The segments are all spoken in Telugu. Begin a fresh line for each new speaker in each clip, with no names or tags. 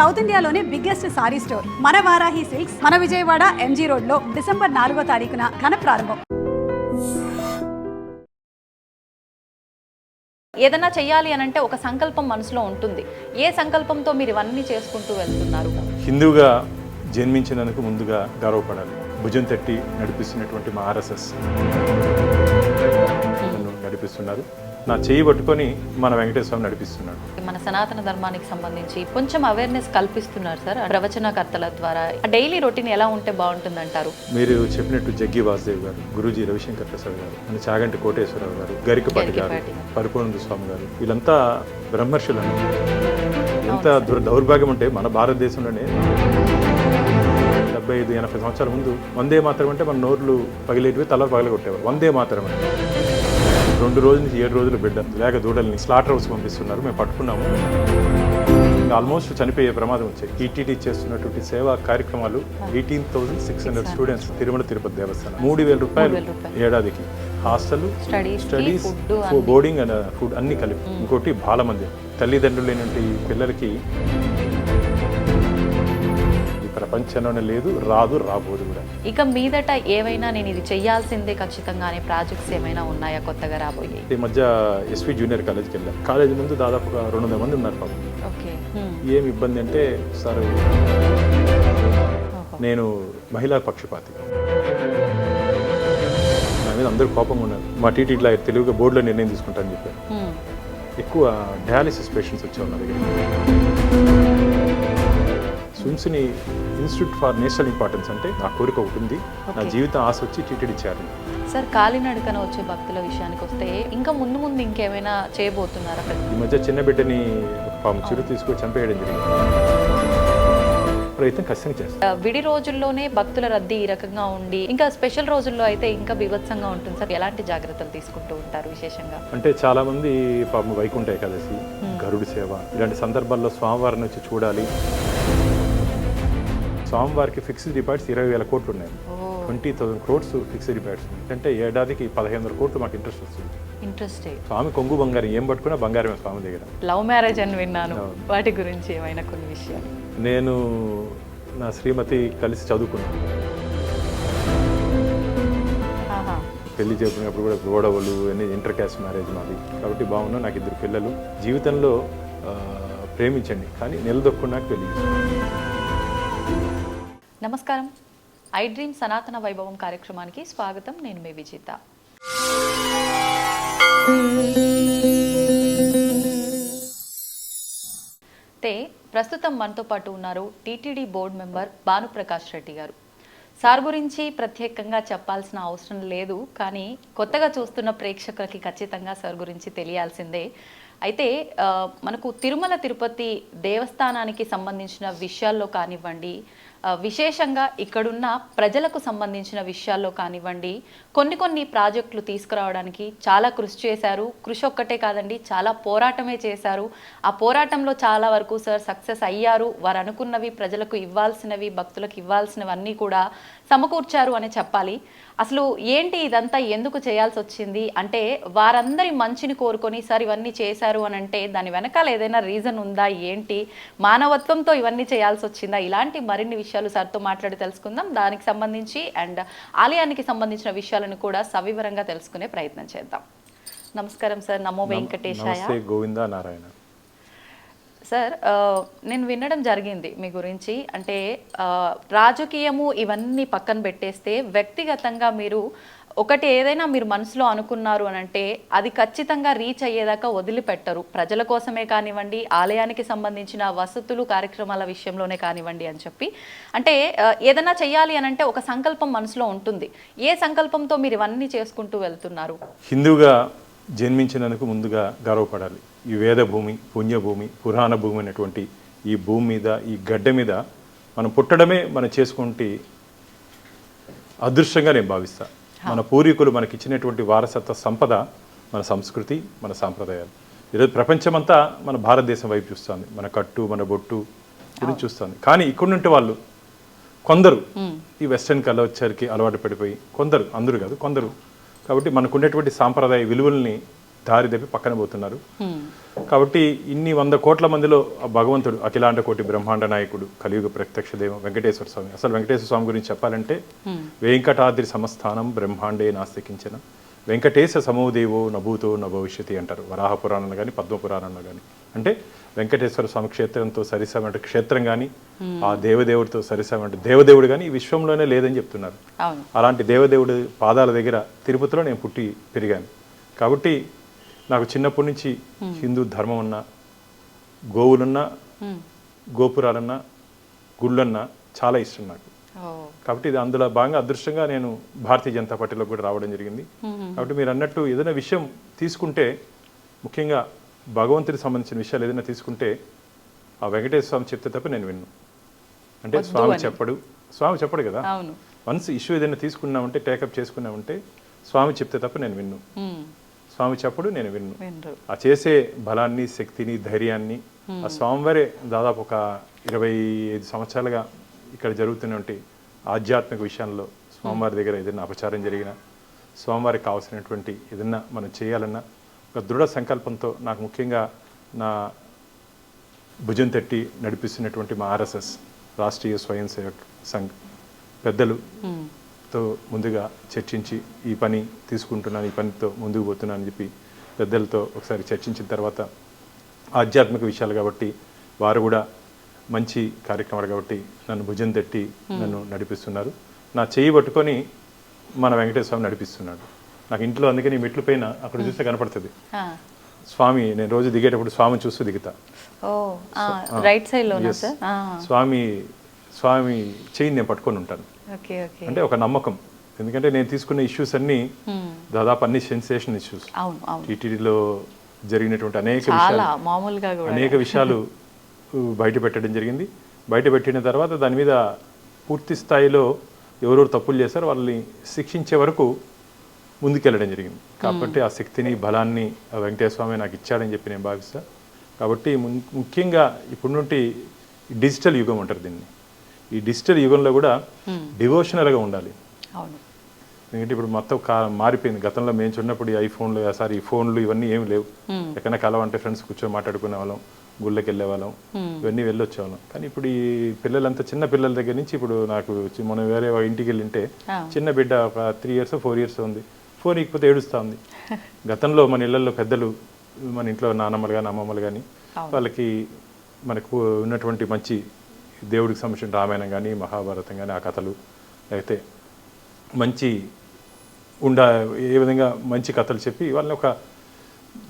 సౌత్ ఇండియాలోనే బిగ్గెస్ట్ సారీ స్టోర్ మన వారాహి సిల్క్స్ మన విజయవాడ ఎంజీ రోడ్ లో డిసెంబర్ 4వ తారీఖున ఘన ప్రారంభం.
ఏదైనా చెయ్యాలి అని అంటే ఒక సంకల్పం మనసులో ఉంటుంది. ఏ సంకల్పంతో మీరు ఇవన్నీ చేసుకుంటూ వెళ్తున్నారు?
హిందువుగా జన్మించినందుకు ముందుగా గర్వపడాలి. భుజం తట్టి నడిపిస్తున్నటువంటి మా ఆర్ఎస్ఎస్ నన్ను నడిపిస్తున్నారు. నా చేయి పట్టుకొని మన వెంకటేశ్వర నడిపిస్తున్నాడు.
మన సనాతన ధర్మానికి సంబంధించి కొంచెం అవేర్నెస్ కల్పిస్తున్నారు సార్ ప్రవచనకర్తల ద్వారా. డైలీ రొటీన్ ఎలా ఉంటే బాగుంటుంది అంటారు?
మీరు చెప్పినట్టు జగ్గి వాసుదేవ్ గారు, గురూజీ రవిశంకర్ ప్రసాద్ గారు, మన చాగంటి కోటేశ్వరరావు గారు, గరికపాటి గారు, పరిపూర్ణ స్వామి గారు, వీళ్ళంతా బ్రహ్మర్షులను. ఎంత దౌర్భాగ్యం అంటే మన భారతదేశంలోనే 75-80 సంవత్సరాల ముందు వందే మాత్రం అంటే మన నోర్లు పగిలేటివి, తల పగలగొట్టేవారు. వందే మాత్రం అంటే 2 రోజుల నుంచి 7 రోజులు బిడ్డ లేక దూడల్ని స్లాటర్ హౌస్ పంపిస్తున్నారు. మేము పట్టుకున్నాము. ఆల్మోస్ట్ చనిపోయే ప్రమాదం వచ్చాయి. టీటీడీ చేస్తున్నటువంటి సేవా కార్యక్రమాలు 18,600 స్టూడెంట్స్ తిరుమల తిరుపతి దేవస్థానం 3,000 రూపాయలు ఏడాదికి. Hostel, studies, boarding and food అన్ని కలిపి. ఇంకోటి బాల మందిరం. తల్లిదండ్రులు లేనటువంటి పిల్లలకి ప్రపంచంలోనే లేదు, రాదు, రాబోదు కూడా.
ఇక మీదట ఏవైనా నేను ఇది చెయ్యాల్సిందే ఖచ్చితంగా అనే ప్రాజెక్ట్స్ ఏమైనా ఉన్నాయా కొత్తగా రాబోయే?
ఈ మధ్య ఎస్వి జూనియర్ కాలేజ్కి వెళ్ళాం. కాలేజీ ముందు దాదాపుగా 200 మంది ఉన్నారు పాపం. ఏం ఇబ్బంది అంటే సార్ నేను మహిళా పక్షపాతి, నా మీద అందరూ కోపంగా ఉన్నారు. మా టీటీడీలో తెలుగుగా బోర్డులో నిర్ణయం తీసుకుంటానని చెప్పారు. ఎక్కువ డయాలిసిస్ పేషెంట్స్ వచ్చేవారు నా దగ్గర. స్విమ్స్ని ఇన్స్టిట్యూట్ ఫర్ నేషనల్ ఇంపార్టెన్స్ అంటే నా కోరిక ఒకటి ఉంది. నా జీవితం ఆశ వచ్చి టీటీడీ చేయాలి.
సార్ కాలినడకన వచ్చే భక్తుల విషయానికి వస్తే ఇంకా ముందు ముందు ఇంకేమైనా చేయబోతున్నారా?
ఈ మధ్య చిన్న బిడ్డని చిరు తీసుకొని చంపేయడం జరిగింది. ప్రయత్నం ఖచ్చితంగా చేస్తాం.
విడి రోజుల్లోనే భక్తుల రద్దీ ఈ రకంగా ఉండి ఇంకా స్పెషల్ రోజుల్లో అయితే ఇంకా బీభత్సంగా ఉంటుంది సార్. ఎలాంటి జాగ్రత్తలు తీసుకుంటూ ఉంటారు విశేషంగా?
అంటే చాలా మంది పాపం వైకుంఠ ఏకాదశి, గరుడు సేవ ఇలాంటి సందర్భాల్లో స్వామివారిని వచ్చి చూడాలి. స్వామివారికి ఫిక్స్డ్ డిపాజిట్స్ 20,000 కోట్లు ఉన్నాయి. 20,000 crores ఫిక్స్డ్ డిపాజిట్స్. అంటే ఏడాదికి 1,500 కోట్లు మాకు ఇంట్రెస్ట్ వస్తుంది.
ఇంట్రెస్ట్.
స్వామి కొంగు బంగారం ఏం పట్టుకున్నా బంగారమే స్వామి దగ్గర.
లవ్ మ్యారేజ్ అని విన్నాను, వాటి గురించి ఏమైనా కొన్ని విషయాలు?
నేను నా శ్రీమతి కలిసి చదువుకున్నాను. పెళ్లి చేసుకున్నప్పుడు కూడా గొడవలు అన్ని ఇంటర్ క్యాస్ట్ మ్యారేజ్ మాది. కాబట్టి బాగున్నా. నాకు 2 పిల్లలు. జీవితంలో ప్రేమించండి కానీ నిలదొక్కున్నాక పెళ్లి.
నమస్కారం. ఐ డ్రీమ్ సనాతన వైభవం కార్యక్రమానికి స్వాగతం. నేను మీ విజిత. ప్రస్తుతం మనతో పాటు ఉన్నారు TTD board member Bhanuprakash Reddy గారు. సార్ గురించి ప్రత్యేకంగా చెప్పాల్సిన అవసరం లేదు, కానీ కొత్తగా చూస్తున్న ప్రేక్షకులకి ఖచ్చితంగా సార్ గురించి తెలియాల్సిందే. అయితే మనకు తిరుమల తిరుపతి దేవస్థానానికి సంబంధించిన విషయాల్లో కానివ్వండి, విశేషంగా ఇక్కడున్న ప్రజలకు సంబంధించిన విషయాల్లో కానివ్వండి, కొన్ని ప్రాజెక్టులు తీసుకురావడానికి చాలా కృషి చేశారు. కృషి ఒక్కటే కాదండి, చాలా పోరాటమే చేశారు. ఆ పోరాటంలో చాలా వరకు సార్ సక్సెస్ అయ్యారు. వారు అనుకున్నవి, ప్రజలకు ఇవ్వాల్సినవి, భక్తులకు ఇవ్వాల్సినవన్నీ కూడా సమకూర్చారు అని చెప్పాలి. అసలు ఏంటి ఇదంతా ఎందుకు చేయాల్సి వచ్చింది అంటే, వారందరి మంచిని కోరుకొని సార్ ఇవన్నీ చేశారు అని అంటే దాని వెనకాల ఏదైనా రీజన్ ఉందా, ఏంటి మానవత్వంతో ఇవన్నీ చేయాల్సి వచ్చిందా? ఇలాంటి మరిన్ని విషయాలు సార్తో మాట్లాడి తెలుసుకుందాం. దానికి సంబంధించి అండ్ ఆలయానికి సంబంధించిన విషయాలను కూడా సవివరంగా తెలుసుకునే ప్రయత్నం చేద్దాం. నమస్కారం సార్. నమో వెంకటేశాయ.
గోవిందా నారాయణ.
సార్ నేను వినడం జరిగింది మీ గురించి. అంటే రాజకీయము ఇవన్నీ పక్కన పెట్టేస్తే వ్యక్తిగతంగా మీరు ఒకటి ఏదైనా మీరు మనసులో అనుకున్నారు అని అంటే అది ఖచ్చితంగా రీచ్ అయ్యేదాకా వదిలిపెట్టరు. ప్రజల కోసమే కానివ్వండి, ఆలయానికి సంబంధించిన వసతులు కార్యక్రమాల విషయంలోనే కానివ్వండి అని చెప్పి. అంటే ఏదైనా చెయ్యాలి అని అంటే ఒక సంకల్పం మనసులో ఉంటుంది. ఏ సంకల్పంతో మీరు ఇవన్నీ చేసుకుంటూ వెళ్తున్నారు?
హిందువుగా జన్మించినందుకు ముందుగా గర్వపడాలి. ఈ వేద భూమి, పుణ్యభూమి, పురాణ భూమి అనేటువంటి ఈ భూమి మీద, ఈ గడ్డ మీద మనం పుట్టడమే మనం చేసుకుంటే అదృష్టంగా నేను భావిస్తా. మన పూర్వీకులు మనకి ఇచ్చినటువంటి వారసత్వ సంపద మన సంస్కృతి, మన సాంప్రదాయాలు. ఈరోజు ప్రపంచమంతా మన భారతదేశం వైపు చూస్తుంది. మన కట్టు, మన బొట్టు గురించి చూస్తుంది. కానీ ఇక్కడుంటే వాళ్ళు కొందరు ఈ వెస్ట్రన్ కల్చర్కి అలవాటు పడిపోయి, కొందరు, అందరూ కాదు కొందరు. కాబట్టి మనకు ఉండేటువంటి సాంప్రదాయ విలువల్ని దారి తప్పి పక్కన పోతున్నారు. కాబట్టి ఇన్ని 100 కోట్ల మందిలో ఆ భగవంతుడు అఖిలాండ కోటి బ్రహ్మాండ నాయకుడు కలియుగ ప్రత్యక్ష దైవం వెంకటేశ్వర స్వామి. అసలు వెంకటేశ్వర స్వామి గురించి చెప్పాలంటే వెంకటాద్రి సమస్థానం బ్రహ్మాండే నాస్తికించిన వెంకటేశ సమోదేవో నభూతో నభవిష్యతి అంటారు వరాహ పురాణంలో కానీ పద్మపురాణంలో కానీ. అంటే వెంకటేశ్వర స్వామి క్షేత్రంతో సరిసమంటే క్షేత్రం కానీ ఆ దేవదేవుడితో సరిసమంటే దేవదేవుడు కానీ ఈ విశ్వంలోనే లేదని చెప్తున్నారు. అలాంటి దేవదేవుడి పాదాల దగ్గర తిరుపతిలో నేను పుట్టి పెరిగాను. కాబట్టి నాకు చిన్నప్పటి నుంచి హిందూ ధర్మం అన్నా, గోవులన్నా, గోపురాలన్నా, గుళ్ళన్నా చాలా ఇష్టం నాకు. కాబట్టి ఇది అందులో భాగంగా అదృష్టంగా నేను భారతీయ జనతా పార్టీలో కూడా రావడం జరిగింది. కాబట్టి మీరు అన్నట్టు ఏదైనా విషయం తీసుకుంటే, ముఖ్యంగా భగవంతుడికి సంబంధించిన విషయాలు ఏదైనా తీసుకుంటే ఆ వెంకటేశ్వర స్వామి చెప్తే తప్ప నేను విన్ను. అంటే స్వామి చెప్పడు కదా. వన్స్ ఇష్యూ ఏదైనా తీసుకున్నామంటే, టేకప్ చేసుకున్నామంటే స్వామి చెప్తే తప్ప నేను విన్ను. స్వామి చెప్పడు, నేను విన్ను. ఆ చేసే బలాన్ని, శక్తిని, ధైర్యాన్ని ఆ స్వామివారే దాదాపు ఒక 25 సంవత్సరాలుగా ఇక్కడ జరుగుతున్నటువంటి ఆధ్యాత్మిక విషయంలో స్వామివారి దగ్గర ఏదైనా అపచారం జరిగినా, స్వామివారికి కావాల్సినటువంటి ఏదైనా మనం చేయాలన్నా ఒక దృఢ సంకల్పంతో నాకు ముఖ్యంగా నా భుజం తట్టి నడిపిస్తున్నటువంటి మా RSS రాష్ట్రీయ స్వయం సేవక్ సంఘ్ పెద్దలుతో ముందుగా చర్చించి ఈ పని తీసుకుంటున్నాను, ఈ పనితో ముందుకు పోతున్నాను అని చెప్పి పెద్దలతో ఒకసారి చర్చించిన తర్వాత ఆధ్యాత్మిక విషయాలు కాబట్టి వారు కూడా మంచి కార్యక్రమాలు కాబట్టి నన్ను భుజం తట్టి నన్ను నడిపిస్తున్నారు. నా చేయి పట్టుకొని మన వెంకటేశ్వర స్వామి నడిపిస్తున్నాడు. నాకు ఇంట్లో అందుకని మెట్లు పైన అక్కడ చూస్తే కనపడుతుంది స్వామి. నేను రోజు దిగేటప్పుడు స్వామిని చూస్తూ దిగుతా. స్వామి చేయి నేను పట్టుకొని ఉంటాను. అంటే ఒక నమ్మకం. ఎందుకంటే నేను తీసుకున్న ఇష్యూస్ అన్ని దాదాపు అన్ని సెన్సేషన్ ఇష్యూస్. టీటీడీలో జరిగినటువంటి అనేక విషయాలు బయట పెట్టడం జరిగింది. బయట పెట్టిన తర్వాత దాని మీద పూర్తి స్థాయిలో ఎవరెవరు తప్పులు చేశారో వాళ్ళని శిక్షించే వరకు ముందుకెళ్ళడం జరిగింది. కాబట్టి ఆ శక్తిని, బలాన్ని ఆ వెంకటేశ్వర స్వామి నాకు ఇచ్చాడని చెప్పి నేను భావిస్తాను. కాబట్టి ముఖ్యంగా ఇప్పుడు నుండి డిజిటల్ యుగం అంటారు దీన్ని. ఈ డిజిటల్ యుగంలో కూడా డివోషనల్గా ఉండాలి. ఎందుకంటే ఇప్పుడు మొత్తం మారిపోయింది. గతంలో మేము చూడప్పుడు ఈ ఫోన్లు ఇవన్నీ ఏమి లేవు. ఎక్కడైనా కలవంటే ఫ్రెండ్స్ కూర్చొని మాట్లాడుకునే వాళ్ళం, గుళ్ళకి వెళ్ళే వాళ్ళం, ఇవన్నీ వెళ్ళొచ్చేవాళ్ళం. కానీ ఇప్పుడు ఈ పిల్లలంతా చిన్న పిల్లల దగ్గర నుంచి ఇప్పుడు నాకు మనం వేరే ఇంటికి వెళ్ళింటే చిన్న బిడ్డ ఒక 3 years 4 years ఉంది, ఫోన్ ఇకపోతే ఏడుస్తూ ఉంది. గతంలో మన ఇళ్లలో పెద్దలు, మన ఇంట్లో నాన్నమ్మలు కానీ అమ్మమ్మలు కానీ వాళ్ళకి మనకు ఉన్నటువంటి మంచి దేవుడికి సంబంధించిన రామాయణం కానీ మహాభారతం కానీ ఆ కథలు అయితే మంచి ఏ విధంగా మంచి కథలు చెప్పి వాళ్ళని ఒక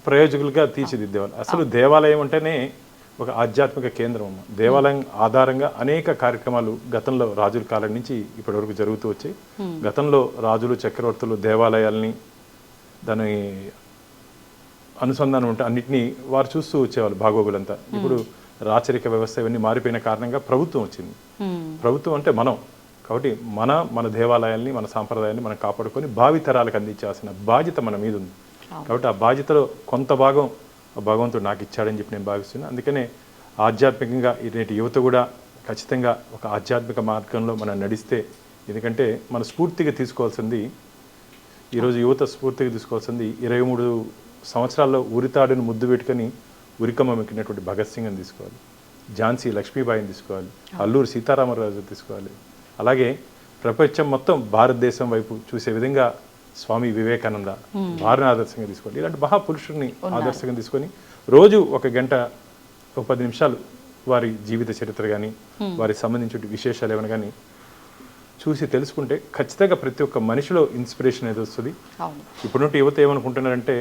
ప్రయోజకులుగా తీర్చిదిద్దేవాళ్ళు. అసలు దేవాలయం అంటేనే ఒక ఆధ్యాత్మిక కేంద్రం. దేవాలయం ఆధారంగా అనేక కార్యక్రమాలు గతంలో రాజుల కాలం నుంచి ఇప్పటి వరకు జరుగుతూ వచ్చాయి. గతంలో రాజులు, చక్రవర్తులు దేవాలయాల్ని దాని అనుసంధానం ఉంటే అన్నింటినీ వారు చూస్తూ వచ్చేవాళ్ళు భాగోగులంతా. ఇప్పుడు రాచరిక వ్యవస్థ ఇవన్నీ మారిపోయిన కారణంగా ప్రభుత్వం వచ్చింది. ప్రభుత్వం అంటే మనం. కాబట్టి మన దేవాలయాల్ని, మన సాంప్రదాయాన్ని మనం కాపాడుకొని భావితరాలకు అందించాల్సిన బాధ్యత మన మీద ఉంది. కాబట్టి ఆ బాధ్యతలో కొంత భాగం భగవంతుడు నాకు ఇచ్చాడని చెప్పి నేను భావిస్తున్నాను. అందుకనే ఆధ్యాత్మికంగా నేటి యువత కూడా ఖచ్చితంగా ఒక ఆధ్యాత్మిక మార్గంలో మనం నడిస్తే, ఎందుకంటే మన స్ఫూర్తిగా తీసుకోవాల్సింది ఈరోజు యువత స్ఫూర్తిగా తీసుకోవాల్సింది 23 సంవత్సరాల్లో ఉరితాడును ముద్దు పెట్టుకొని ఉరికమ్మ మెక్కినటువంటి భగత్ సింగ్ అని తీసుకోవాలి, ఝాన్సీ లక్ష్మీబాయిని తీసుకోవాలి, అల్లూరి సీతారామరాజు తీసుకోవాలి. అలాగే ప్రపంచం మొత్తం భారతదేశం వైపు చూసే విధంగా స్వామి వివేకానంద వారిని ఆదర్శంగా తీసుకోవాలి. ఇలాంటి మహాపురుషుడిని ఆదర్శంగా తీసుకొని రోజు 1 గంట 10 నిమిషాలు వారి జీవిత చరిత్ర కానీ వారికి సంబంధించిన విశేషాలు ఏమైనా కానీ చూసి తెలుసుకుంటే ఖచ్చితంగా ప్రతి ఒక్క మనిషిలో ఇన్స్పిరేషన్ అనేది వస్తుంది. ఇప్పుడు నుండి యువత ఏమనుకుంటున్నారంటే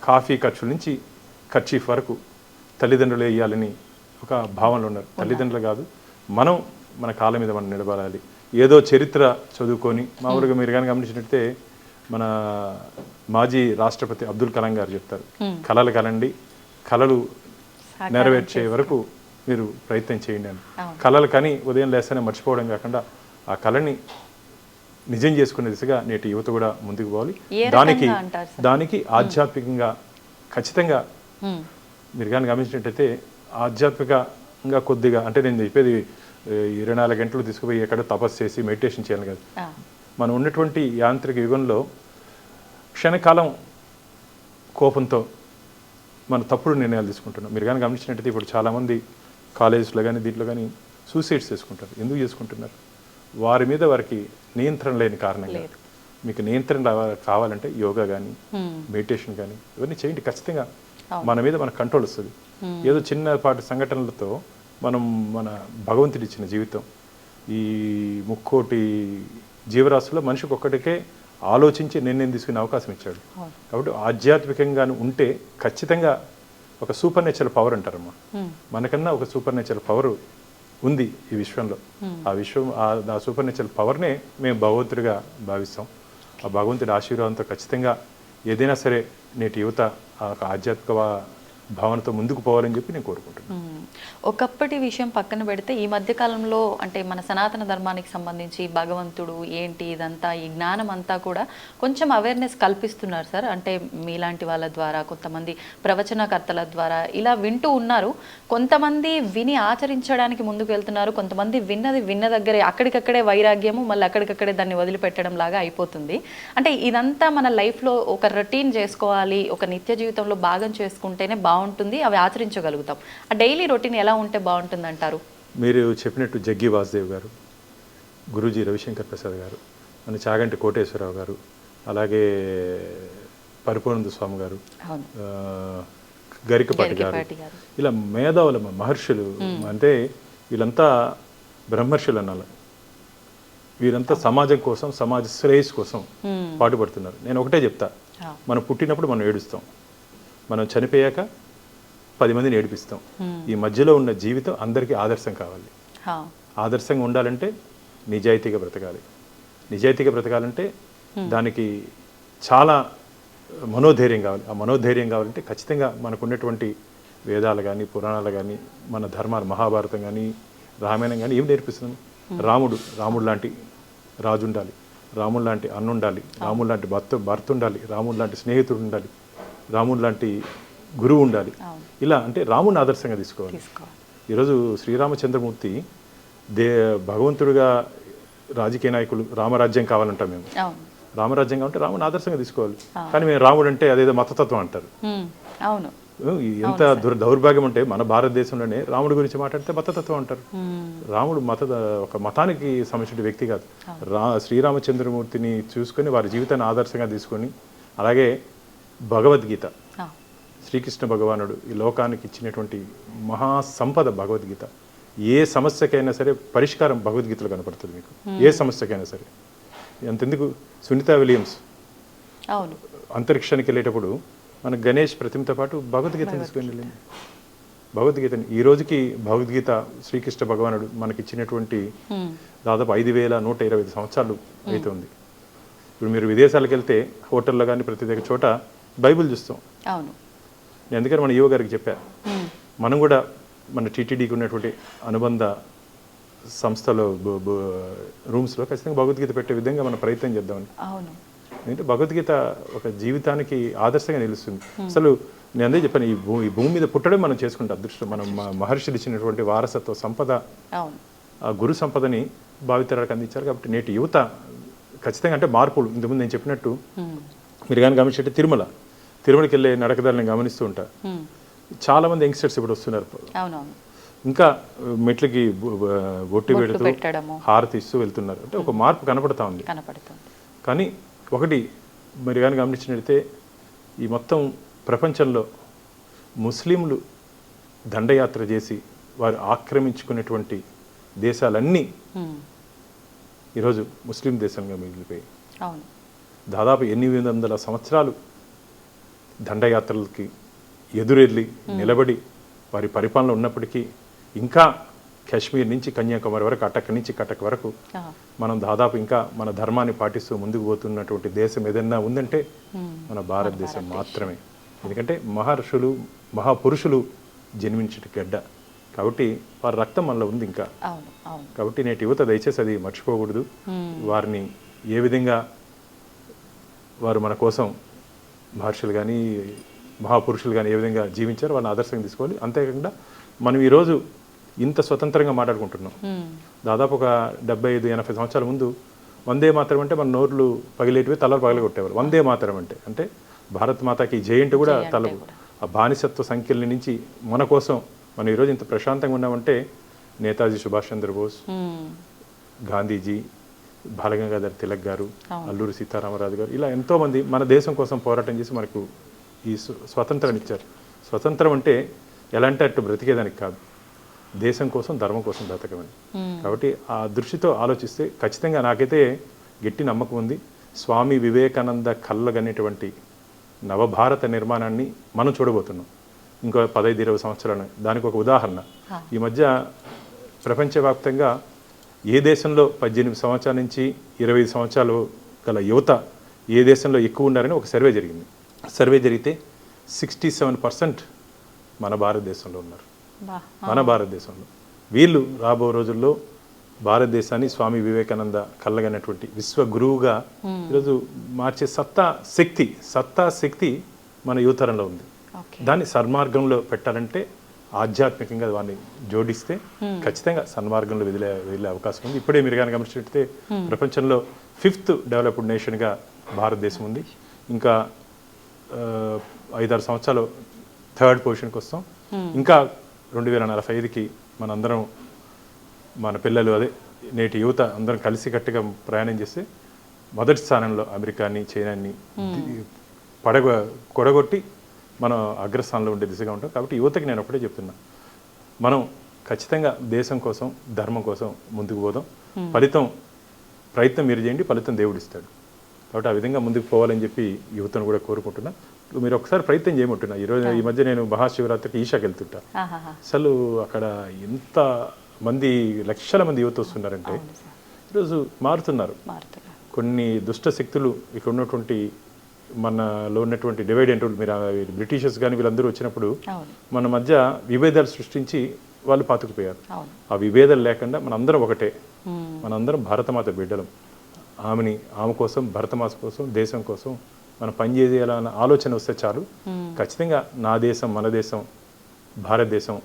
కాఫీ ఖర్చుల నుంచి ఖర్చీఫ్ వరకు తల్లిదండ్రులు వేయాలని ఒక భావనలో ఉన్నారు. తల్లిదండ్రులు కాదు, మనం మన కాళ్ళ మీద మనం నిలబడాలి. ఏదో చరిత్ర చదువుకొని మామూలుగా మీరు కానీ గమనించినట్టే మన మాజీ రాష్ట్రపతి అబ్దుల్ కలాం గారు చెప్తారు, కళలు కలండి, కళలు నెరవేర్చే వరకు మీరు ప్రయత్నం చేయండి అని. కళలు కానీ ఉదయం లేస్తేనే మర్చిపోవడం కాకుండా ఆ కళని నిజం చేసుకునే దిశగా నేటి యువత కూడా ముందుకు పోవాలి. దానికి ఆధ్యాత్మికంగా ఖచ్చితంగా మీరు కానీ గమనించినట్టయితే ఆధ్యాత్మికంగా కొద్దిగా, అంటే నేను చెప్పేది 24 గంటలు తీసుకుపోయి ఎక్కడ తపస్సు చేసి మెడిటేషన్ చేయాలి కదా. మనం ఉన్నటువంటి యాంత్రిక యుగంలో క్షణకాలం కోపంతో మన తప్పుడు నిర్ణయాలు తీసుకుంటున్నాం. మీరు కానీ గమనించినట్టయితే ఇప్పుడు చాలామంది కాలేజెస్లో కానీ దీంట్లో కానీ సూసైడ్స్ చేసుకుంటారు. ఎందుకు చేసుకుంటున్నారు? వారి మీద వారికి నియంత్రణ లేని కారణంగా. మీకు నియంత్రణ కావాలంటే యోగా కానీ మెడిటేషన్ కానీ ఇవన్నీ చేయండి. ఖచ్చితంగా మన మీద మన కంట్రోల్ వస్తుంది. ఏదో చిన్నపాటి సంఘటనలతో మనం మన భగవంతుడి ఇచ్చిన జీవితం, ఈ 3,00,00,000 జీవరాశుల్లో మనిషికి ఒక్కటికే ఆలోచించి నిర్ణయం తీసుకునే అవకాశం ఇచ్చాడు. కాబట్టి ఆధ్యాత్మికంగా ఉంటే ఖచ్చితంగా ఒక సూపర్ నేచురల్ పవర్ అంటారమ్మా. మనకన్నా ఒక సూపర్ నేచురల్ పవర్ ఉంది ఈ విశ్వంలో. ఆ సూపర్ నేచురల్ పవర్నే మేము భగవంతుడిగా భావిస్తాం. ఆ భగవంతుడి ఆశీర్వాదంతో ఖచ్చితంగా ఏదైనా సరే నేటి యువత ఆ ఆధ్యాత్మిక భావనతో ముందుకు పోవాలని చెప్పి నేను కోరుకుంటున్నాను.
ఒకప్పటి విషయం పక్కన పెడితే ఈ మధ్య కాలంలో అంటే మన సనాతన ధర్మానికి సంబంధించి భగవంతుడు ఏంటి ఇదంతా ఈ జ్ఞానం అంతా కూడా కొంచెం అవేర్నెస్ కల్పిస్తున్నారు సార్. అంటే మీలాంటి వాళ్ళ ద్వారా, కొంతమంది ప్రవచనకర్తల ద్వారా ఇలా వింటూ ఉన్నారు. కొంతమంది విని ఆచరించడానికి ముందుకు వెళ్తున్నారు. కొంతమంది విన్న దగ్గరే అక్కడికక్కడే వైరాగ్యము, మళ్ళీ అక్కడికక్కడే దాన్ని వదిలిపెట్టడం లాగా అయిపోతుంది. అంటే ఇదంతా మన లైఫ్లో ఒక రొటీన్ చేసుకోవాలి, ఒక నిత్య జీవితంలో భాగం చేసుకుంటేనే బాగుంటుంది, అవి ఆచరించగలుగుతాం. ఆ డైలీ రొటీన్ ఎలా ఉంటే బాగుంటుంది అంటారు?
మీరు చెప్పినట్టు జగ్గి వాసుదేవ్ గారు, గురూజీ రవిశంకర్ ప్రసాద్ గారు, మన చాగంటి కోటేశ్వరరావు గారు, అలాగే పరిపూర్ణ స్వామి గారు, గరికపాటి గారు, ఇలా మేధావుల మహర్షులు, అంటే వీళ్ళంతా బ్రహ్మర్షులు అనాలి. వీరంతా సమాజం కోసం, సమాజ శ్రేయస్సు కోసం పాటుపడుతున్నారు. నేను ఒకటే చెప్తా, మనం పుట్టినప్పుడు మనం ఏడుస్తాం, మనం చనిపోయాక 10 మందిని ఏడిపిస్తాం. ఈ మధ్యలో ఉన్న జీవితం అందరికీ ఆదర్శం కావాలి. ఆదర్శంగా ఉండాలంటే నిజాయితీగా బ్రతకాలి. నిజాయితీగా బ్రతకాలంటే దానికి చాలా మనోధైర్యం కావాలి. ఆ మనోధైర్యం కావాలంటే ఖచ్చితంగా మనకు ఉన్నటువంటి వేదాలు కానీ, పురాణాలు కానీ, మన ధర్మాలు, మహాభారతం కానీ, రామాయణం కానీ ఏం నేర్పిస్తుంది? రాముడు లాంటి రాజు ఉండాలి, రాముడు లాంటి అన్న ఉండాలి, రాముడు లాంటి భర్త ఉండాలి, రాముడు లాంటి స్నేహితుడు ఉండాలి, రాముడు లాంటి గురువు ఉండాలి. ఇలా అంటే రాముడిని ఆదర్శంగా తీసుకోవాలి. ఈరోజు శ్రీరామచంద్రమూర్తి భగవంతుడిగా రాజకీయ నాయకులు రామరాజ్యం కావాలంటాం మేము. రామరాజ్యం కావాలంటే రాముడిని ఆదర్శంగా తీసుకోవాలి. కానీ మేము రాముడు అంటే అదేదో మతతత్వం అంటారు. ఎంత దౌర్భాగ్యం అంటే మన భారతదేశంలోనే రాముడి గురించి మాట్లాడితే మతతత్వం అంటారు. రాముడు ఒక మతానికి సంబంధించిన వ్యక్తి కాదు. శ్రీరామచంద్రమూర్తిని చూసుకొని వారి జీవితాన్ని ఆదర్శంగా తీసుకొని, అలాగే భగవద్గీత, శ్రీకృష్ణ భగవానుడు ఈ లోకానికి ఇచ్చినటువంటి మహాసంపద భగవద్గీత. ఏ సమస్యకైనా సరే పరిష్కారం భగవద్గీతలో కనపడుతుంది మీకు. ఏ సమస్యకైనా సరే. అంతెందుకు, సునీత విలియమ్స్ అంతరిక్షానికి వెళ్ళేటప్పుడు మన గణేష్ ప్రతిమతో పాటు భగవద్గీతను తీసుకొని వెళ్ళింది. భగవద్గీతని ఈ రోజుకి భగవద్గీత శ్రీకృష్ణ భగవానుడు మనకి ఇచ్చినటువంటి దాదాపు 5,125 సంవత్సరాలు అవుతుంది. ఇప్పుడు మీరు విదేశాలకు వెళ్తే హోటల్లో కానీ ప్రతి దగ్గర చోట బైబిల్ చూస్తాం. నేను అందుకని మన యువ గారికి చెప్పా, మనం కూడా మన టీటీడీకి ఉన్నటువంటి అనుబంధ సంస్థలో రూమ్స్లో ఖచ్చితంగా భగవద్గీత పెట్టే విధంగా మనం ప్రయత్నం చేద్దామని. ఎందుకంటే భగవద్గీత ఒక జీవితానికి ఆదర్శంగా నిలుస్తుంది. అసలు నేను అదే చెప్పాను, ఈ భూమి మీద పుట్టడం మనం చేసుకుంటే అదృష్టం. మనం మహర్షులు ఇచ్చినటువంటి వారసత్వ సంపద, ఆ గురు సంపదని భావితరాలకు అందించారు. కాబట్టి నేటి యువత ఖచ్చితంగా అంటే మార్పులు. ఇంతకుముందు నేను చెప్పినట్టు మీరు కానీ గమనించే తిరుమలకి వెళ్ళే నడకదారులను గమనిస్తూ ఉంటా. చాలా మంది యంగ్స్టర్స్ ఇప్పుడు వస్తున్నారు. ఇంకా మెట్లకి బొట్టు పెడుతూ హారతి ఇస్తూ వెళ్తున్నారు. అంటే ఒక మార్పు కనపడతా ఉంది. కానీ ఒకటి మీరు కానీ గమనించినట్లయితే ఈ మొత్తం ప్రపంచంలో ముస్లింలు దండయాత్ర చేసి వారు ఆక్రమించుకునేటువంటి దేశాలన్నీ ఈరోజు ముస్లిం దేశంగా మిగిలిపోయాయి. దాదాపు 800 సంవత్సరాలు దండయాత్రలకి ఎదురెళ్ళి నిలబడి వారి పరిపాలన ఉన్నప్పటికీ ఇంకా కాశ్మీర్ నుంచి కన్యాకుమారి వరకు, అటక్ నుంచి కటక్ వరకు మనం దాదాపు ఇంకా మన ధర్మాన్ని పాటిస్తూ ముందుకు పోతున్నటువంటి దేశం ఏదైనా ఉందంటే మన భారతదేశం మాత్రమే. ఎందుకంటే మహర్షులు, మహాపురుషులు జన్మించటి గడ్డ. కాబట్టి వారి రక్తం మనలో ఉంది ఇంకా. కాబట్టి నేటి యువత దయచేసి అది మర్చిపోకూడదు. వారిని ఏ విధంగా వారు మన కోసం మహర్షులు కానీ మహాపురుషులు కానీ ఏ విధంగా జీవించారో వాళ్ళని ఆదర్శంగా తీసుకోవాలి. అంతేకాకుండా మనం ఈరోజు ఇంత స్వతంత్రంగా మాట్లాడుకుంటున్నాం. దాదాపు ఒక 75-80 సంవత్సరాల ముందు వందే మాతరం అంటే మన నోర్లు పగిలేటివి, తలలు పగలగొట్టేవారు. వందే మాతరం అంటే భారత్ మాతాకి జై అంటూ కూడా తల ఆ బానిసత్వ సంఖ్యల నుంచి మన కోసం మనం ఈరోజు ఇంత ప్రశాంతంగా ఉన్నామంటే నేతాజీ సుభాష్ చంద్రబోస్, గాంధీజీ, బాలగంగాధర్ తిలక్ గారు, అల్లూరి సీతారామరాజు గారు, ఇలా ఎంతోమంది మన దేశం కోసం పోరాటం చేసి మనకు ఈ స్వతంత్రాన్ని ఇచ్చారు. స్వతంత్రం అంటే ఎలాంటి అట్టు బ్రతికేదానికి కాదు, దేశం కోసం ధర్మం కోసం బ్రతకమని. కాబట్టి ఆ దృష్టితో ఆలోచిస్తే ఖచ్చితంగా నాకైతే గట్టి నమ్మకం ఉంది. స్వామి వివేకానంద కళ్ళగనేటువంటి నవభారత నిర్మాణాన్ని మనం చూడబోతున్నాం ఇంకో 15-20 సంవత్సరాలు. దానికి ఒక ఉదాహరణ, ఈ మధ్య ప్రపంచవ్యాప్తంగా ఏ దేశంలో 18 సంవత్సరాల నుంచి 25 సంవత్సరాలు గల యువత ఏ దేశంలో ఎక్కువ ఉన్నారని ఒక సర్వే జరిగింది. సర్వే జరిగితే 67% మన భారతదేశంలో ఉన్నారు. మన భారతదేశంలో వీళ్ళు రాబో రోజుల్లో భారతదేశాన్ని స్వామి వివేకానంద కళ్ళగనటువంటి విశ్వ గురువుగా ఈరోజు మార్చే సత్తా శక్తి మన యువతరంలో ఉంది. దాన్ని సన్మార్గంలో పెట్టాలంటే ఆధ్యాత్మికంగా వారిని జోడిస్తే ఖచ్చితంగా సన్మార్గంలో వెళ్ళే అవకాశం ఉంది. ఇప్పుడే మీరు కానీ గమనించినట్లయితే ప్రపంచంలో 5th డెవలప్డ్ నేషన్గా భారతదేశం ఉంది. ఇంకా 5-6 సంవత్సరాలు 3rd పొజిషన్కి వస్తాం. ఇంకా 2045కి మనందరం మన పిల్లలు అదే నేటి యువత అందరం కలిసికట్టుగా ప్రయాణం చేస్తే మొదటి స్థానంలో అమెరికాని, చైనాని కొడగొట్టి మనం అగ్రస్థానంలో ఉండే దిశగా ఉంటాం. కాబట్టి యువతకి నేను ఒకటే చెప్తున్నా, మనం ఖచ్చితంగా దేశం కోసం ధర్మం కోసం ముందుకు పోదాం. ప్రయత్నం మీరు చేయండి, ఫలితం దేవుడు ఇస్తాడు. కాబట్టి ఆ విధంగా ముందుకు పోవాలని చెప్పి యువతను కూడా కోరుకుంటున్నా. మీరు ఒకసారి ప్రయత్నం చేయమంటున్నా. ఈ మధ్య నేను మహాశివరాత్రికి ఈషాకి వెళ్తుంటా. అసలు అక్కడ ఎంత మంది లక్షల మంది యువత వస్తున్నారంటే ఈరోజు మారుతున్నారు. కొన్ని దుష్ట శక్తులు ఇక్కడ ఉన్నటువంటి మనలో ఉన్నటువంటి డివైడ్ అండ్ రూల్, మీరు బ్రిటిషర్స్ కానీ వీళ్ళందరూ వచ్చినప్పుడు మన మధ్య విభేదాలు సృష్టించి వాళ్ళు పాతుకుపోయారు. ఆ విభేదాలు లేకుండా మనందరం ఒకటే, మనందరం భారతమాత బిడ్డలం. ఆమె కోసం, భరతమాత కోసం, దేశం కోసం మనం పనిచేయాలన్న ఆలోచన వస్తే చాలు. ఖచ్చితంగా నా దేశం, మన దేశం, భారతదేశం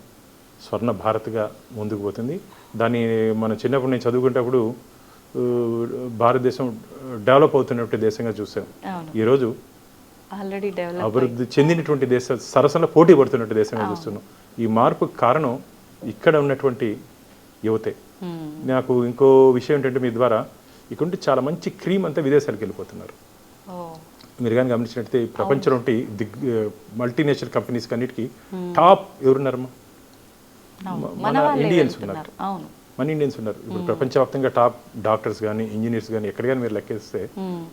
స్వర్ణ భారత్గా ముందుకు పోతుంది. దాన్ని మనం చిన్నప్పుడు నేను చదువుకునేటప్పుడు భారతదేశం డెవలప్ అవుతున్నటువంటి దేశంగా చూసాం. ఈరోజు
ఆల్రెడీ
అభివృద్ధి చెందినటువంటి సరసంలో పోటీ పడుతున్నట్టు దేశంగా చూస్తున్నాం. ఈ మార్పుకు కారణం ఇక్కడ ఉన్నటువంటి యువతే. నాకు ఇంకో విషయం ఏంటంటే, మీ ద్వారా ఇక్కడ చాలా మంచి క్రీమ్ అంతా విదేశాలకు వెళ్ళిపోతున్నారు. మీరు కానీ గమనించినట్లయితే ప్రపంచంలో మల్టీనేషనల్ కంపెనీస్ అన్నిటికీ టాప్ ఎవరున్నారమ్మా? మన ఇండియన్స్ ఉన్నారు. ఇప్పుడు ప్రపంచవ్యాప్తంగా టాప్ డాక్టర్స్ కానీ, ఇంజనీర్స్ కానీ ఎక్కడ కానీ మీరు లెక్కేస్తే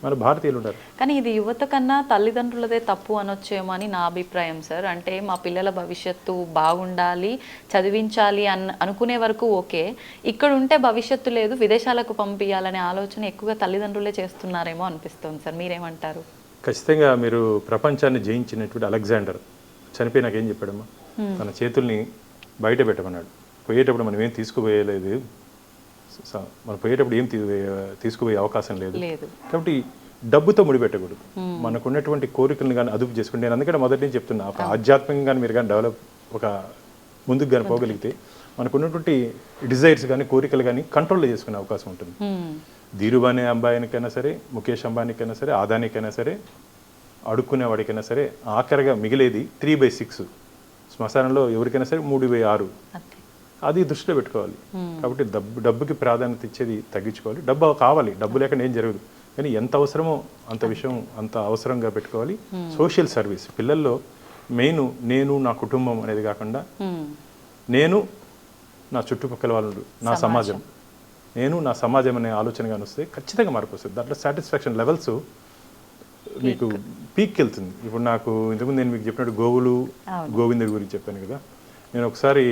మన భారతీయులు ఉన్నారు.
కానీ ఇది యువత కన్నా తల్లిదండ్రులదే తప్పు అనొచ్చేమో అని నా అభిప్రాయం సార్. అంటే మా పిల్లల భవిష్యత్తు బాగుండాలి, చదివించాలి అనుకునే వరకు ఓకే, ఇక్కడ ఉంటే భవిష్యత్తు లేదు, విదేశాలకు పంపించాలనే ఆలోచన ఎక్కువగా తల్లిదండ్రులే చేస్తున్నారేమో అనిపిస్తుంది సార్. మీరేమంటారు?
ఖచ్చితంగా మీరు ప్రపంచాన్ని జయించినటువంటి అలెగ్జాండర్ చనిపోయినాక ఏం చెప్పాడమ్మా? తన చేతుల్ని బయట పెట్టమన్నాడు. పోయేటప్పుడు మనం ఏం తీసుకుపోయలేదు, మనం పోయేటప్పుడు ఏం తీసుకుపోయే అవకాశం లేదు. కాబట్టి డబ్బుతో ముడిపెట్టకూడదు. మనకు ఉన్నటువంటి కోరికలను కానీ అదుపు చేసుకుంటే, నేను అందుకని మొదటి నుంచి చెప్తున్నా, ఒక ఆధ్యాత్మికంగా కానీ మీరు కానీ డెవలప్ ఒక ముందుకు కానీ పోగలిగితే మనకు ఉన్నటువంటి డిజైర్స్ కానీ కోరికలు కానీ కంట్రోల్లో చేసుకునే అవకాశం ఉంటుంది. ధీరుభాయ్ అంబానీకైనా సరే, ముఖేష్ అంబానీకైనా సరే, ఆదానికైనా సరే, అడుక్కునే వాడికైనా సరే ఆఖరిగా మిగిలేది 3/6. శ్మశానంలో ఎవరికైనా సరే 3/6. అది దృష్టిలో పెట్టుకోవాలి. కాబట్టి డబ్బుకి ప్రాధాన్యత ఇచ్చేది తగ్గించుకోవాలి. డబ్బు కావాలి, డబ్బు లేకుండా ఏం జరగదు. కానీ ఎంత అవసరమో అంత అవసరంగా పెట్టుకోవాలి. సోషల్ సర్వీస్ పిల్లల్లో మెయిన్ నేను నా కుటుంబం అనేది కాకుండా నేను నా చుట్టుపక్కల వాళ్ళు, నా సమాజం, నేను నా సమాజం అనే ఆలోచనగా వస్తే ఖచ్చితంగా మార్పు వస్తుంది. దాంట్లో సాటిస్ఫాక్షన్ లెవెల్స్ మీకు పీక్కి వెళ్తుంది. ఇప్పుడు నాకు ఇంతకుముందు నేను మీకు చెప్పినట్టు గోవిందుడి గురించి చెప్పాను కదా. నేను ఒకసారి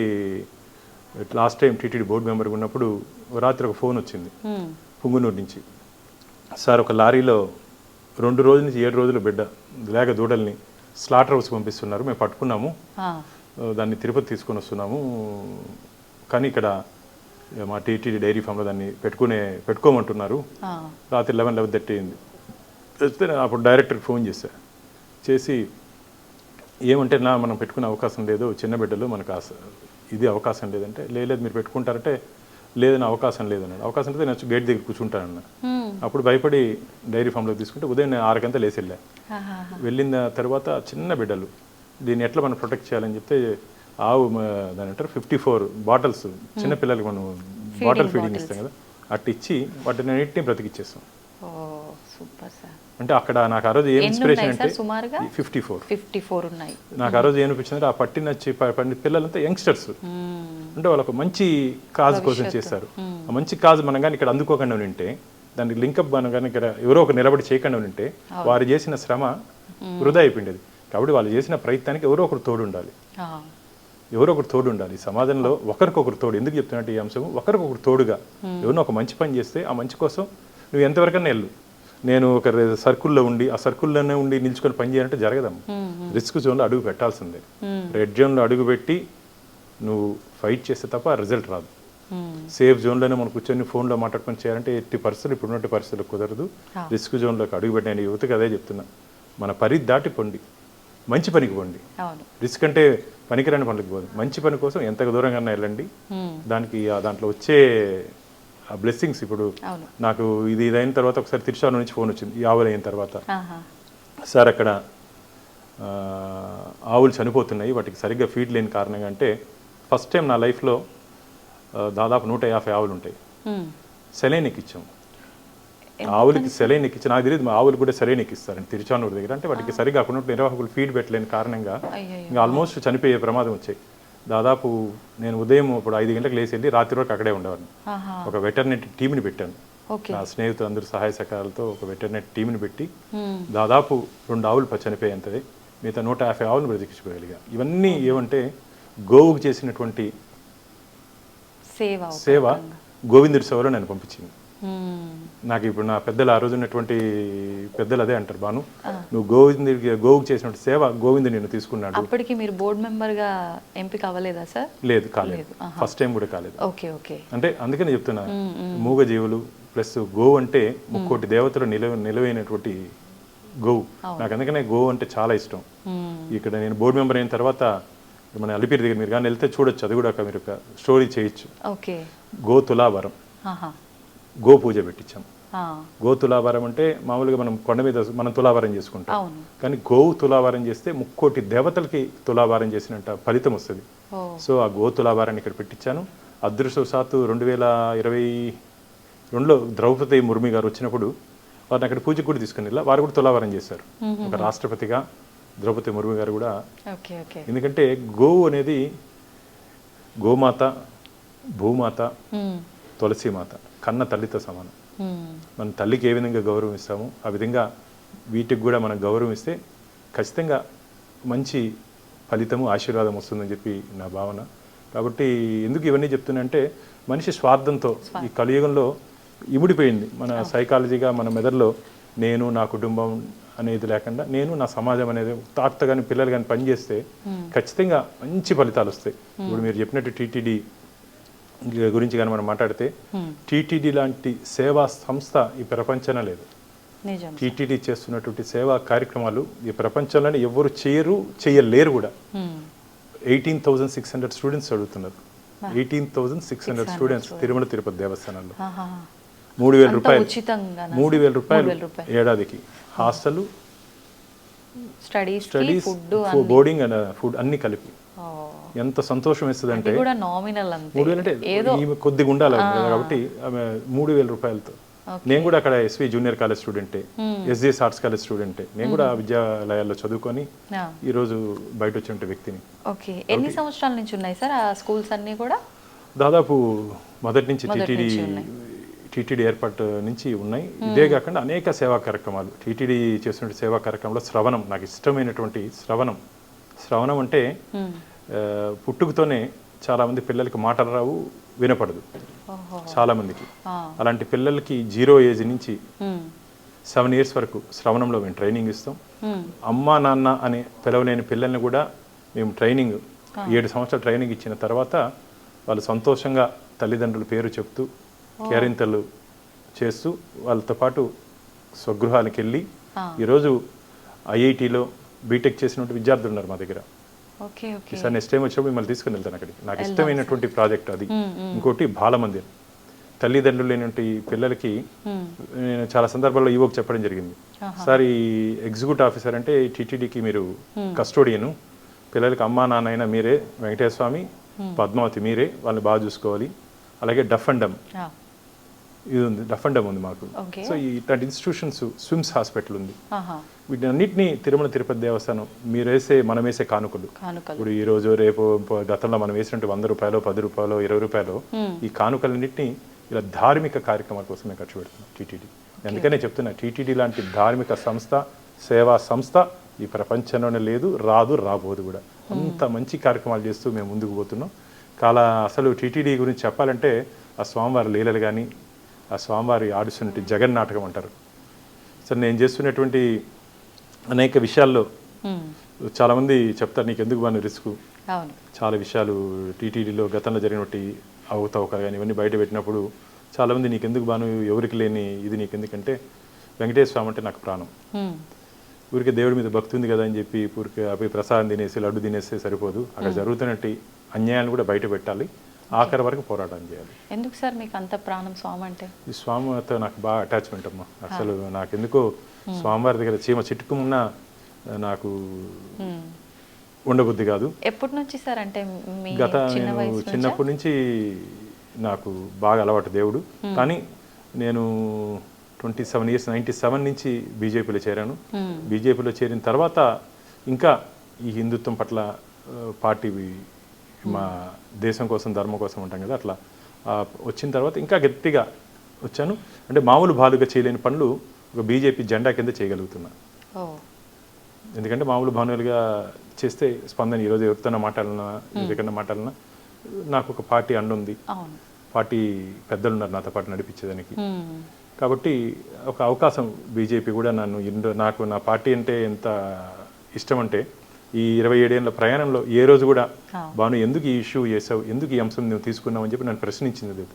లాస్ట్ టైం టీటీడీ బోర్డు మెంబర్గా ఉన్నప్పుడు రాత్రి ఒక ఫోన్ వచ్చింది పుంగునూరు నుంచి. సార్, ఒక లారీలో 2 రోజుల నుంచి 7 రోజుల బిడ్డ లేక దూడల్ని స్లాటర్ హౌస్ పంపిస్తున్నారు, మేము పట్టుకున్నాము, దాన్ని తిరుపతి తీసుకొని వస్తున్నాము, కానీ ఇక్కడ మా టీటీడీ డైరీ ఫామ్లో దాన్ని పెట్టుకోమంటున్నారు. రాత్రి 11:30 అయింది. వస్తే అప్పుడు డైరెక్టర్కి ఫోన్ చేసి ఏమంటే మనం పెట్టుకునే అవకాశం లేదు, చిన్న బిడ్డలు మనకు ఇది అవకాశం లేదంటే, లేదు మీరు పెట్టుకుంటారంటే లేదని అవకాశం లేదన్నాడు. అవకాశం అయితే నేను గేట్ దగ్గర కూర్చుంటానన్నా. అప్పుడు భయపడి డైరీ ఫామ్లో తీసుకుంటే ఉదయం 6 గంటలు లేచి వెళ్ళా. వెళ్ళిన తర్వాత చిన్న బిడ్డలు దీన్ని ఎట్లా మనం ప్రొటెక్ట్ చేయాలని చెప్తే ఆవు దాని అంటారు 54 బాటిల్స్ చిన్న పిల్లలకి మనం బాటిల్ ఫీడింగ్ ఇస్తాం కదా అట్టు ఇచ్చి వాటిని అన్నింటినీ బ్రతికిచ్చేస్తాం.
Super sir.
అంటే అక్కడ నాకు ఆ రోజు ఏం ఇన్స్పిరేషన్ అంటే
సుమారుగా 54 ఉన్నాయి. నాకు
ఆ రోజు ఏమనిపించింది, ఆ పట్టిన పిల్లలంతా యంగ్స్టర్స్ అంటే వాళ్ళకు మంచి కాజ్ కోసం చేస్తారు. ఆ మంచి కాజ్ మనం కానీ ఇక్కడ అందుకోకుండా ఉంటే దానికి లింకప్ మనం కానీ ఇక్కడ ఎవరో ఒక నిలబడి చేయకుండా ఉంటే వారు చేసిన శ్రమ వృధా అయిపోయింది. కాబట్టి వాళ్ళు చేసిన ప్రయత్నానికి ఎవరో ఒకరు తోడు ఉండాలి, ఎవరో ఒకరు తోడు ఉండాలి. సమాజంలో ఒకరికొకరు తోడు. ఎందుకు చెప్తున్నట్టు ఈ అంశం, ఒకరికొకరు తోడుగా ఎవరినో ఒక మంచి పని చేస్తే ఆ మంచి కోసం నువ్వు ఎంతవరకన్నా వెళ్ళు. నేను ఒక సర్కిల్లో ఉండి ఆ సర్కిల్లోనే ఉండి నిల్చుకొని పని చేయాలంటే జరగదమ్మ. రిస్క్ జోన్లో అడుగు పెట్టాల్సిందే. రెడ్ జోన్లో అడుగు పెట్టి నువ్వు ఫైట్ చేస్తే తప్ప రిజల్ట్ రాదు. సేఫ్ జోన్లోనే మనం కూర్చొని ఫోన్లో మాట్లాడుకొని చేయాలంటే ఎట్టి పరిస్థితులు ఇప్పుడున్నట్టు పరిస్థితులు కుదరదు. రిస్క్ జోన్లోకి అడుగు పెట్టిన యువతకి అదే చెప్తున్నా, మన పరిధి దాటి పొండి, మంచి పనికి పోండి. రిస్క్ అంటే పనికిరాని పనులకు పోదు, మంచి పని కోసం ఎంత దూరంగా వెళ్ళండి. దానికి దాంట్లో వచ్చే ఆ బ్లెస్సింగ్స్. ఇప్పుడు నాకు ఇది అయిన తర్వాత ఒకసారి తిరుచానూరు నుంచి ఫోన్ వచ్చింది, ఈ ఆవులు అయిన తర్వాత, సార్ అక్కడ ఆవులు చనిపోతున్నాయి, వాటికి సరిగ్గా ఫీడ్ లేని కారణంగా. అంటే ఫస్ట్ టైం నా లైఫ్లో దాదాపు 150 ఆవులు ఉంటాయి, సెలైన్ ఎక్కించాము. ఆవులకి సెలైన్ ఎక్కించి, నాకు తెలియదు ఆవులు కూడా సెలైన్ ఎక్కిస్తారండి తిరుచానూరు దగ్గర. అంటే వాటికి సరిగ్గా అక్కడ నిర్వాహకులు ఫీడ్ పెట్టలేని కారణంగా ఇంకా ఆల్మోస్ట్ చనిపోయే ప్రమాదం వచ్చాయి. దాదాపు నేను ఉదయం ఇప్పుడు 5 గంటలకు లేచి వెళ్ళి రాత్రి వరకు అక్కడే ఉండేవాడిని. ఒక వెటర్నరీ టీంని పెట్టాను, నా స్నేహితులు అందరూ సహాయ సహకారాలతో ఒక వెటర్నరీ టీంని పెట్టి దాదాపు 2 ఆవులు చనిపోయేంతది, మిగతా 150 ఆవులను బ్రతికించుకోగలిగా. ఇవన్నీ ఏమంటే గోవుకు చేసినటువంటి సేవ గోవిందుడి సేవలో నేను పంపించింది. నాకు ఇప్పుడు నా పెద్దలు ఆ రోజు ఉన్నటువంటి పెద్దలు అదే అంటారు, బాను నువ్వు గోవుకు చేసినటువంటి సేవ గోవిందుడు నేను తీసుకున్నాడు.
అప్పటికి మీరు బోర్డు మెంబర్ గా ఎంపిక అవ్వలేదా సార్?
లేదు, కాలేదు, ఫస్ట్ టైం కూడా కాలేదు. అంటే అందుకని చెప్తున్నా, మూగ జీవులు ప్లస్ గోవు అంటే 3 దేవతలు నిలవైనటువంటి గోవు. నాకు అందుకనే గోవు అంటే చాలా ఇష్టం. ఇక్కడ నేను బోర్డు మెంబర్ అయిన తర్వాత మన అలిపిరి దగ్గర మీరు కానీ వెళ్తే చూడొచ్చు, అది కూడా మీరు ఒక స్టోరీ చేయొచ్చు. గో తులాభారం, గో పూజ పెట్టించాం. గో తులాభారం అంటే మామూలుగా మనం కొండ మీద మనం తులాభారం చేసుకుంటాం, కానీ గోవు తులాభారం చేస్తే 3 దేవతలకి తులాభారం చేసినంత ఫలితం వస్తుంది. సో ఆ గో తులాభారాన్ని ఇక్కడ పెట్టించాను. అదృష్టవశాత్తు 2022లో ద్రౌపది ముర్మి గారు వచ్చినప్పుడు వారిని అక్కడ పూజకు కూడా తీసుకుని వెళ్ళా, వారు కూడా తులాభారం చేశారు. ఒక రాష్ట్రపతిగా ద్రౌపది ముర్ము గారు కూడా. ఎందుకంటే గోవు అనేది గోమాత, భూమాత, తులసిమాత, కన్న తల్లితో సమానం. మన తల్లికి ఏ విధంగా గౌరవం ఇస్తామో ఆ విధంగా వీటికి కూడా మనం గౌరవం ఇస్తే ఖచ్చితంగా మంచి ఫలితము ఆశీర్వాదం వస్తుందని చెప్పి నా భావన. కాబట్టి ఎందుకు ఇవన్నీ చెప్తున్నా అంటే, మనిషి స్వార్థంతో ఈ కలియుగంలో ఇముడిపోయింది. మన సైకాలజీగా మన మెదడులో నేను, నా కుటుంబం అనేది లేకుండా నేను, నా సమాజం అనేది తాత కానీ పిల్లలు కానీ పనిచేస్తే ఖచ్చితంగా మంచి ఫలితాలు వస్తాయి. ఇప్పుడు మీరు చెప్పినట్టు టీటీడీ గురించి కానీ మనం మాట్లాడితే, టీటీడీ లాంటి సేవా సంస్థ ఈ ప్రపంచంలో లేదు. టీటీడీ చేస్తున్నటువంటి సేవా కార్యక్రమాలు ఈ ప్రపంచంలోనే ఎవరు చేయలేరు కూడా. 18,600 స్టూడెంట్స్ చదువుతున్నారు. 18,600 స్టూడెంట్స్ తిరుమల తిరుపతి దేవస్థానంలో. 3,000 రూపాయలు ఏడాదికి. Hostel, studies, boarding and food అన్ని కలిపి. ఎంత సంతోషం ఇస్తుంది అంటే 3,000 అంటే కొద్దిగా ఉండాలి కాబట్టి 3,000 రూపాయలతో. నేను కూడా అక్కడ ఎస్వి జూనియర్ కాలేజ్ స్టూడెంటే, ఎస్జిఎస్ ఆర్ట్స్ కాలేజ్ స్టూడెంటే. నేను కూడా విద్యాలయాల్లో చదువుకొని ఈరోజు బయట వచ్చే వ్యక్తిని.
ఎన్ని సంవత్సరాల నుంచి ఉన్నాయి సార్ ఆ స్కూల్స్ అన్ని కూడా?
దాదాపు మొదటి నుంచి టీటీడీ ఏర్పాటు నుంచి ఉన్నాయి. ఇదే కాకుండా అనేక సేవా కార్యక్రమాలు టీటీడీ చేస్తున్న సేవా కార్యక్రమంలో శ్రవణం, నాకు ఇష్టమైనటువంటి శ్రవణం అంటే పుట్టుకతోనే చాలా మంది పిల్లలకి మాటలు రావు, వినపడదు చాలా మందికి. అలాంటి పిల్లలకి 0 ఏజ్ నుంచి 7 ఇయర్స్ వరకు శ్రవణంలో మేము ట్రైనింగ్ ఇస్తాం. అమ్మా నాన్న అనే పిలవలేని పిల్లల్ని కూడా మేము ట్రైనింగ్ 7 సంవత్సరాలు ట్రైనింగ్ ఇచ్చిన తర్వాత వాళ్ళు సంతోషంగా తల్లిదండ్రుల పేరు చెప్తూ కేరింతలు చేస్తూ వాళ్ళతో పాటు స్వగృహానికి వెళ్ళి ఈరోజు ఐఐటీలో బీటెక్ చేసినటువంటి విద్యార్థులు ఉన్నారు మా దగ్గర. ఈసారి నెక్స్ట్ టైం వచ్చినప్పుడు మిమ్మల్ని తీసుకుని వెళ్తాను అక్కడికి. నాకు ఇష్టమైనటువంటి ప్రాజెక్ట్ అది. ఇంకోటి బాలమందిర్, తల్లిదండ్రులు లేనటువంటి పిల్లలకి నేను చాలా సందర్భాల్లో ఈవోకి చెప్పడం జరిగింది. సార్ ఈ ఎగ్జిక్యూటివ్ ఆఫీసర్ అంటే టీటీడీకి మీరు కస్టోడియను, పిల్లలకి అమ్మా నాన్న అయినా మీరే, వెంకటేశ్వర స్వామి పద్మావతి మీరే, వాళ్ళని బాగా చూసుకోవాలి. అలాగే డఫ్ అండ్ డమ్ ఇది ఉంది, డఫ్ అండ్ డమ్ ఉంది మాకు. సో ఇట్లాంటి ఇన్స్టిట్యూషన్స్, స్విమ్స్ హాస్పిటల్ ఉంది. వీటన్నిటిని తిరుమల తిరుపతి దేవస్థానం మనం వేసే కానుకలు, ఇప్పుడు ఈ రోజు రేపు గతంలో మనం వేసినట్టు 100 రూపాయలు, 10 రూపాయలు, 20 రూపాయలు, ఈ కానుకలన్నింటినీ ఇలా ధార్మిక కార్యక్రమాల కోసమే ఖర్చు పెడుతున్నాం టీటీడీ. అందుకనే చెప్తున్నా, టీటీడీ లాంటి ధార్మిక సంస్థ, సేవా సంస్థ ఈ ప్రపంచంలోనే లేదు, రాబోదు కూడా. అంత మంచి కార్యక్రమాలు చేస్తూ మేము ముందుకు పోతున్నాం. అసలు టీటీడీ గురించి చెప్పాలంటే ఆ స్వామివారి లీలలు కానీ, ఆ స్వామివారి ఆడుస్తున్నట్టు జగన్ నాటకం అంటారు. సరే, నేను చేస్తున్నటువంటి అనేక విషయాల్లో చాలామంది చెప్తారు నీకు ఎందుకు బాగా రిస్క్. చాలా విషయాలు టీటీడీలో గతంలో జరిగినటువంటి అవకతవకలు కానీ ఇవన్నీ బయట పెట్టినప్పుడు చాలామంది నీకెందుకు బాను, ఎవరికి లేని ఇది నీకెందుకంటే వెంకటేశ్వర స్వామి అంటే నాకు ప్రాణం. ఊరికి దేవుడి మీద భక్తి ఉంది కదా అని చెప్పి ఊరికి అవి ప్రసాదం తినేసి లడ్డు తినేస్తే సరిపోదు. అక్కడ జరుగుతున్నట్టు అన్యాయాన్ని కూడా బయట పెట్టాలి, ఆఖరి వరకు పోరాటం చేయాలి.
ఎందుకు సార్ మీకు అంత ప్రాణం స్వామి అంటే? ఈ
స్వామితో నాకు బాగా అటాచ్మెంట్ అమ్మా. అసలు నాకెందుకో స్వామివారి దగ్గర చీమ చిట్టుకున్నా నాకు ఉండబుద్ధి కాదు.
ఎప్పటి నుంచి సార్? అంటే
చిన్నప్పటి నుంచి నాకు బాగా అలవాటు దేవుడు. కానీ నేను 27 years 97 నుంచి బీజేపీలో చేరాను. బీజేపీలో చేరిన తర్వాత ఇంకా ఈ హిందుత్వం పట్ల పార్టీ, మా దేశం కోసం ధర్మం కోసం ఉంటాం కదా, అట్లా వచ్చిన తర్వాత ఇంకా గట్టిగా వచ్చాను. అంటే మామూలు భాలుగా చేయలేని పనులు ఒక బీజేపీ జెండా కింద చేయగలుగుతున్నా. ఎందుకంటే మామూలు భానులుగా చేస్తే స్పందన, ఈరోజు ఎవరితోనే మాట్లాడినా, ఎవరికైనా మాట్లాడినా నాకు ఒక పార్టీ అండ ఉంది, పార్టీ పెద్దలు ఉన్నారు నాతో పాటు నడిపించేదానికి. కాబట్టి ఒక అవకాశం బీజేపీ కూడా నాకు నా పార్టీ అంటే ఎంత ఇష్టం అంటే ఈ 27 ఏళ్ళ ప్రయాణంలో ఏ రోజు కూడా బాను ఎందుకు ఈ ఇష్యూ చేసావు, ఎందుకు ఈ అంశం నువ్వు తీసుకున్నావు అని చెప్పి నన్ను ప్రశ్నించింది లేదు.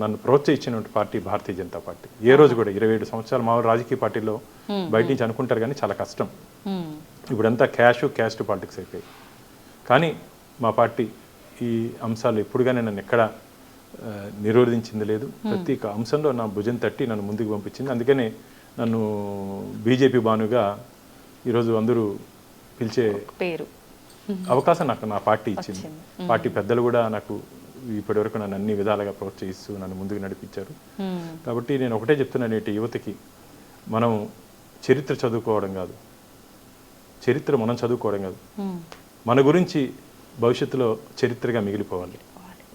నన్ను ప్రోత్సహించినటువంటి పార్టీ భారతీయ జనతా పార్టీ. ఏ రోజు కూడా 27 సంవత్సరాలు మా రాజకీయ పార్టీలో బయట నుంచి అనుకుంటారు కానీ చాలా కష్టం. ఇప్పుడంతా క్యాస్ట్ పాలిటిక్స్ అయిపోయాయి. కానీ మా పార్టీ ఈ అంశాలు ఎప్పుడుగానే నన్ను ఎక్కడ నిరోధించింది లేదు. ప్రతి అంశంలో నా భుజం తట్టి నన్ను ముందుకు పంపించింది. అందుకనే నన్ను బీజేపీ బానుగా ఈరోజు అందరూ పిలిచే
పేరు
అవకాశం నాకు నా పార్టీ ఇచ్చింది. పార్టీ పెద్దలు కూడా నాకు ఇప్పటివరకు నన్ను అన్ని విధాలుగా ప్రోత్సహిస్తూ నన్ను ముందుకు నడిపించారు. కాబట్టి నేను ఒకటే చెప్తున్నాను, నేటి యువతకి మనం చరిత్ర చదువుకోవడం కాదు, చరిత్ర మనం చదువుకోవడం కాదు, మన గురించి భవిష్యత్తులో చరిత్రగా మిగిలిపోవాలి.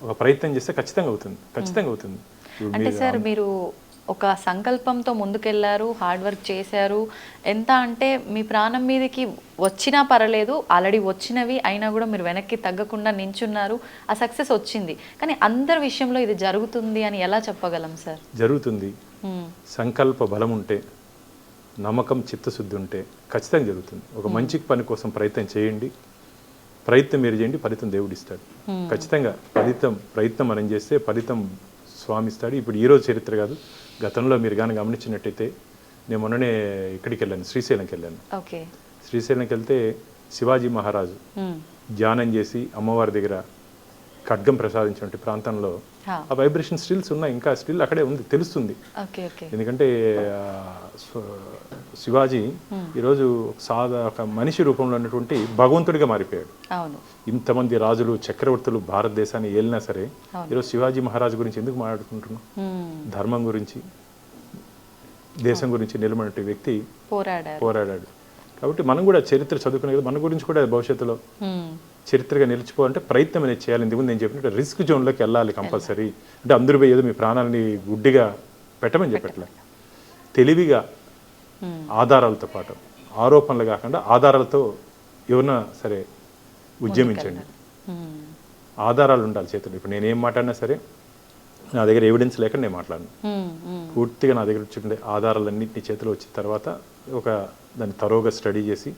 ఒక ప్రయత్నం చేస్తే ఖచ్చితంగా అవుతుంది.
అంటే సార్ మీరు ఒక సంకల్పంతో ముందుకెళ్లారు, హార్డ్ వర్క్ చేశారు. ఎంత అంటే మీ ప్రాణం మీదకి వచ్చినా పర్లేదు, ఆల్రెడీ వచ్చినవి అయినా కూడా మీరు వెనక్కి తగ్గకుండా నించున్నారు. ఆ సక్సెస్ వచ్చింది. కానీ అందరి విషయంలో ఇది జరుగుతుంది అని ఎలా చెప్పగలం సార్?
జరుగుతుంది. సంకల్ప బలం ఉంటే, నమ్మకం, చిత్తశుద్ధి ఉంటే ఖచ్చితంగా జరుగుతుంది. ఒక మంచి పని కోసం ప్రయత్నం చేయండి. ప్రయత్నం మీరు చేయండి, ఫలితం దేవుడు ఇస్తాడు. ఖచ్చితంగా ప్రయత్నం మనం చేస్తే ఫలితం స్వామి ఇస్తాడు. ఇప్పుడు ఈరోజు చరిత్ర కాదు, గతంలో మీరు కానీ గమనించినట్టయితే నేను మొన్ననే ఇక్కడికి వెళ్ళాను, శ్రీశైలంకి వెళ్ళాను. శ్రీశైలంకి వెళ్తే శివాజీ మహారాజు ధ్యానం చేసి అమ్మవారి దగ్గర ఖడ్గం ప్రసాదించిన ప్రాంతంలో ఆ వైబ్రేషన్ స్టిల్స్ ఉన్నాయి, ఇంకా స్టిల్ అక్కడే ఉంది, తెలుస్తుంది. ఎందుకంటే శివాజీ ఈరోజు ఒక మనిషి రూపంలో ఉన్నటువంటి భగవంతుడిగా మారిపోయాడు. ఇంతమంది రాజులు, చక్రవర్తులు భారతదేశాన్ని ఏలినా సరే ఈరోజు శివాజీ మహారాజు గురించి ఎందుకు మాట్లాడుకుంటున్నాం? ధర్మం గురించి, దేశం గురించి నిలబడిన వ్యక్తి పోరాడాడు. కాబట్టి మనం కూడా చరిత్ర చదువుకునే కదా, మన గురించి కూడా భవిష్యత్తులో చరిత్రగా నిలిచిపోవాలంటే ప్రయత్నం అనేది చేయాలి. ఇందుకు నేను చెప్పినట్టు రిస్క్ జోన్లోకి వెళ్ళాలి కంపల్సరీ. అంటే అందరూ పోయి ఏదో మీ ప్రాణాలని గుడ్డిగా పెట్టమని చెప్పట్లే, తెలివిగా ఆధారాలతో పాటు, ఆరోపణలు కాకుండా ఆధారాలతో ఎవరన్నా సరే ఉద్యమించండి. ఆధారాలు ఉండాలి చేతులు. ఇప్పుడు నేనేం మాట్లాడినా సరే నా దగ్గర ఎవిడెన్స్ లేక నేను మాట్లాడను. పూర్తిగా నా దగ్గర వచ్చి ఆధారాలన్నింటినీ చేతిలో వచ్చిన తర్వాత దాన్ని తరోగా స్టడీ చేసి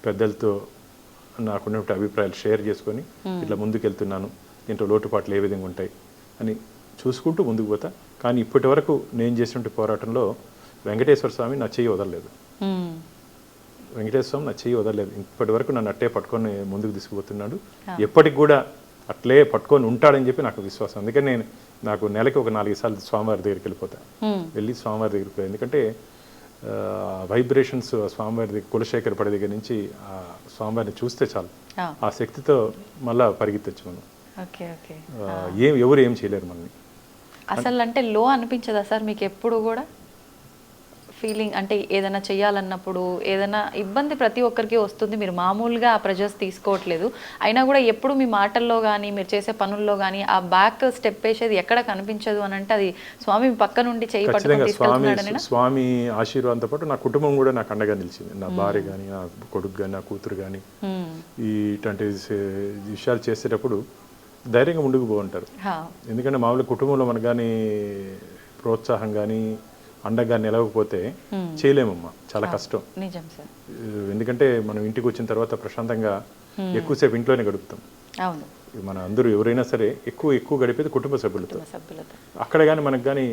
పెద్దలతో నాకున్నటువంటి అభిప్రాయాలు షేర్ చేసుకొని ఇట్లా ముందుకు వెళ్తున్నాను, దీంట్లో లోటుపాట్లు ఏ విధంగా ఉంటాయి అని చూసుకుంటూ ముందుకు పోతా. కానీ ఇప్పటి వరకు నేను చేసినటువంటి పోరాటంలో వెంకటేశ్వర స్వామి నా చెయ్యి వదలలేదు. ఇప్పటి వరకు నన్ను అట్టే పట్టుకొని ముందుకు తీసుకుపోతున్నాడు. ఎప్పటికి కూడా అట్లే పట్టుకొని ఉంటాడని చెప్పి నాకు విశ్వాసం. అందుకని నాకు నెలకి ఒక 4 సార్లు స్వామివారి దగ్గరికి వెళ్ళిపోతాను. వెళ్ళి స్వామివారి దగ్గరికి పోయి, ఎందుకంటే వైబ్రేషన్స్ స్వామివారి దగ్గర కులశేఖర పడి దగ్గర నుంచి ఆ స్వామివారిని చూస్తే చాలు, ఆ శక్తితో మళ్ళా పరిగెత్తచ్చు మనం. ఎవరు ఏం చేయలేరు మనని.
అసలు అంటే లో అనిపించదా సార్ మీకు ఎప్పుడు కూడా ఫీలింగ్? అంటే ఏదైనా చేయాలన్నప్పుడు ఏదైనా ఇబ్బంది ప్రతి ఒక్కరికి వస్తుంది, మీరు మామూలుగా ఆ ప్రెజర్స్ తీసుకోవట్లేదు, అయినా కూడా ఎప్పుడు మీ మాటల్లో కానీ మీరు చేసే పనుల్లో కానీ ఆ బ్యాక్ స్టెప్ వేసేది ఎక్కడ కనిపించదు అని అంటే అది స్వామి పక్క నుండి చేయి పట్టుకొని తీసుకెళ్తున్నాడని.
స్వామి ఆశీర్వాదంతో పాటు నా కుటుంబం కూడా నాకు అండగా నిలిచింది. నా భార్య కానీ, నా కొడుకు కానీ, నా కూతురు కానీ ఇట్లాంటి విషయాలు చేసేటప్పుడు ధైర్యంగా ముందుకు పోంటారు. ఎందుకంటే మామూలుగా కుటుంబంలో మనకు కానీ ప్రోత్సాహం కానీ అండగా నిలవకపోతే చేయలేమమ్మా, చాలా కష్టం. ఎందుకంటే మనం ఇంటికి వచ్చిన తర్వాత ప్రశాంతంగా ఎక్కువసేపు ఇంట్లోనే గడుపుతాం. మన అందరూ ఎవరైనా సరే ఎక్కువ గడిపేది కుటుంబ సభ్యులతో. అక్కడ కానీ మనకు కానీ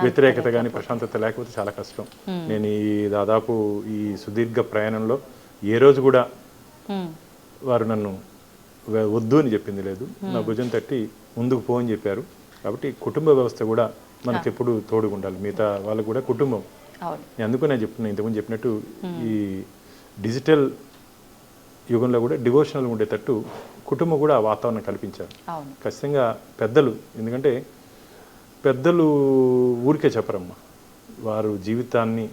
వ్యతిరేకత కానీ ప్రశాంతత లేకపోతే చాలా కష్టం. నేను దాదాపు ఈ సుదీర్ఘ ప్రయాణంలో ఏ రోజు కూడా వారు నన్ను వద్దు అని చెప్పింది లేదు. నా భుజం తట్టి ముందుకు పో అని చెప్పారు. కాబట్టి కుటుంబ వ్యవస్థ కూడా మనకి ఎప్పుడు తోడుగా ఉండాలి. మిగతా వాళ్ళకు కూడా కుటుంబం. అందుకు నేను చెప్తున్నా, ఇంతకుముందు చెప్పినట్టు ఈ డిజిటల్ యుగంలో కూడా డివోషనల్ ఉండేటట్టు కుటుంబం కూడా ఆ వాతావరణం కల్పించారు. ఖచ్చితంగా పెద్దలు, ఎందుకంటే పెద్దలు ఊరికే చెప్పరమ్మా, వారు జీవితాన్ని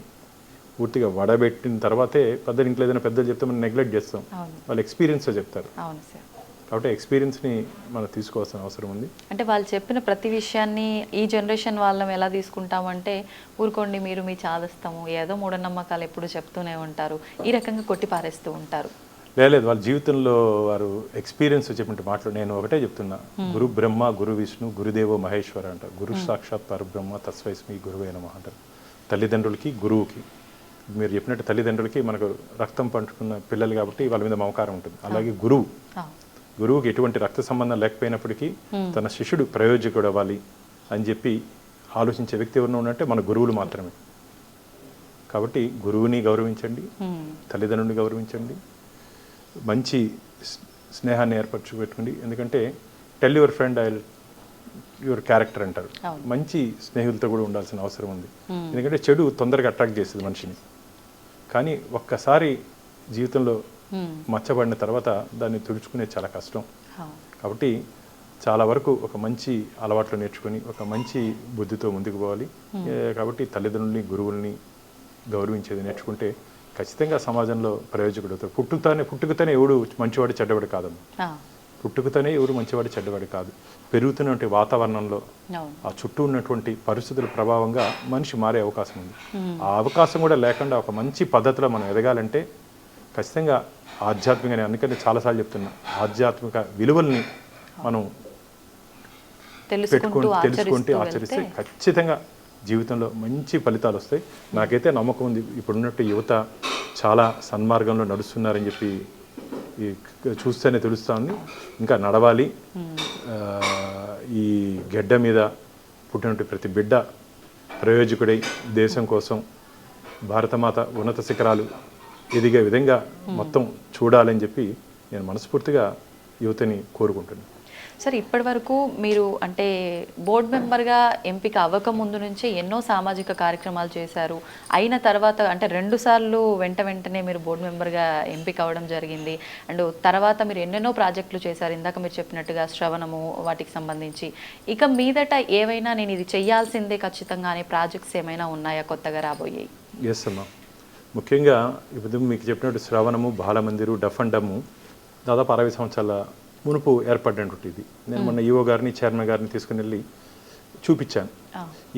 పూర్తిగా వడబెట్టిన తర్వాతే పెద్దలు. ఇంట్లో ఏదైనా పెద్దలు చెప్తే మనం నెగ్లెక్ట్ చేస్తాం, వాళ్ళు ఎక్స్పీరియన్స్తో చెప్తారు. కాబట్టి ఎక్స్పీరియన్స్ని మనం తీసుకోవాల్సిన అవసరం ఉంది.
అంటే వాళ్ళు చెప్పిన ప్రతి విషయాన్ని ఈ జనరేషన్ వాళ్ళం ఎలా తీసుకుంటామంటే ఊరుకోండి మీరు మీ చాదస్తాము, ఏదో మూఢనమ్మకాలు ఎప్పుడు చెప్తూనే ఉంటారు, ఈ రకంగా కొట్టి పారేస్తూ ఉంటారు.
లేదు, వాళ్ళ జీవితంలో వారు ఎక్స్పీరియన్స్ చెప్పిన మాటలు నేను ఒకటే చెప్తున్నా. గురు బ్రహ్మ గురు విష్ణు గురుదేవో మహేశ్వర అంటారు. గురు సాక్షాత్ పరబ్రహ్మ తస్వైస్మి గురువే నమః అంటారు. తల్లిదండ్రులకి గురువుకి, మీరు చెప్పినట్టు తల్లిదండ్రులకి మనకు రక్తం పంచుకున్న పిల్లలు కాబట్టి వాళ్ళ మీద మమకారం ఉంటుంది. అలాగే గురువుకి ఎటువంటి రక్త సంబంధం లేకపోయినప్పటికీ తన శిష్యుడు ప్రయోజకుడు అవ్వాలి అని చెప్పి ఆలోచించే వ్యక్తి ఎవరినో ఉన్నట్టే మన గురువులు మాత్రమే. కాబట్టి గురువుని గౌరవించండి, తల్లిదండ్రుని గౌరవించండి, మంచి స్నేహాన్ని పెట్టుకోండి. ఎందుకంటే tell your friend your character అంటారు. మంచి స్నేహితులతో కూడా ఉండాల్సిన అవసరం ఉంది. ఎందుకంటే చెడు తొందరగా అట్రాక్ట్ చేస్తుంది మనిషిని. కానీ ఒక్కసారి జీవితంలో మచ్చబడిన తర్వాత దాన్ని తుడుచుకునేది చాలా కష్టం. కాబట్టి చాలా వరకు ఒక మంచి అలవాట్లు నేర్చుకొని ఒక మంచి బుద్ధితో ముందుకు పోవాలి. కాబట్టి తల్లిదండ్రుల్ని గురువుల్ని గౌరవించేది నేర్చుకుంటే ఖచ్చితంగా సమాజంలో ప్రయోజకుడు అవుతారు. పుట్టుకతోనే ఎవడు మంచివాడు చెడ్డవాడు కాదమ్మా. పుట్టుకతోనే ఎవరు మంచివాడు చెడ్డవాడు కాదు. పెరుగుతున్నటువంటి వాతావరణంలో ఆ చుట్టూ ఉన్నటువంటి పరిస్థితుల ప్రభావంగా మనిషి మారే అవకాశం ఉంది. ఆ అవకాశం కూడా లేకుండా ఒక మంచి పద్ధతిలో మనం ఎదగాలంటే ఖచ్చితంగా ఆధ్యాత్మిక, అందుకని చాలాసార్లు చెప్తున్నా, ఆధ్యాత్మిక విలువల్ని మనం తెలుసుకుంటూ ఆచరిస్తే ఖచ్చితంగా జీవితంలో మంచి ఫలితాలు వస్తాయి. నాకైతే నమ్మకం ఉంది. ఇప్పుడున్నట్టు యువత చాలా సన్మార్గంలో నడుస్తున్నారని చెప్పి చూస్తేనే తెలుస్తూ ఉంది. ఇంకా నడవాలి. ఈ గెడ్డ మీద పుట్టినట్టు ప్రతి బిడ్డ ప్రయోజకుడై దేశం కోసం భారతమాత ఉన్నత శిఖరాలు ఎదిగే విధంగా మొత్తం చూడాలని చెప్పి నేను మనస్ఫూర్తిగా యువతని కోరుకుంటున్నాను.
సార్, ఇప్పటి వరకు మీరు అంటే బోర్డు మెంబర్గా ఎంపిక అవ్వక ముందు నుంచే ఎన్నో సామాజిక కార్యక్రమాలు చేశారు. అయిన తర్వాత అంటే 2 సార్లు వెంటనే మీరు బోర్డు మెంబర్గా ఎంపిక అవ్వడం జరిగింది. అండ్ తర్వాత మీరు ఎన్నెన్నో ప్రాజెక్టులు చేశారు. ఇందాక మీరు చెప్పినట్టుగా శ్రవణము వాటికి సంబంధించి. ఇక మీదట ఏవైనా నేను ఇది చెయ్యాల్సిందే ఖచ్చితంగా అనే ప్రాజెక్ట్స్ ఏమైనా ఉన్నాయా కొత్తగా రాబోయాయి?
ఎస్ అమ్మా. ముఖ్యంగా ఇప్పుడు మీకు చెప్పినట్టు శ్రవణము, బాలమందిరు, డఫ్ అండ్ డమ్ము దాదాపు 60 సంవత్సరాల మునుపు ఏర్పడినటువంటి ఇది. నేను మొన్న ఈఓ గారిని చైర్మన్ గారిని తీసుకుని వెళ్ళి చూపించాను.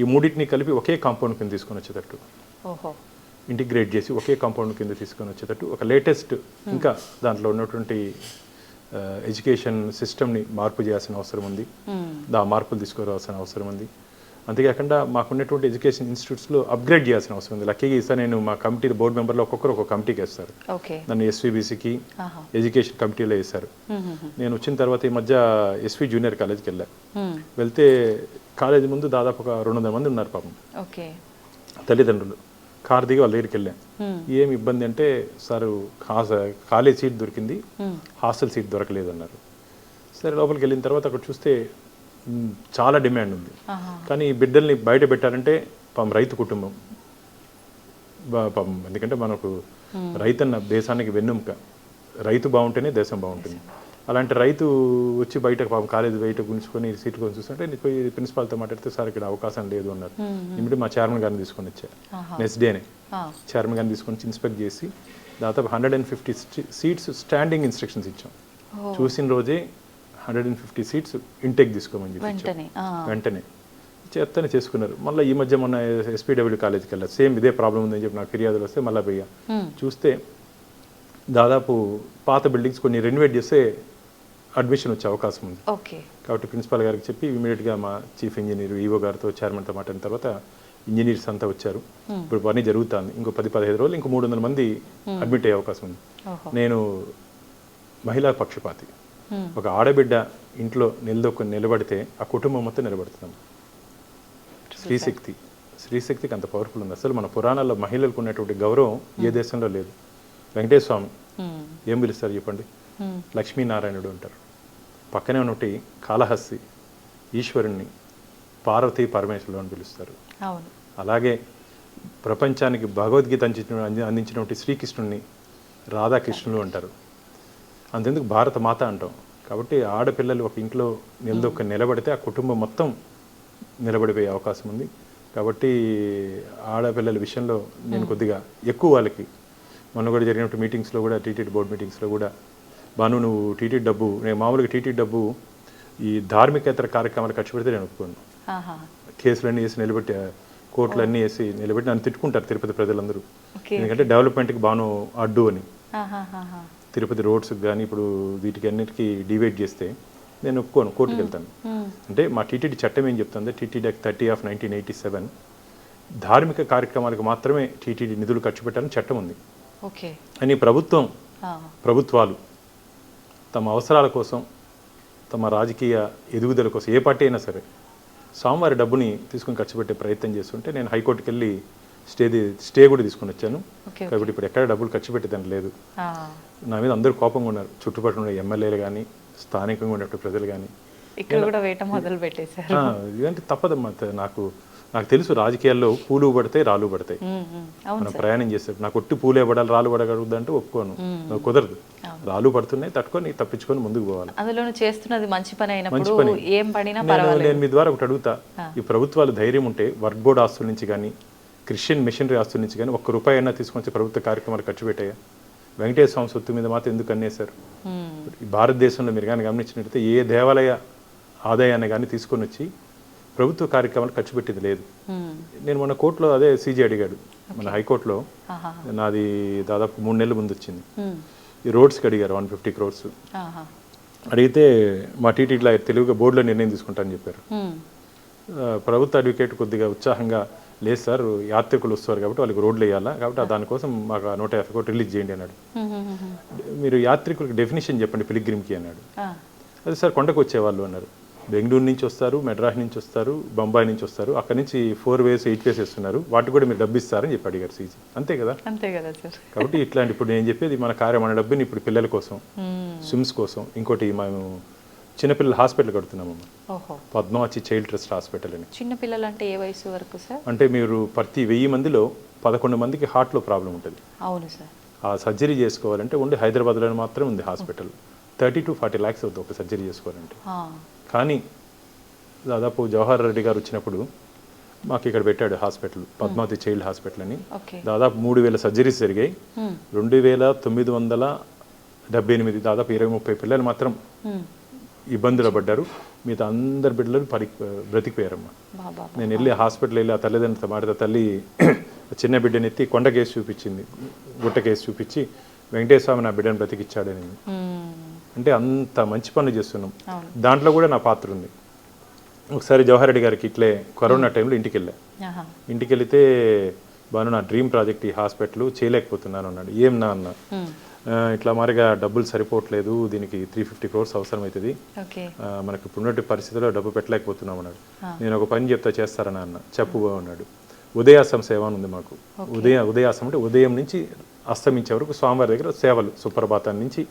ఈ మూడింటిని కలిపి ఒకే కాంపౌండ్ కింద తీసుకొని వచ్చేటట్టు ఇంటిగ్రేట్ చేసి ఒకే కాంపౌండ్ కింద తీసుకొని వచ్చేటట్టు ఒక లేటెస్ట్ ఇంకా దాంట్లో ఉన్నటువంటి ఎడ్యుకేషన్ సిస్టమ్ని మార్పు చేయాల్సిన అవసరం ఉంది. మార్పులు తీసుకురావాల్సిన అవసరం ఉంది. అంతేకాకుండా మాకున్నటువంటి ఎడ్యుకేషన్ ఇన్స్టిట్యూట్స్లో అప్గ్రేడ్ చేయాల్సిన అవసరం ఉంది. లక్కీగా ఈసారి నేను మా కమిటీ బోర్డు మెంబర్లో ఒక్కొక్కరు ఒక కమిటీకి వేస్తారు. నన్ను ఎస్వీబీసీకి ఎడ్యుకేషన్ కమిటీలో వేశారు. నేను వచ్చిన తర్వాత ఈ మధ్య ఎస్వి జూనియర్ కాలేజ్కి వెళ్తే కాలేజీ ముందు దాదాపు ఒక 200 మంది ఉన్నారు పాపం. తల్లిదండ్రులు కారు దిగి వాళ్ళ దగ్గరికి వెళ్ళాను. ఏమి ఇబ్బంది అంటే, సార్ కాలేజ్ సీట్ దొరికింది, హాస్టల్ సీట్ దొరకలేదు అన్నారు. సరే లోపలికి వెళ్ళిన తర్వాత అక్కడ చూస్తే చాలా డిమాండ్ ఉంది. కానీ ఈ బిడ్డల్ని బయట పెట్టాలంటే పాపం రైతు కుటుంబం, పాపం ఎందుకంటే మనకు రైతన్న దేశానికి వెన్నెముక, రైతు బాగుంటేనే దేశం బాగుంటుంది. అలాంటి రైతు వచ్చి బయట పాపం కాలేజీ బయట గుంచుకొని సీట్లు కొని చూస్తుంటే పోయి ప్రిన్సిపాల్తో మాట్లాడితే సార్ ఇక్కడ అవకాశం లేదు అన్నారు. ఇమిడి మా చైర్మన్ గారిని తీసుకొని వచ్చారు. నెక్స్ట్ డేనే చైర్మన్ గారిని తీసుకొని ఇన్స్పెక్ట్ చేసి దాదాపు 150 సీట్స్ స్టాండింగ్ ఇన్స్ట్రక్షన్స్ ఇచ్చాం. చూసిన రోజే 150 సీట్స్ ఇంటేక్ తీసుకోమని చెప్పి వెంటనే చేస్తూనే చేసుకున్నారు. మళ్ళీ ఈ మధ్య మొన్న ఎస్పీడబ్ల్యూ కాలేజ్కి వెళ్ళారు, సేమ్ ఇదే ప్రాబ్లం ఉందని చెప్పి నాకు ఫిర్యాదులు వస్తే మళ్ళీ పోయా చూస్తే దాదాపు పాత బిల్డింగ్స్ కొన్ని రెనోవేట్ చేస్తే అడ్మిషన్ వచ్చే అవకాశం ఉంది. కాబట్టి ప్రిన్సిపాల్ గారికి చెప్పి ఇమీడియట్గా మా చీఫ్ ఇంజనీర్ ఈవో గారితో చైర్మన్తో మాట్లాడిన తర్వాత ఇంజనీర్స్ అంతా వచ్చారు. ఇప్పుడు పని జరుగుతుంది. ఇంకో 10-15 రోజులు ఇంకో 300 మంది అడ్మిట్ అయ్యే అవకాశం ఉంది. నేను మహిళా పక్షపాతి. ఒక ఆడబిడ్డ ఇంట్లో నిలబడితే ఆ కుటుంబం మొత్తం నిలబడుతున్నాం. స్త్రీశక్తికి అంత పవర్ఫుల్ ఉంది. అసలు మన పురాణాల్లో మహిళలకు ఉన్నటువంటి గౌరవం ఏ దేశంలో లేదు. వెంకటేశ్వర స్వామి ఏం పిలుస్తారు చెప్పండి? లక్ష్మీనారాయణుడు అంటారు. పక్కనే ఉన్నటి కాళహస్తి ఈశ్వరుణ్ణి పార్వతీ పరమేశ్వరుడు అని పిలుస్తారు. అలాగే ప్రపంచానికి భగవద్గీత అందించినటువంటి శ్రీకృష్ణుడిని రాధాకృష్ణుడు అంటారు. అంతెందుకు భారత మాత అంటాం. కాబట్టి ఆడపిల్లలు ఒక ఇంట్లో నిలబడితే ఆ కుటుంబం మొత్తం నిలబడిపోయే అవకాశం ఉంది. కాబట్టి ఆడపిల్లల విషయంలో నేను కొద్దిగా ఎక్కువ వాళ్ళకి మొన్న కూడా జరిగినట్టు మీటింగ్స్లో కూడా టీటీడీ బోర్డు మీటింగ్స్లో కూడా బాను నువ్వు టీటీడీ డబ్బు, నేను మామూలుగా టీటీడీ డబ్బు ఈ ధార్మికేతర కార్యక్రమాలు ఖర్చు పెడితే నేను ఒప్పుకోను. కేసులన్నీ వేసి నిలబెట్టి కోర్టులన్నీ వేసి నిలబెట్టి నన్ను తిట్టుకుంటారు తిరుపతి ప్రజలందరూ. ఎందుకంటే డెవలప్మెంట్కి బాను అడ్డు అని. తిరుపతి రోడ్స్కి కానీ ఇప్పుడు వీటికి అన్నిటికీ డివైడ్ చేస్తే నేను ఒప్పుకోను, కోర్టుకు వెళ్తాను. అంటే మా టీటీడీ చట్టం ఏం చెప్తుంది? టీటీడీ యాక్ట్ 30/1987 ధార్మిక కార్యక్రమాలకు మాత్రమే టీటీడీ నిధులు ఖర్చు పెట్టాలని చట్టం ఉంది. అని ప్రభుత్వాలు తమ అవసరాల కోసం, తమ రాజకీయ ఎదుగుదల కోసం, ఏ పార్టీ అయినా సరే స్వామివారి డబ్బుని తీసుకుని ఖర్చు పెట్టే ప్రయత్నం చేస్తుంటే నేను హైకోర్టుకి వెళ్ళి స్టే కూడా తీసుకుని వచ్చాను. కాబట్టి ఇప్పుడు ఎక్కడ డబ్బులు ఖర్చు పెట్టేదని లేదు. నా మీద అందరూ కోపంగా ఉన్నారు, చుట్టుపక్కల ఉన్న ఎమ్మెల్యేలు కానీ స్థానికంగా ఉన్నటువంటి ప్రజలు కానీ. ఇదంటే తప్పదమ్మా. నాకు తెలుసు రాజకీయాల్లో పూలు పడతాయి రాళ్ళు పడతాయి. మనం ప్రయాణం చేస్తారు. నాకు ఒట్టి పూలే పడాలి రాళ్ళు పడకూడదు అంటే ఒప్పుకోను, కుదరదు. రాళ్ళు పడుతున్నాయి, తట్టుకొని తప్పించుకొని ముందుకు పోవాలి. నేను మీ ద్వారా ఒకటి అడుగుతా, ఈ ప్రభుత్వాలు ధైర్యం ఉంటే వర్క్ బోర్డు ఆస్తుల నుంచి కానీ క్రిస్టియన్ మిషనరీ ఆస్తుల నుంచి కానీ ₹1 అయినా తీసుకొచ్చి ప్రభుత్వ కార్యక్రమాలు ఖర్చు పెట్టాయా? వెంకటేశ్వర స్వామి సొత్తు మీద మాత్రం ఎందుకు అన్నేశారు? ఈ భారతదేశంలో మీరు కానీ గమనించినట్లయితే ఏ దేవాలయ ఆదాయాన్ని కానీ తీసుకొని వచ్చి ప్రభుత్వ కార్యక్రమాలు ఖర్చు పెట్టింది లేదు. నేను మొన్న కోర్టులో అదే సీజీ అడిగాడు, మన హైకోర్టులో నాది దాదాపు 3 నెలల ముందు వచ్చింది. ఈ రోడ్స్కి అడిగారు 150 crores. అడిగితే మా టీటీడీలో తెలుగుగా బోర్డులో నిర్ణయం తీసుకుంటానని చెప్పారు. ప్రభుత్వ అడ్వకేట్ కొద్దిగా ఉత్సాహంగా, లేదు సార్ యాత్రికులు వస్తారు కాబట్టి వాళ్ళకి రోడ్లు వేయాలా, కాబట్టి దానికోసం మాకు 150 కోట్లు రిలీజ్ చేయండి అన్నాడు. మీరు యాత్రికులకు డెఫినేషన్ చెప్పండి పిలిగ్రిమ్కి అన్నాడు. అదే సార్ కొండకు వచ్చేవాళ్ళు అన్నారు. బెంగళూరు నుంచి వస్తారు, మెడ్రాస్ నుంచి వస్తారు, బొంబాయి నుంచి వస్తారు, అక్కడ నుంచి 4 ways 8 ways వేస్తున్నారు, వాటికి కూడా మీరు డబ్బు ఇస్తారని చెప్పి అడిగారు సీజీ. అంతే కదా సార్. కాబట్టి ఇట్లాంటి ఇప్పుడు నేను చెప్పేది మన డబ్బుని ఇప్పుడు పిల్లల కోసం, స్విమ్స్ కోసం, ఇంకోటి మేము చిన్నపిల్లల హాస్పిటల్ కడుతున్నామమ్మా, పద్మావతి చైల్డ్ ట్రస్ట్ హాస్పిటల్ అని.
చిన్నపిల్లలు అంటే ఏ వయసు వరకు సార్?
అంటే మీరు ప్రతి 1000 మందిలో 11 మందికి హార్ట్లో ప్రాబ్లం ఉంటుంది.
అవును సార్.
ఆ సర్జరీ చేసుకోవాలంటే ఓన్లీ హైదరాబాద్లో మాత్రం ఉంది హాస్పిటల్. 30 to 40 lakhs అవుతుంది ఒక సర్జరీ చేసుకోవాలంటే. కానీ దాదాపు జవహర్ రెడ్డి గారు వచ్చినప్పుడు మాకు ఇక్కడ పెట్టాడు హాస్పిటల్, పద్మావతి చైల్డ్ హాస్పిటల్ అని. దాదాపు 3000 సర్జరీస్ జరిగాయి. 2978 దాదాపు 20-30 పిల్లలు మాత్రం ఇబ్బందులు పడ్డారు. మిగతా అందరి బిడ్డలు బ్రతికిపోయారమ్మా. నేను వెళ్ళి హాస్పిటల్ వెళ్ళి ఆ తల్లిదండ్రులతో మాట్లాడితే తల్లి చిన్న బిడ్డని ఎత్తి కొండ కేసు చూపించింది, గుట్ట కేసు చూపించి వెంకటేశ్వర స్వామి నా బిడ్డను బ్రతికిచ్చాడని. అంటే అంత మంచి పనులు చేస్తున్నాం. దాంట్లో కూడా నా పాత్ర ఉంది. ఒకసారి జవహర్ రెడ్డి గారికి ఇట్లే కరోనా టైంలో ఇంటికి వెళ్తే బాను నా డ్రీమ్ ప్రాజెక్ట్ ఈ హాస్పిటల్ చేయలేకపోతున్నాను అన్నాడు. ఏం నా అన్న, ఇట్లా మారిగా డబ్బులు సరిపోవట్లేదు, దీనికి 350 crores అవసరం అవుతుంది, మనకి ఇప్పుడున్నట్టు పరిస్థితుల్లో డబ్బు పెట్టలేకపోతున్నాం అన్నాడు. నేను ఒక పని చెప్తా చేస్తారని అన్న. చెప్పు అన్నాడు. ఉదయాసం సేవ అని ఉంది మాకు. ఉదయాసం అంటే ఉదయం నుంచి అస్తమించే వరకు స్వామివారి దగ్గర సేవలు, సుప్రభాతం నుంచి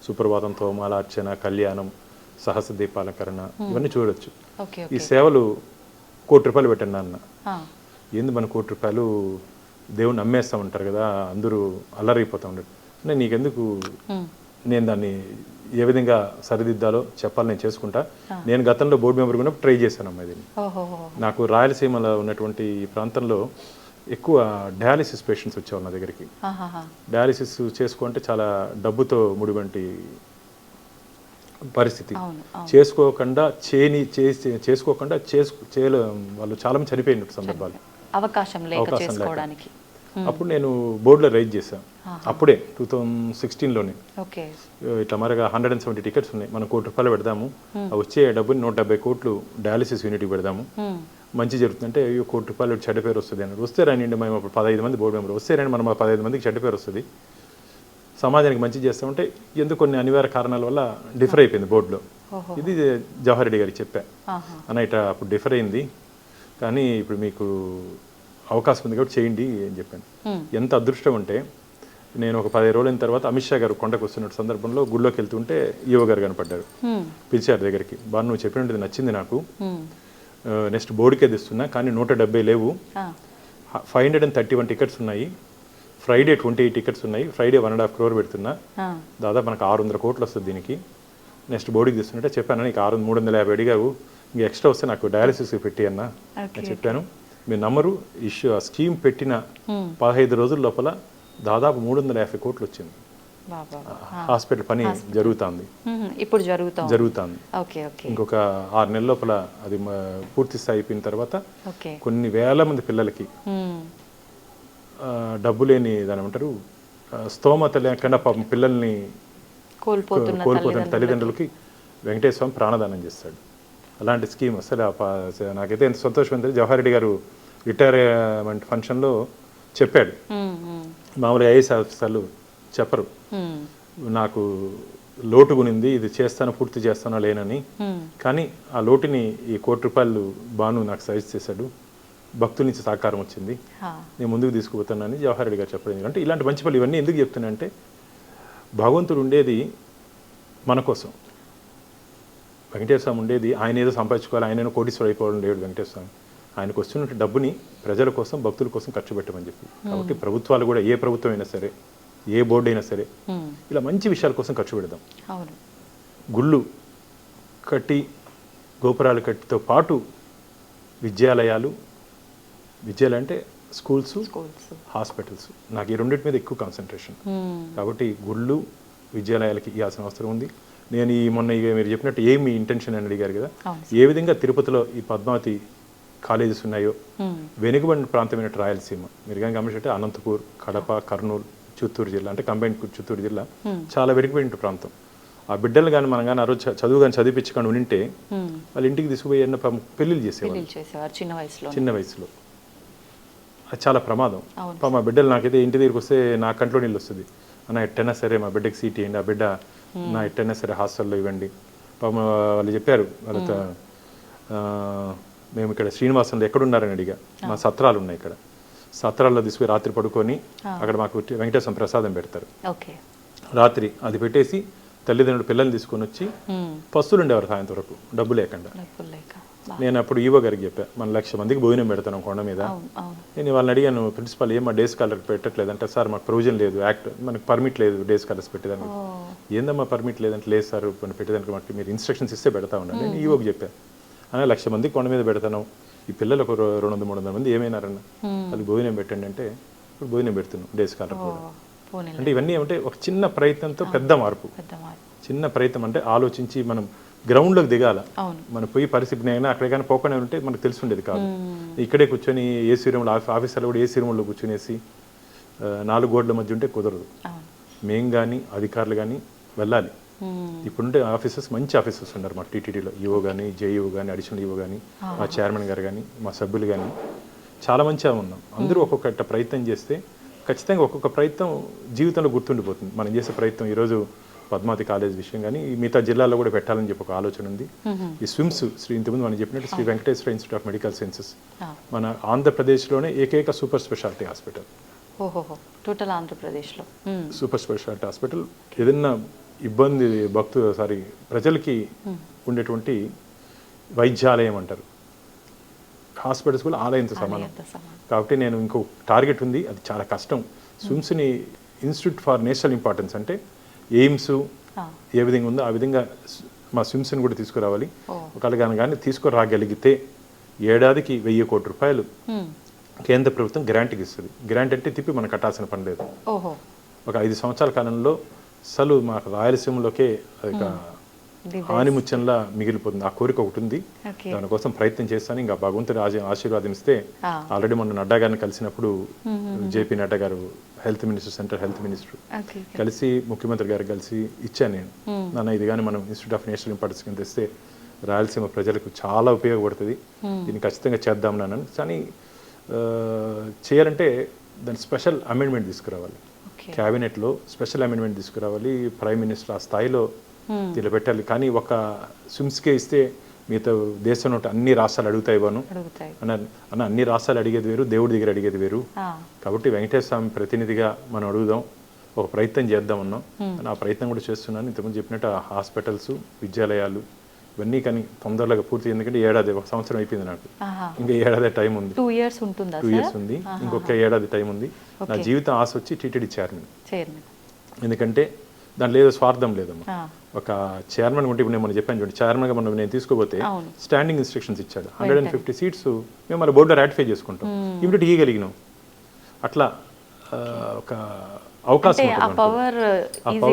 సుప్రభాతం, తోమాల, అర్చన, కళ్యాణం, సహస్ర దీపాలంకరణ ఇవన్నీ చూడొచ్చు.
ఓకే
ఈ సేవలు ₹1,00,00,000 పెట్టండి అన్న.
ఆ,
ఏంది మన ₹1,00,00,000 దేవుణ్ణి నమ్మేస్తూ ఉంటారు కదా, అందరూ అల్లరైపోతూ ఉంటారు. అంటే నీకెందుకు, నేను దాన్ని ఏ విధంగా సరిదిద్దాలో చెప్పాలి, నేను చేసుకుంటా. నేను గతంలో బోర్డు మెంబర్ కూడా ట్రై చేశానమ్మా దీన్ని.
ఓహోహో.
నాకు రాయలసీమలో ఉన్నటువంటి ఈ ప్రాంతంలో ఎక్కువ డయాలిసిస్ పేషెంట్స్ వచ్చేవాళ్ళు నా దగ్గరికి.
ఆహాహా.
డయాలిసిస్ చేసుకుంటే చాలా డబ్బుతో ముడివంటి పరిస్థితి.
అవును, అవును.
చేసుకోకుండా వాళ్ళు చాలా మంది చనిపోయిన సందర్భాలు,
అవకాశం లేక
అవకాశం లేక.
చేసుకోవడానికి.
అప్పుడు నేను బోర్డులో రైజ్ చేశాను. అప్పుడే 2016లోనే
ఓకే.
ఇట్లా మరగా 170 టికెట్స్ ఉన్నాయి, మనం ₹1,00,00,000 పెడదాము, ఆ వచ్చే డబ్బుని 170 కోట్లు డయాలిసిస్ యూనిట్కి పెడదాము, మంచి జరుగుతుందంటే అయ్యో ₹1,00,00,000 చెడ్డ పేరు వస్తుంది అని. వస్తే రానిండి, మేము అప్పుడు 15 మంది బోర్డు మెంబర్ వస్తే రాని, మనం 15 మందికి చెడ్డ పేరు వస్తుంది, సమాజానికి మంచి చేస్తామంటే ఎందుకు కొన్ని అనివార్య కారణాల వల్ల డిఫర్ అయిపోయింది బోర్డులో. ఇది జవహర్ రెడ్డి గారికి చెప్పా, అన్న ఇట్లా అప్పుడు డిఫర్ అయింది, కానీ ఇప్పుడు మీకు అవకాశం ఉంది కాబట్టి చేయండి అని చెప్పాను. ఎంత అదృష్టం అంటే, నేను ఒక 10 రోజుల తర్వాత అమిత్ షా గారు కొండకు వస్తున్న సందర్భంలో గుళ్ళోకి వెళ్తుంటే ఈవో గారు కనపడ్డారు, పిలిచారు దగ్గరికి. బాగా నువ్వు చెప్పినట్టు నచ్చింది నాకు, నెక్స్ట్ బోర్డుకే తెస్తున్నా, కానీ 170 లేవు, 531 టికెట్స్ ఉన్నాయి, ఫ్రైడే 28 టికెట్స్ ఉన్నాయి, ఫ్రైడే 1.5 crore పెడుతున్నా, దాదాపు మనకు 600 కోట్లు వస్తుంది దీనికి, నెక్స్ట్ బోర్డుకి తెస్తున్నట్టే చెప్పాను. నీకు 350 అడిగావు, ఇంకా ఎక్స్ట్రా వస్తే నాకు డయాలిసిస్ పెట్టి అన్న అని చెప్పాను. మీరు నమ్మరు, ఆ స్కీమ్ పెట్టిన 15 రోజుల లోపల దాదాపు 350 కోట్లు వచ్చింది. హాస్పిటల్ పని జరుగుతుంది,
ఇప్పుడు
జరుగుతుంది. ఇంకొక 6 నెలల లోపల అది పూర్తి స్థాయి అయిపోయిన తర్వాత కొన్ని వేల మంది పిల్లలకి డబ్బు లేని దాని ఏమంటారు, స్తోమత లేకుండా పాపం పిల్లల్ని కోల్పోతున్న తల్లిదండ్రులకి వెంకటేశ్వర స్వామి ప్రాణదానం చేస్తాడు. అలాంటి స్కీమ్ అసలు నాకైతే ఎంత సంతోషం అంటే, జవహర్ రెడ్డి గారు రిటైర్మెంట్ ఫంక్షన్లో చెప్పాడు. మామూలుగా ఐఏఎస్ ఆఫీసర్లు చెప్పరు, నాకు లోటు గునింది, ఇది చేస్తానో పూర్తి చేస్తానో లేనని, కానీ ఆ లోటుని ఈ ₹1,00,00,000 బాను నాకు సజెస్ట్ చేశాడు, భక్తుల నుంచి సహకారం వచ్చింది, నేను ముందుకు తీసుకుపోతానని జవహర్ రెడ్డి గారు చెప్పడం. అంటే ఇలాంటి మంచి పనులు ఇవన్నీ ఎందుకు చెప్తున్నా అంటే, భగవంతుడు ఉండేది మన కోసం, వెంకటేశ్వర స్వామి ఉండేది ఆయన ఏదో సంపాదించుకోవాలి, ఆయన ఏదో కోటీశ్వరుడు అయిపోవడం లేడు వెంకటేశ్వర స్వామి. ఆయనకు వస్తున్న డబ్బుని ప్రజల కోసం, భక్తుల కోసం ఖర్చు పెట్టమని చెప్పి. కాబట్టి ప్రభుత్వాలు కూడా, ఏ ప్రభుత్వం అయినా సరే, ఏ బోర్డు అయినా సరే, ఇలా మంచి విషయాల కోసం ఖర్చు పెడదాం. గుళ్ళు కట్టి, గోపురాలు కట్టితో పాటు విద్యాలయాలు అంటే స్కూల్స్, హాస్పిటల్స్, నాకు ఈ రెండింటి మీద ఎక్కువ కాన్సన్ట్రేషన్. కాబట్టి గుళ్ళు, విద్యాలయాలకి ఇవ్వాల్సిన అవసరం ఉంది. నేను మొన్న మీరు చెప్పినట్టు ఏమి ఇంటెన్షన్ అని అడిగారు కదా, ఏ విధంగా తిరుపతిలో ఈ పద్మావతి కాలేజెస్ ఉన్నాయో, వెనుకబడిన ప్రాంతమైన రాయలసీమ, మీరు కానీ గమనించే అనంతపూర్, కడప, కర్నూలు, చిత్తూరు జిల్లా, అంటే కంబైన్ చిత్తూరు జిల్లా చాలా వెనుకబడిన ప్రాంతం. ఆ బిడ్డలు కానీ మనం కానీ ఆ రోజు చదువు కానీ చదివించుకొని ఉంటే వాళ్ళ ఇంటికి తీసుకుపోయి పెళ్లిళ్ళు చేసేవారు చిన్న వయసులో. అది చాలా ప్రమాదం. మా బిడ్డలు నాకైతే ఇంటి దగ్గరికి వస్తే నా కంట్లో నీళ్ళు వస్తుంది, అన్న ఎట్టైనా సరే మా బిడ్డకి సీట్ ఇవ్వండి, ఆ బిడ్డ నా ఎట్టైనా సరే హాస్టల్లో ఇవ్వండి. వాళ్ళు చెప్పారు, వాళ్ళతో మేము ఇక్కడ శ్రీనివాసంలో ఎక్కడున్నారని అడిగా, మా సత్రాలు ఉన్నాయి ఇక్కడ, సత్రాల్లో తీసుకుని రాత్రి పడుకొని అక్కడ మాకు వెంకటేశ్వర ప్రసాదం పెడతారు, రాత్రి అది పెట్టేసి తల్లిదండ్రులు పిల్లల్ని తీసుకొని వచ్చి పస్తులు ఉండేవారు సాయంత్రం వరకు డబ్బు లేకుండా. నేను అప్పుడు ఈవో గారికి చెప్పా, మన 1,00,000 మందికి భోజనం పెడతాను కొండ మీద. నేను వాళ్ళని అడిగాను, ప్రిన్సిపాల్ ఏమో డేస్ కాలర్ పెట్టట్లేదు అంటే, సార్ మాకు ప్రొవిజన్ లేదు, యాక్ట్ మనకు పర్మిట్ లేదు డేస్ కాలర్స్ పెట్టేదానికి. ఏందమ్మా పర్మిట్ లేదంటే, లేదు సార్ పెట్టేదానికి మనకి మీరు ఇన్స్ట్రక్షన్స్ ఇస్తే పెడతా ఉన్నాను. నేను ఈవోకి చెప్పాను, అనే 1,00,000 మందికి కొండ మీద పెడతాను, ఈ పిల్లలు ఒక 200-300 మంది ఏమైనారన్న, వాళ్ళకి భోజనం పెట్టండి అంటే ఇప్పుడు భోజనం పెడుతున్నాం డేస్ కాలర్ కూడా. అంటే ఇవన్నీ ఏమంటే ఒక చిన్న ప్రయత్నంతో పెద్ద మార్పు. చిన్న ప్రయత్నం అంటే ఆలోచించి మనం గ్రౌండ్లోకి దిగాల. మనం పోయి పరిస్థితి అయినా అక్కడికైనా పోకుండా ఉంటే మనకు తెలిసి ఉండేది కాదు. ఇక్కడే కూర్చొని ఏసీ రూమ్లో, ఆఫీసర్లు కూడా ఏసీ రూమ్లో కూర్చునేసి 4 గోడల మధ్య ఉంటే కుదరదు. మేము కానీ అధికారులు కానీ వెళ్ళాలి. ఇప్పుడుంటే ఆఫీసర్స్ మంచి ఆఫీసర్స్ ఉన్నారు మా టీటీడీలో, ఈఓ కానీ, జేఈఓ కానీ, అడిషనల్ ఈఓ కానీ, మా చైర్మన్ గారు కానీ, మా సభ్యులు కానీ చాలా మంచిగా ఉన్నాం. అందరూ ఒక్కొక్క ప్రయత్నం చేస్తే ఖచ్చితంగా ఒక్కొక్క ప్రయత్నం జీవితంలో గుర్తుండిపోతుంది. మనం చేసే ప్రయత్నం ఈరోజు పద్మావతి కాలేజ్ విషయం కానీ మిగతా జిల్లాలో కూడా పెట్టాలని చెప్పి ఒక ఆలోచన ఉంది. ఈ స్విమ్స్ ఇంతకుముందు మనం చెప్పినట్టు Sri Venkateswara institute of medical sciences మన ఆంధ్రప్రదేశ్లోనే ఏకైక సూపర్ స్పెషాలిటీ హాస్పిటల్.
టోటల్ ఆంధ్రప్రదేశ్లో
సూపర్ స్పెషాలిటీ హాస్పిటల్. ఏదన్నా ఇబ్బంది ప్రజలకి ఉండేటువంటి వైద్యాలయం అంటారు, హాస్పిటల్స్ కూడా ఆలయంతో సమానం. కాబట్టి నేను ఇంకో టార్గెట్ ఉంది, అది చాలా కష్టం. స్విమ్స్ని ఇన్స్టిట్యూట్ ఫర్ నేషనల్ ఇంపార్టెన్స్ అంటే ఎయిమ్స్ ఏ విధంగా ఉందో ఆ విధంగా మా స్విమ్స్ని కూడా తీసుకురావాలి. ఒకవేళ కానీ తీసుకురాగలిగితే ఏడాదికి 1000 కోట్ల రూపాయలు కేంద్ర ప్రభుత్వం గ్రాంట్కి ఇస్తుంది. గ్రాంట్ అంటే తిప్పి మనం కట్టాల్సిన పని లేదు. ఒక 5 సంవత్సరాల కాలంలో అసలు మాకు రాయలసీమలోకే ఆనిముత్యంలా మిగిలిపోతుంది. ఆ కోరిక ఒకటి ఉంది, దానికోసం ప్రయత్నం చేస్తాను. ఇంకా భగవంతుడి ఆశీర్వాదం ఇస్తే ఆల్రెడీ మొన్న నడ్డా గారిని కలిసినప్పుడు జేపీ నడ్డా గారు health minister, central health minister కలిసి ముఖ్యమంత్రి గారు కలిసి ఇచ్చాను నేను. నాన్న ఇది కానీ మనం ఇన్స్టిట్యూట్ ఆఫ్ నేషనల్ ఇంపార్టెన్స్ కింద తెస్తే రాయలసీమ ప్రజలకు చాలా ఉపయోగపడుతుంది, దీన్ని ఖచ్చితంగా చేద్దాం నాన్న. కానీ చేయాలంటే దాని స్పెషల్ అమెండ్మెంట్ తీసుకురావాలి, క్యాబినెట్లో స్పెషల్ అమెండ్మెంట్ తీసుకురావాలి, ప్రైమ్ మినిస్టర్ ఆ స్థాయిలో దీనిలో పెట్టాలి. కానీ ఒక స్విమ్స్కే ఇస్తే మిగతా దేశంలో అన్ని రాష్ట్రాలు అడుగుతాయివాను అన్న, అన్ని రాష్ట్రాలు అడిగేది వేరు, దేవుడి దగ్గర అడిగేది వేరు. కాబట్టి వెంకటేశ్వర స్వామి ప్రతినిధిగా మనం అడుగుదాం, ఒక ప్రయత్నం చేద్దాం అన్నాం. ఆ ప్రయత్నం కూడా చేస్తున్నాను. ఇంతకుముందు చెప్పినట్టు హాస్పిటల్స్, విద్యాలయాలు ఇవన్నీ కానీ తొందరగా పూర్తి, ఎందుకంటే ఏడాది 1 సంవత్సరం అయిపోయింది నాకు, ఇంకా ఏడాది టైం ఉంది.
2 years ఉంటుందా?
2 years ఉంది, ఇంకొక ఏడాది టైం ఉంది. నా జీవితం ఆశ వచ్చి టీటీడీ చైర్మన్. ఎందుకంటే దాంట్లో ఏదో స్వార్థం లేదమ్మా. ఒక చైర్మన్ ఉంటే ఇప్పుడు నేను మనం చెప్పాను చూడండి, చైర్మన్గా మనం నేను తీసుకోపోతే స్టాండింగ్ ఇన్స్ట్రక్షన్స్ ఇచ్చాడు, 150 సీట్స్ మేము మన బోర్డులో రాటిఫై చేసుకుంటాం, ఇమిడియట్ ఇవ్వగలిగినాం. అట్లా ఒక అవకాశం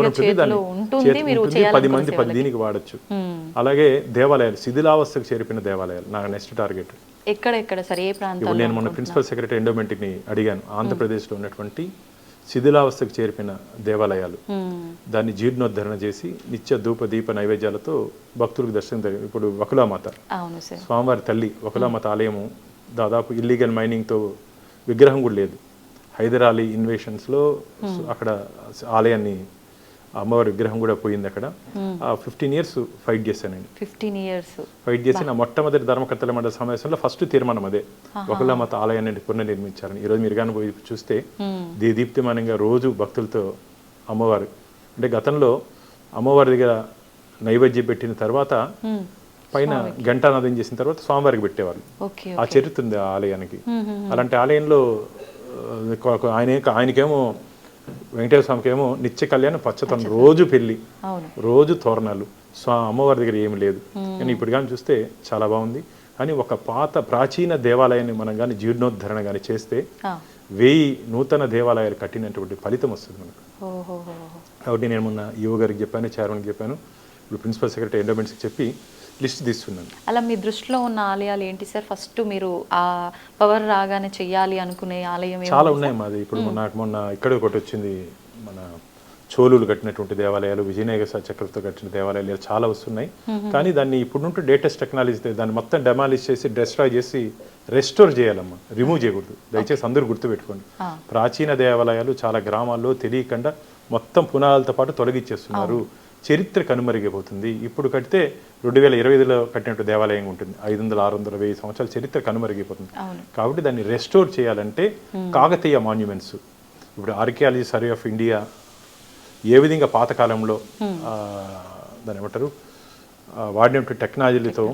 ఉంటుంది, దాన్ని 10 మంది 10 దీనికి వాడచ్చు. అలాగే దేవాలయాలు, శిథిలావస్థకు చేరిపోయిన దేవాలయాలు నా నెక్స్ట్ టార్గెట్.
ఎక్కడ సరే ఏ ప్రాంతంలో?
నేను మొన్న ప్రిన్సిపల్ సెక్రటరీ ఎండోమెంట్ని అడిగాను, ఆంధ్రప్రదేశ్లో ఉన్నటువంటి శిథిలావస్థకు చేరిపోయిన దేవాలయాలు, దాన్ని జీర్ణోద్ధరణ చేసి నిత్య ధూప దీప నైవేద్యాలతో భక్తులకు దర్శనం. ఇప్పుడు వకులామాత స్వామివారి తల్లి వకులామాత ఆలయము దాదాపు ఇల్లీగల్ మైనింగ్తో విగ్రహం కూడా లేదు. హైదర్ అలీ ఇన్వేషన్స్లో అక్కడ ఆలయాన్ని అమ్మవారి విగ్రహం కూడా పోయింది అక్కడ. 15 years ఫైట్ చేశానండి.
15 years
ఫైట్ చేసి నా మొట్టమొదటి ధర్మకర్తల మండలి సమావేశంలో ఫస్ట్ తీర్మానం అదే, వకులామాత ఆలయాన్ని పునర్నిర్మించారని. ఈరోజు మీరు కానీ పోయి చూస్తే దీప్తిమానంగా రోజు భక్తులతో అమ్మవారు, అంటే గతంలో అమ్మవారి దగ్గర నైవేద్యం పెట్టిన తర్వాత పైన ఘంటానాదం చేసిన తర్వాత స్వామివారికి పెట్టేవాళ్ళు. ఆ చరిత్ర ఉంది ఆ ఆలయానికి. అలాంటి ఆలయంలో ఆయనకేమో వెంకటేశ్వర స్వామికేమో నిత్య కళ్యాణం, పచ్చతనం, రోజు పెళ్లి, రోజు తోరణాలు. అమ్మవారి దగ్గర ఏమి లేదు. కానీ ఇప్పుడు కానీ చూస్తే చాలా బాగుంది. కానీ ఒక ప్రాచీన దేవాలయాన్ని మనం కానీ జీర్ణోద్ధరణ కానీ చేస్తే 1000 నూతన దేవాలయాలు కట్టినటువంటి ఫలితం వస్తుంది మనకు. కాబట్టి నేను మొన్న ఈఓ గారికి చెప్పాను, చైర్మన్కి చెప్పాను, ఇప్పుడు ప్రిన్సిపల్ సెక్రటరీ ఎండోమెంట్స్కి చెప్పి లిస్ట్ తీస్తున్నాను.
అలా మీ దృష్టిలో ఉన్న ఆలయాలు ఏంటి సార్? ఫస్ట్ మీరు ఆ పవర్ రాగానే చెయ్యాలి అనుకునే ఆలయం
చాలా ఉన్నాయి మాది. ఇప్పుడు నాకు మొన్న ఇక్కడ ఒకటి వచ్చింది, మన చోళులు కట్టినటువంటి దేవాలయాలు, విజయనగర చక్రవర్తితో కట్టిన దేవాలయాలు చాలా వస్తున్నాయి. కానీ దాన్ని ఇప్పుడు లేటెస్ట్ టెక్నాలజీ దాన్ని మొత్తం డెమాలిష్ చేసి డిస్ట్రాయ్ చేసి రెస్టోర్ చేయాలమ్మా, రిమూవ్ చేయకూడదు. దయచేసి అందరూ గుర్తుపెట్టుకోండి, ప్రాచీన దేవాలయాలు చాలా గ్రామాల్లో తెలియకుండా మొత్తం పునాదులతో పాటు తొలగించేస్తున్నారు. చరిత్ర కనుమరిగిపోతుంది. ఇప్పుడు కడితే 2025లో కట్టినట్టు దేవాలయం ఉంటుంది, 500, 600, 1000 సంవత్సరాల చరిత్ర కనుమరిగిపోతుంది. కాబట్టి దాన్ని రెస్టోర్ చేయాలంటే కాకతీయ మాన్యుమెంట్స్, ఇప్పుడు ఆర్కియాలజీ సర్వే ఆఫ్ ఇండియా ఏ విధంగా పాతకాలంలో దాని ఏమంటారు వాడినటువంటి టెక్నాలజీలతో,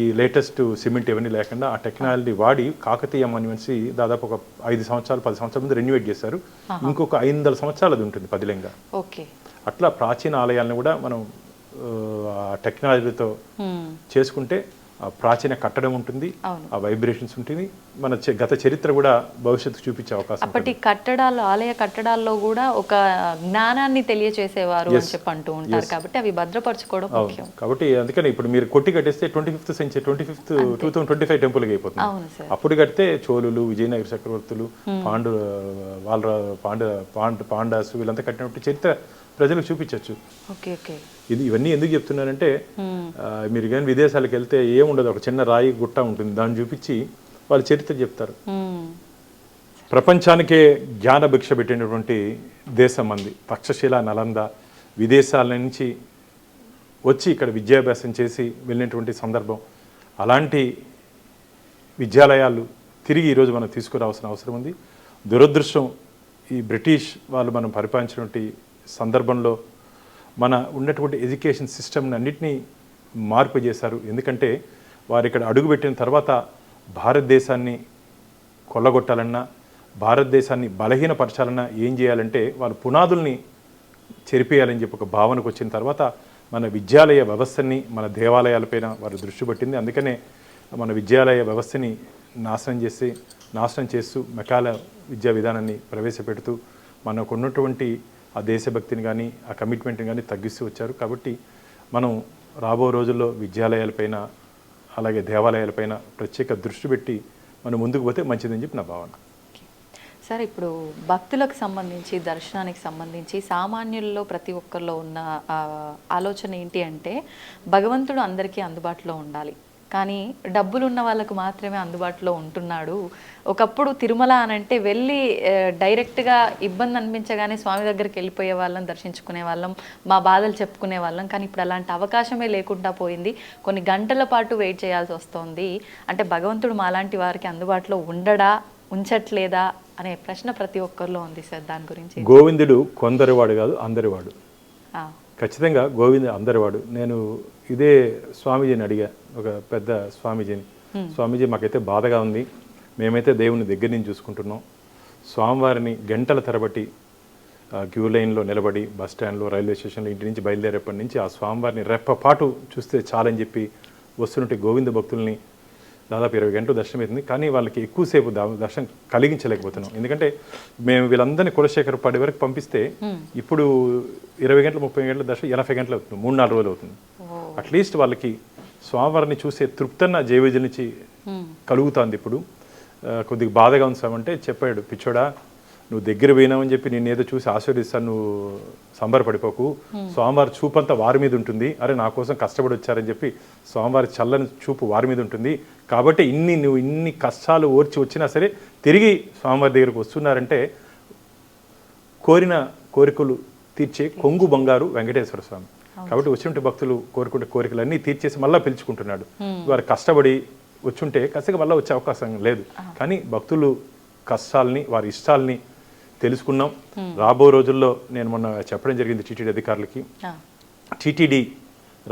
ఈ లేటెస్ట్ సిమెంట్ ఇవన్నీ లేకుండా ఆ టెక్నాలజీ వాడి కాకతీయ మాన్యుమెంట్స్ దాదాపు ఒక 5 సంవత్సరాలు 10 సంవత్సరాల ముందు రెన్యువేట్ చేశారు. ఇంకొక 500 సంవత్సరాలు అది ఉంటుంది పదిలంగా. అట్లా ప్రాచీన ఆలయాలను కూడా మనం టెక్నాలజీతో చేసుకుంటే ప్రాచీన కట్టడం ఉంటుంది, ఆ వైబ్రేషన్స్ ఉంటుంది, మన గత చరిత్ర కూడా భవిష్యత్తు చూపించే అవకాశం.
అప్పటి కట్టడాలు, ఆలయ కట్టడాల్లో కూడా ఒక జ్ఞానాన్ని తెలియచేసేవారు అని చెప్పి అంటూ ఉంటారు. కాబట్టి అవి భద్రపరచుకోవడం ముఖ్యం. కాబట్టి
అందుకని ఇప్పుడు మీరు కొట్టి కట్టేస్తే 25th century 2025 టెంపుల్కి అయిపోతుంది. అప్పుడు కడితే చోళులు, విజయనగర చక్రవర్తులు, పాండాసు వీళ్ళంతా కట్టినట్టు చరిత్ర ప్రజలకు చూపించవచ్చు. ఇవన్నీ ఎందుకు చెప్తున్నానంటే, మీరు కానీ విదేశాలకు వెళ్తే ఏముండదు, ఒక చిన్న రాయి గుట్ట ఉంటుంది, దాన్ని చూపించి వాళ్ళు చరిత్ర చెప్తారు. ప్రపంచానికే జ్ఞాన భిక్ష పెట్టినటువంటి దేశం మంది. తక్షశిల, నలంద విదేశాల నుంచి వచ్చి ఇక్కడ విద్యాభ్యాసం చేసి వెళ్ళినటువంటి సందర్భం. అలాంటి విద్యాలయాలు తిరిగి ఈరోజు మనం తీసుకురావాల్సిన అవసరం ఉంది. దురదృష్టం, ఈ బ్రిటిష్ వాళ్ళు మనం పరిపాలించినటువంటి సందర్భంలో మన ఉన్నటువంటి ఎడ్యుకేషన్ సిస్టమ్ని అన్నింటినీ మార్పు చేశారు. ఎందుకంటే వారు ఇక్కడ అడుగుపెట్టిన తర్వాత భారతదేశాన్ని కొల్లగొట్టాలన్నా, భారతదేశాన్ని బలహీనపరచాలన్నా ఏం చేయాలంటే వాళ్ళ పునాదుల్ని చెరిపేయాలని చెప్పి ఒక భావనకు వచ్చిన తర్వాత మన విద్యాలయ వ్యవస్థని, మన దేవాలయాలపైన వారు దృష్టి పెట్టింది. అందుకనే మన విద్యాలయ వ్యవస్థని నాశనం చేస్తూ మెకాల విద్యా విధానాన్ని ప్రవేశపెడుతూ మనకు ఉన్నటువంటి ఆ దేశభక్తిని కానీ ఆ కమిట్మెంట్ని కానీ తగ్గిస్తూ వచ్చారు. కాబట్టి మనం రాబో రోజుల్లో విద్యాలయాలపైన అలాగే దేవాలయాలపైన ప్రత్యేక దృష్టి పెట్టి మనం ముందుకు పోతే మంచిదని చెప్పి నా భావన.
సార్, ఇప్పుడు భక్తులకు సంబంధించి, దర్శనానికి సంబంధించి సామాన్యుల్లో ప్రతి ఒక్కరిలో ఉన్న ఆలోచన ఏంటి అంటే భగవంతుడు అందరికీ అందుబాటులో ఉండాలి, కానీ డబ్బులు ఉన్న వాళ్ళకు మాత్రమే అందుబాటులో ఉంటున్నాడు. ఒకప్పుడు తిరుమల అనంటే వెళ్ళి డైరెక్ట్గా ఇబ్బంది అనిపించగానే స్వామి దగ్గరికి వెళ్ళిపోయే వాళ్ళం, దర్శించుకునే వాళ్ళం, మా బాధలు చెప్పుకునే వాళ్ళం. కానీ ఇప్పుడు అలాంటి అవకాశమే లేకుండా పోయింది. కొన్ని గంటల పాటు వెయిట్ చేయాల్సి వస్తుంది. అంటే భగవంతుడు మాలాంటి వారికి అందుబాటులో ఉండడా, ఉంచట్లేదా అనే ప్రశ్న ప్రతి ఒక్కరిలో ఉంది సార్. దాని గురించి
గోవిందుడు కొందరివాడు కాదు, అందరివాడు. ఖచ్చితంగా గోవిందుడు అందరివాడు. నేను ఇదే స్వామీజీని అడిగా, ఒక పెద్ద స్వామీజీని, స్వామీజీ మాకైతే బాధగా ఉంది, మేమైతే దేవుని దగ్గర నుంచి చూసుకుంటున్నాం, స్వామివారిని గంటల తరబట్టి క్యూ లైన్లో నిలబడి బస్ స్టాండ్లో, రైల్వే స్టేషన్లో ఇంటి నుంచి బయలుదేరేపటి నుంచి ఆ స్వామివారిని రెప్పపాటు చూస్తే చాలని చెప్పి వస్తున్నట్టు గోవింద భక్తుల్ని దాదాపు 20 గంటలు దర్శనం అవుతుంది. కానీ వాళ్ళకి ఎక్కువసేపు దర్శనం కలిగించలేకపోతున్నాం. ఎందుకంటే మేము వీళ్ళందరినీ కులశేఖరపాడి వరకు పంపిస్తే ఇప్పుడు 20 గంటలు 30 గంటల దర్శనం 80 గంటలు అవుతుంది, 3-4 రోజులు అవుతుంది. అట్లీస్ట్ వాళ్ళకి స్వామివారిని చూసే తృప్తన్న జయవిజయ నుంచి కలుగుతుంది. ఇప్పుడు కొద్దిగా బాధగా ఉంచామంటే చెప్పాడు, పిచ్చోడా నువ్వు దగ్గర పోయినావని చెప్పి నేను ఏదో చూసి ఆశీర్వదిస్తాను, నువ్వు సంబరపడిపోకు, స్వామివారి చూపంతా వారి మీద ఉంటుంది, అరే నా కోసం కష్టపడి వచ్చారని చెప్పి స్వామివారి చల్లని చూపు వారి మీద ఉంటుంది, కాబట్టి నువ్వు ఇన్ని కష్టాలు ఓర్చి వచ్చినా సరే తిరిగి స్వామివారి దగ్గరకు వస్తున్నారంటే కోరిన కోరికలు తీర్చే కొంగు బంగారు వెంకటేశ్వర స్వామి. కాబట్టి వచ్చినట్టు భక్తులు కోరుకుంటే కోరికలన్నీ తీర్చేసి మళ్ళీ పిలుచుకుంటున్నాడు. వారు కష్టపడి వచ్చుంటే ఖచ్చితంగా మళ్ళీ వచ్చే అవకాశం లేదు. కానీ భక్తులు కష్టాలని, వారి ఇష్టాలని తెలుసుకున్నాం. రాబో రోజుల్లో నేను మొన్న చెప్పడం జరిగింది టీటీడీ అధికారులకి, టీటీడీ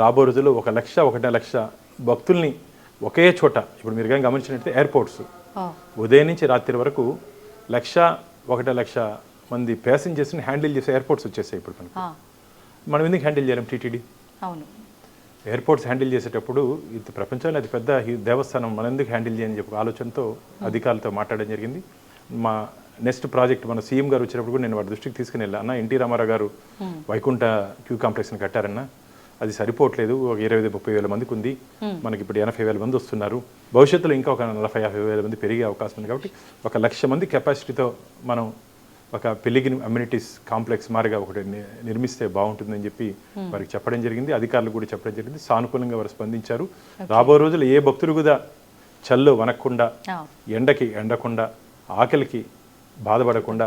రాబో రోజుల్లో 1 లక్ష 1.5 లక్ష భక్తుల్ని ఒకే చోట, ఇప్పుడు మీరు కానీ గమనించినట్లయితే ఎయిర్పోర్ట్స్ ఉదయం నుంచి రాత్రి వరకు 1.5 లక్ష మంది ప్యాసింజర్స్ని హ్యాండిల్ చేసే ఎయిర్పోర్ట్స్ వచ్చేసాయి. ఇప్పుడు మనం ఎందుకు హ్యాండిల్ చేయలేం? టీటీడీ ఎయిర్పోర్ట్స్ హ్యాండిల్ చేసేటప్పుడు ఇది ప్రపంచంలో అది పెద్ద దేవస్థానం, మనం ఎందుకు హ్యాండిల్ చేయని చెప్పి ఆలోచనతో అధికారులతో మాట్లాడడం జరిగింది. మా నెక్స్ట్ ప్రాజెక్ట్ మన సీఎం గారు వచ్చినప్పుడు కూడా నేను వారి దృష్టికి తీసుకుని వెళ్ళా, అన్న ఎన్టీ రామారావు గారు వైకుంఠ క్యూ కాంప్లెక్స్ని కట్టారన్న, అది సరిపోవట్లేదు, ఒక 20-30 వేల మందికి ఉంది, మనకి ఇప్పుడు 80,000 మంది వస్తున్నారు, భవిష్యత్తులో ఇంకా ఒక 40-50 వేల మంది పెరిగే అవకాశం ఉంది, కాబట్టి 1 లక్ష మంది కెపాసిటీతో మనం ఒక పెళ్లిగిరి అమ్యూనిటీస్ కాంప్లెక్స్ మారిగా ఒకటి నిర్మిస్తే బాగుంటుందని చెప్పి వారికి చెప్పడం జరిగింది. అధికారులు కూడా చెప్పడం జరిగింది. సానుకూలంగా వారు స్పందించారు. రాబో రోజులు ఏ భక్తులు కూడా చల్లు వనకుండా, ఎండకి ఎండకుండా, ఆకలికి బాధపడకుండా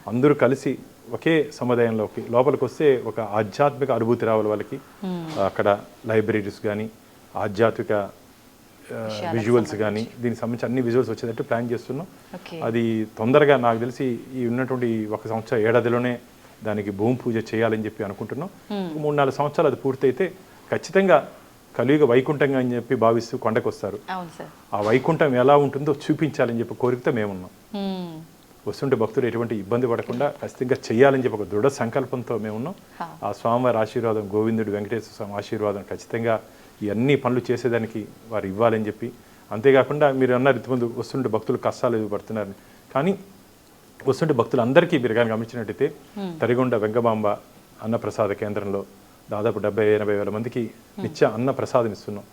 అందరూ కలిసి ఒకే సముదాయంలోకి లోపలికి వస్తే ఒక ఆధ్యాత్మిక అనుభూతి రావాలి వాళ్ళకి. అక్కడ లైబ్రరీస్ కానీ, ఆధ్యాత్మిక విజువల్స్ కానీ, దీనికి సంబంధించి అన్ని విజువల్స్ వచ్చేటట్టు ప్లాన్ చేస్తున్నాం. అది తొందరగా నాకు తెలిసి ఈ ఉన్నటువంటి 1 సంవత్సరం ఏడాదిలోనే దానికి భూమి పూజ చేయాలని చెప్పి అనుకుంటున్నాం. 3-4 సంవత్సరాలు అది పూర్తయితే ఖచ్చితంగా కలియుగ వైకుంఠంగా అని చెప్పి భావిస్తూ కొండకు వస్తారు. ఆ వైకుంఠం ఎలా ఉంటుందో చూపించాలని చెప్పి కోరికతో మేమున్నాం. వస్తుంటే భక్తులు ఎటువంటి ఇబ్బంది పడకుండా ఖచ్చితంగా చేయాలని చెప్పి ఒక దృఢ సంకల్పంతో మేమున్నాం. ఆ స్వామివారి ఆశీర్వాదం, గోవిందుడు వెంకటేశ్వర స్వామి ఆశీర్వాదం ఖచ్చితంగా ఈ అన్ని పనులు చేసేదానికి వారు ఇవ్వాలని చెప్పి. అంతేకాకుండా మీరు అన్నారు ఇంతకుముందు వస్తుంటే భక్తులు కష్టాలు పడుతున్నారని, కానీ వస్తుంటే భక్తులు అందరికీ మీరు కానీ గమనించినట్టయితే తరిగొండ వెంగమాంబ అన్నప్రసాద కేంద్రంలో దాదాపు 70-80 వేల మందికి నిత్య అన్న ప్రసాదం ఇస్తున్నాం.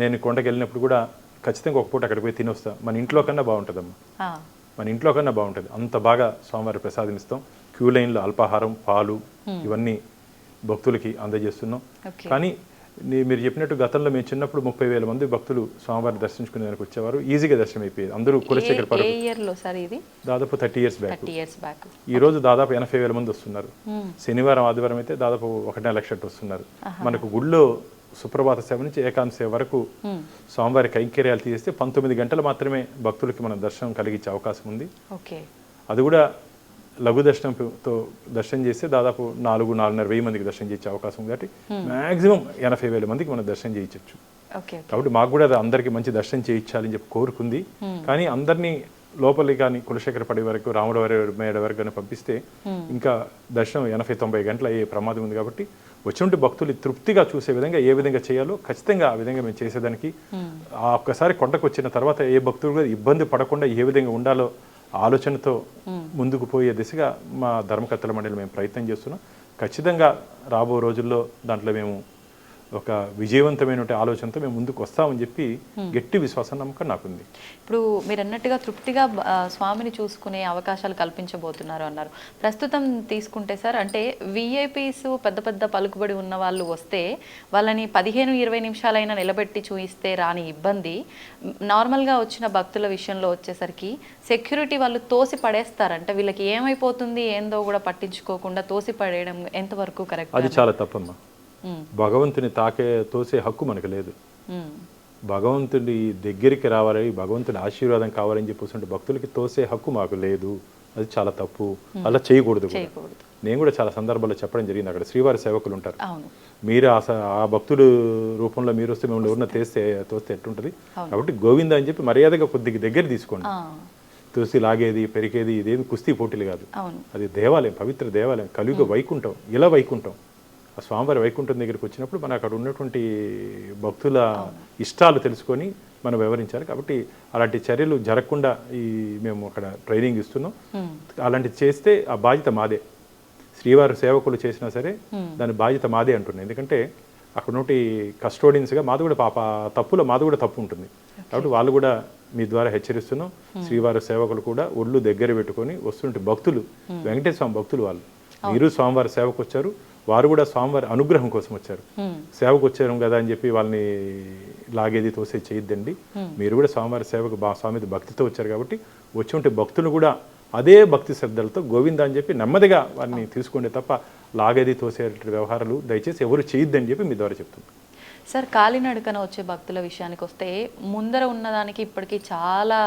నేను కొండకి వెళ్ళినప్పుడు కూడా ఖచ్చితంగా ఒక పూట అక్కడికి పోయి తినొస్తా. మన ఇంట్లో కన్నా బాగుంటుందమ్మా, మన ఇంట్లో కన్నా బాగుంటుంది, అంత బాగా స్వామివారి ప్రసాదం ఇస్తాం. క్యూ లైన్లో అల్పాహారం, పాలు ఇవన్నీ భక్తులకి అందజేస్తున్నాం. కానీ మీరు చెప్పినట్టు గతంలో మేము చిన్నప్పుడు 30,000 మంది భక్తులు స్వామివారిని దర్శించుకునేందుకు వచ్చేవారు, ఈజీగా దర్శనం అయిపోయేది. అందరూ కులశేఖర్ దాదాపు 30 years బ్యాక్. ఈ రోజు దాదాపు 80,000 మంది వస్తున్నారు. శనివారం ఆదివారం అయితే దాదాపు 1.5 లక్ష వస్తున్నారు. మనకు గుళ్ళో సుప్రభాత సేవ నుంచి ఏకాంత సేవ వరకు స్వామివారి కైంకర్యాలు తీసేస్తే 19 గంటలు మాత్రమే భక్తులకి మనం దర్శనం కలిగించే అవకాశం ఉంది. అది కూడా లఘు దర్శనంతో దర్శనం చేస్తే దాదాపు 4,500 మందికి దర్శనం చేసే అవకాశం ఉంది కాబట్టి మ్యాక్సిమం 80,000 మందికి మనం దర్శనం చేయించవచ్చు.
ఓకే.
కాబట్టి మాకు కూడా అందరికీ మంచి దర్శనం చేయించాలని చెప్పి కోరుకుంది. కానీ అందరినీ లోపలికి కానీ కులశేఖర పడి వరకు రాముల మేడ వరకు కానీ పంపిస్తే ఇంకా దర్శనం 80-90 గంటలు అయ్యే ప్రమాదం ఉంది. కాబట్టి వచ్చినట్టు భక్తులు తృప్తిగా చూసే విధంగా ఏ విధంగా చేయాలో ఖచ్చితంగా ఆ విధంగా మేము చేసేదానికి ఆ ఒక్కసారి కొండకు వచ్చిన తర్వాత ఏ భక్తులు కూడా ఇబ్బంది పడకుండా ఏ విధంగా ఉండాలో ఆలోచనతో ముందుకు పోయే దిశగా మా ధర్మకర్తల మండలి మేము ప్రయత్నం చేస్తున్నాం. ఖచ్చితంగా రాబో రోజుల్లో దాంట్లో మేము ఒక విజయవంతమైన ఆలోచనతో మేము ముందుకు వస్తామని చెప్పి గట్టి విశ్వాసం నమ్మకం నాకుంది.
ఇప్పుడు మీరు అన్నట్టుగా తృప్తిగా స్వామిని చూసుకునే అవకాశాలు కల్పించబోతున్నారు అన్నారు. ప్రస్తుతం తీసుకుంటే సార్, అంటే విఐపీస్ పెద్ద పెద్ద పలుకుబడి ఉన్న వాళ్ళు వస్తే వాళ్ళని 15-20 నిమిషాలైనా నిలబెట్టి చూయిస్తే రాని ఇబ్బంది నార్మల్గా వచ్చిన భక్తుల విషయంలో వచ్చేసరికి సెక్యూరిటీ వాళ్ళు తోసి పడేస్తారంటే వీళ్ళకి ఏమైపోతుంది ఏందో కూడా పట్టించుకోకుండా తోసి పడేయడం ఎంతవరకు కరెక్ట్?
అది చాలా తప్పమ్మా. భగవంతుని తోసే హక్కు మనకు లేదు. భగవంతుడి దగ్గరికి రావాలి, భగవంతుడి ఆశీర్వాదం కావాలని చెప్పేసి భక్తులకి తోసే హక్కు మాకు లేదు. అది చాలా తప్పు, అలా చేయకూడదు. నేను కూడా చాలా సందర్భాల్లో చెప్పడం జరిగింది. అక్కడ శ్రీవారి సేవకులు ఉంటారు, మీరు ఆ భక్తుడు రూపంలో మీరు వస్తే మిమ్మల్ని ఎవరన్నా తోస్తే ఎట్టుంటుంది. కాబట్టి గోవింద అని చెప్పి మర్యాదగా కొద్దిగా దగ్గర తీసుకోండి. తోసి లాగేది పెరిగేది ఇదేమి కుస్తీ పోటీలు కాదు. అది దేవాలయం, పవిత్ర దేవాలయం, కలియుగ వైకుంఠం. ఇలా వైకుంఠం ఆ స్వామివారి వైకుంఠం దగ్గరికి వచ్చినప్పుడు మనం అక్కడ ఉన్నటువంటి భక్తుల ఇష్టాలు తెలుసుకొని మనం వివరించాలి. కాబట్టి అలాంటి చర్యలు జరగకుండా మేము అక్కడ ట్రైనింగ్ ఇస్తున్నాం. అలాంటిది చేస్తే ఆ బాధ్యత మాదే. శ్రీవారి సేవకులు చేసినా సరే దాని బాధ్యత మాదే అంటున్నాను. ఎందుకంటే అక్కడ నుండి కస్టోడియన్స్గా మాది కూడా తప్పులో మాది కూడా తప్పు ఉంటుంది. కాబట్టి వాళ్ళు కూడా మీ ద్వారా హెచ్చరిస్తున్నాం. శ్రీవారి సేవకులు కూడా ఒళ్ళు దగ్గర పెట్టుకొని వస్తుంటే భక్తులు, వెంకటేశ్వర స్వామి భక్తులు వాళ్ళు, మీరు స్వామివారి సేవకు వచ్చారు, వారు కూడా స్వామివారి అనుగ్రహం కోసం వచ్చారు. సేవకు వచ్చారు కదా అని చెప్పి వాళ్ళని లాగేది తోసే చేయొద్దండి. మీరు కూడా స్వామివారి సేవకు స్వామి భక్తితో వచ్చారు కాబట్టి వచ్చి ఉంటే భక్తులు కూడా అదే భక్తి శ్రద్ధలతో గోవింద అని చెప్పి నెమ్మదిగా వారిని తీసుకోండి తప్ప లాగేది తోసే వ్యవహారాలు దయచేసి ఎవరు చేయొద్దని చెప్పి మీ ద్వారా చెప్తుంది.
సార్, కాలినడకన వచ్చే భక్తుల విషయానికి వస్తే ముందర ఉన్నదానికి ఇప్పటికీ చాలా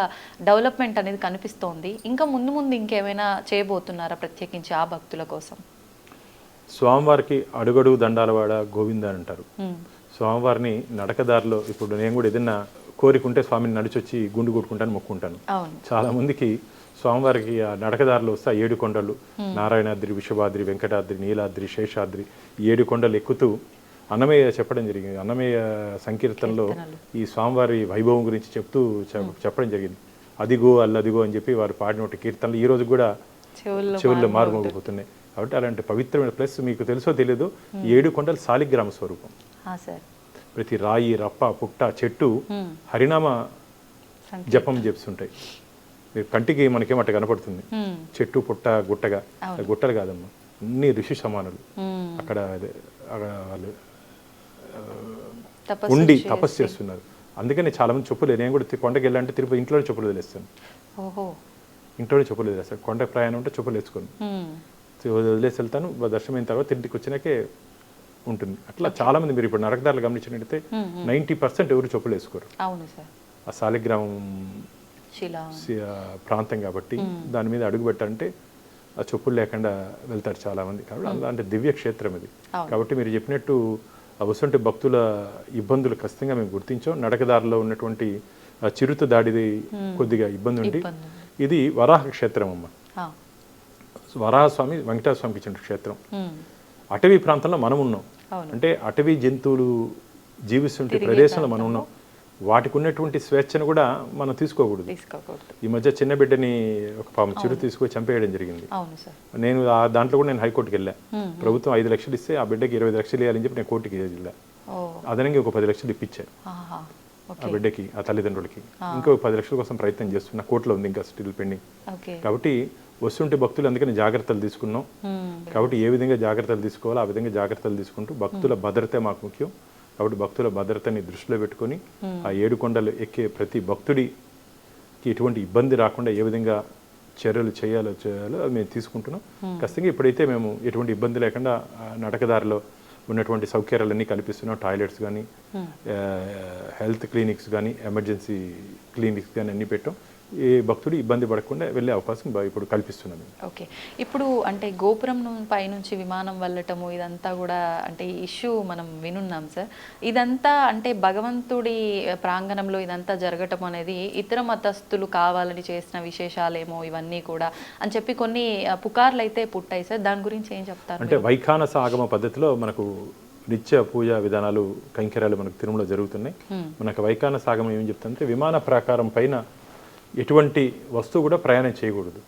డెవలప్మెంట్ అనేది కనిపిస్తోంది. ఇంకా ముందు ముందు ఇంకేమైనా చేయబోతున్నారా ప్రత్యేకించి ఆ భక్తుల కోసం?
స్వామివారికి అడుగడుగు దండాలవాడ గోవింద అని అంటారు. స్వామివారిని నడకదారిలో ఇప్పుడు నేను కూడా ఏదైనా కోరికుంటే స్వామిని నడిచొచ్చి గుండు కొట్టుకుంటాను, మొక్కుంటాను. చాలా మందికి స్వామివారికి ఆ నడకదారిలో వస్తే 7 కొండలు, నారాయణాద్రి, విషభాద్రి, వెంకటాద్రి, నీలాద్రి, శేషాద్రి, 7 కొండలు ఎక్కుతూ అన్నమయ్య చెప్పడం జరిగింది. అన్నమయ్య సంకీర్తనలో ఈ స్వామివారి వైభవం గురించి చెప్పడం జరిగింది. అదిగో అల్లదిగో అని చెప్పి వారు పాడినటువంటి కీర్తనలు ఈ రోజు కూడా చెవుల్లో మారుమోగిపోతున్నాయి. కాబట్టి అలాంటి పవిత్రమైన ప్లస్ మీకు తెలుసో తెలియదు, 7 కొండలు శాలిగ్రామ స్వరూపం. ప్రతి రాయి, రప్ప, పుట్ట, చెట్టు హరినామ జపం చేస్తుంటాయి. మీరు కంటికి మనకేమట కనపడుతుంది, చెట్టు పుట్ట గుట్టగా, గుట్టలు కాదమ్మా, అన్ని ఋషి సమానులు అక్కడ వాళ్ళు ఉండి తపస్సు చేస్తున్నారు. అందుకని చాలా మంది చెప్పులు, నేను కూడా కొండకి వెళ్ళాలంటే తిరుపతి ఇంట్లోనే చెప్పులు వదిలేస్తాను. ఇంట్లోనే చెప్పులు వదిలేస్తాను. కొండ ప్రయాణం ఉంటే చెప్పులు వేసుకోను, వదిలేసి వెళ్తాను. దర్శనం అయిన తర్వాత ఇంటికి వచ్చినాకే ఉంటుంది. అట్లా చాలా మంది మీరు ఇప్పుడు నరకదారులు గమనించినట్టయితే 90% ఎవరు చెప్పులు వేసుకోరు. ఆ శాలిగ్రామం ప్రాంతం కాబట్టి దాని మీద అడుగు పెట్టాలంటే ఆ చెప్పులు లేకుండా వెళ్తారు చాలా మంది. కాబట్టి అలాంటి దివ్య క్షేత్రం ఇది. కాబట్టి మీరు చెప్పినట్టు వస్తుంటే భక్తుల ఇబ్బందులు ఖచ్చితంగా మేము గుర్తించాం. నడకదారిలో ఉన్నటువంటి చిరుత దాడిది కొద్దిగా ఇబ్బంది ఉంది. ఇది వరాహ క్షేత్రం అమ్మ. వరాహస్వామి వెంకటేశ్వర స్వామికి ఇచ్చిన క్షేత్రం. అటవీ ప్రాంతంలో మనం ఉన్నాం, అంటే అటవీ జంతువులు జీవిస్తుంటే ప్రదేశంలో మనం ఉన్నాం. వాటికి ఉన్నటువంటి స్వేచ్ఛను కూడా మనం తీసుకోకూడదు. ఈ మధ్య చిన్న బిడ్డని ఒక పాము చిరు తీసుకొని చంపేయడం జరిగింది. నేను దాంట్లో కూడా నేను హైకోర్టుకి వెళ్ళా. ప్రభుత్వం 5 లక్షలు ఇస్తే ఆ బిడ్డకి 20 లక్షలు ఇవ్వాలని చెప్పి నేను కోర్టుకి వెళ్ళా. అదనంగా ఒక 10 లక్షలు ఇప్పించాను ఆ బిడ్డకి, ఆ తల్లిదండ్రులకి. ఇంకో 10 లక్షల కోసం ప్రయత్నం చేస్తున్నా, కోర్టులో ఉంది ఇంకా స్టిల్ పెండింగ్. కాబట్టి వస్తుంటే భక్తులు అందుకని జాగ్రత్తలు తీసుకున్నాం. కాబట్టి ఏ విధంగా జాగ్రత్తలు తీసుకోవాలో ఆ విధంగా జాగ్రత్తలు తీసుకుంటూ భక్తుల భద్రతే మాకు ముఖ్యం. కాబట్టి భక్తుల భద్రతని దృష్టిలో పెట్టుకొని ఆ 7 కొండలు ఎక్కే ప్రతి భక్తుడికి ఎటువంటి ఇబ్బంది రాకుండా ఏ విధంగా చర్యలు చేయాలో అది మేము తీసుకుంటున్నాం. ఖచ్చితంగా ఇప్పుడైతే మేము ఎటువంటి ఇబ్బంది లేకుండా నడకదారిలో ఉన్నటువంటి సౌకర్యాలన్నీ కల్పిస్తున్నాం. టాయిలెట్స్ కానీ, హెల్త్ క్లినిక్స్ కానీ, ఎమర్జెన్సీ క్లినిక్స్ కానీ అన్నీ పెట్టాం. ఏ భక్తుడు ఇబ్బంది పడకుండా వెళ్ళే అవకాశం ఇప్పుడు కల్పిస్తున్నాం.
ఓకే, ఇప్పుడు అంటే గోపురం పైనుంచి విమానం వెళ్ళటము ఇదంతా కూడా అంటే ఇష్యూ మనం వినున్నాం సార్. ఇదంతా అంటే భగవంతుడి ప్రాంగణంలో ఇదంతా జరగటం అనేది ఇతర మతస్థులు కావాలని చేసిన విశేషాలేమో ఇవన్నీ కూడా అని చెప్పి కొన్ని పుకార్లు అయితే పుట్టాయి సార్. దాని గురించి ఏం చెప్తారు?
అంటే వైఖానస ఆగమ పద్ధతిలో మనకు నిత్య పూజా విధానాలు కైంకర్యాలు మనకు తిరుమల జరుగుతున్నాయి. మనకు వైఖానస ఆగమం ఏం చెప్తుందంటే విమాన ప్రాకారం పైన ఎటువంటి వస్తువు కూడా ప్రయాణం చేయకూడదు.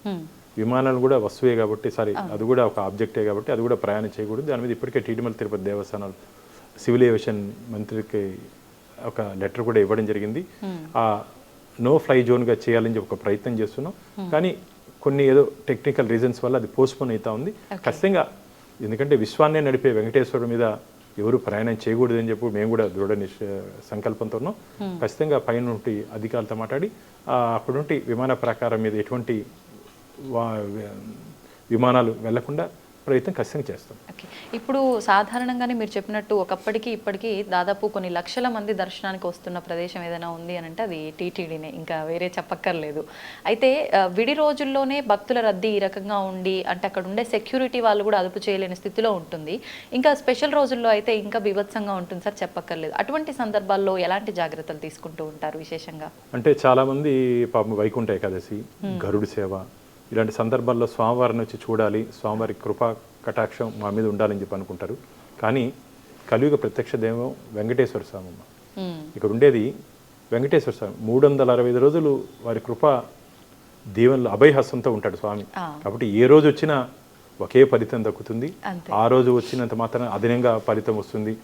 విమానాలు కూడా వస్తువే కాబట్టి అది కూడా ఒక ఆబ్జెక్టే కాబట్టి అది కూడా ప్రయాణం చేయకూడదు. దాని మీద ఇప్పటికే టీటీడీ తిరుపతి దేవస్థానాలు సివిల్ ఏవియేషన్ మంత్రికి ఒక లెటర్ కూడా ఇవ్వడం జరిగింది. ఆ నో ఫ్లై జోన్గా చేయాలని చెప్పి ఒక ప్రయత్నం చేస్తున్నాం. కానీ కొన్ని ఏదో టెక్నికల్ రీజన్స్ వల్ల అది పోస్ట్పోన్ అవుతా ఉంది. ఖచ్చితంగా ఎందుకంటే విశ్వాన్నే నడిపే వెంకటేశ్వరుడు మీద ఎవరు ప్రయాణం చేయకూడదని చెప్పి మేము కూడా దృఢ సంకల్పంతో ఉన్నాం. ఖచ్చితంగా పైన నుండి అధికారులతో మాట్లాడి అక్కడ నుండి విమాన ప్రాకారం మీద ఎటువంటి విమానాలు వెళ్లకుండా ప్రయత్నం ఖచ్చితంగా చేస్తాం.
ఓకే, ఇప్పుడు సాధారణంగానే మీరు చెప్పినట్టు ఒకప్పటికి ఇప్పటికీ దాదాపు కొన్ని లక్షల మంది దర్శనానికి వస్తున్న ప్రదేశం ఏదైనా ఉంది అని అంటే అది టీటీడీనే, ఇంకా వేరే చెప్పక్కర్లేదు. అయితే విడి రోజుల్లోనే భక్తుల రద్దీ ఈ రకంగా ఉండి అంటే అక్కడ ఉండే సెక్యూరిటీ వాళ్ళు కూడా అదుపు చేయలేని స్థితిలో ఉంటుంది. ఇంకా స్పెషల్ రోజుల్లో అయితే ఇంకా బీభత్సంగా ఉంటుంది సార్, చెప్పక్కర్లేదు. అటువంటి సందర్భాల్లో ఎలాంటి జాగ్రత్తలు తీసుకుంటూ ఉంటారు విశేషంగా?
అంటే చాలామంది పాపం వైకుంఠ ఏకాదశి, గరుడు సేవ ఇలాంటి సందర్భాల్లో స్వామివారిని వచ్చి చూడాలి, స్వామివారి కృపా కటాక్షం మా మీద ఉండాలని చెప్పి అనుకుంటారు. కానీ కలియుగ ప్రత్యక్ష దైవం వెంకటేశ్వర స్వామి అమ్మ. ఇక్కడ ఉండేది వెంకటేశ్వర స్వామి. 365 రోజులు వారి కృప దీవెనలు అభయహస్తంతో ఉంటాడు స్వామి. కాబట్టి ఏ రోజు వచ్చినా ఒకే ఫలితం దక్కుతుంది. ఆ రోజు వచ్చినంత మాత్రం అదనంగా ఫలితం వస్తుంది,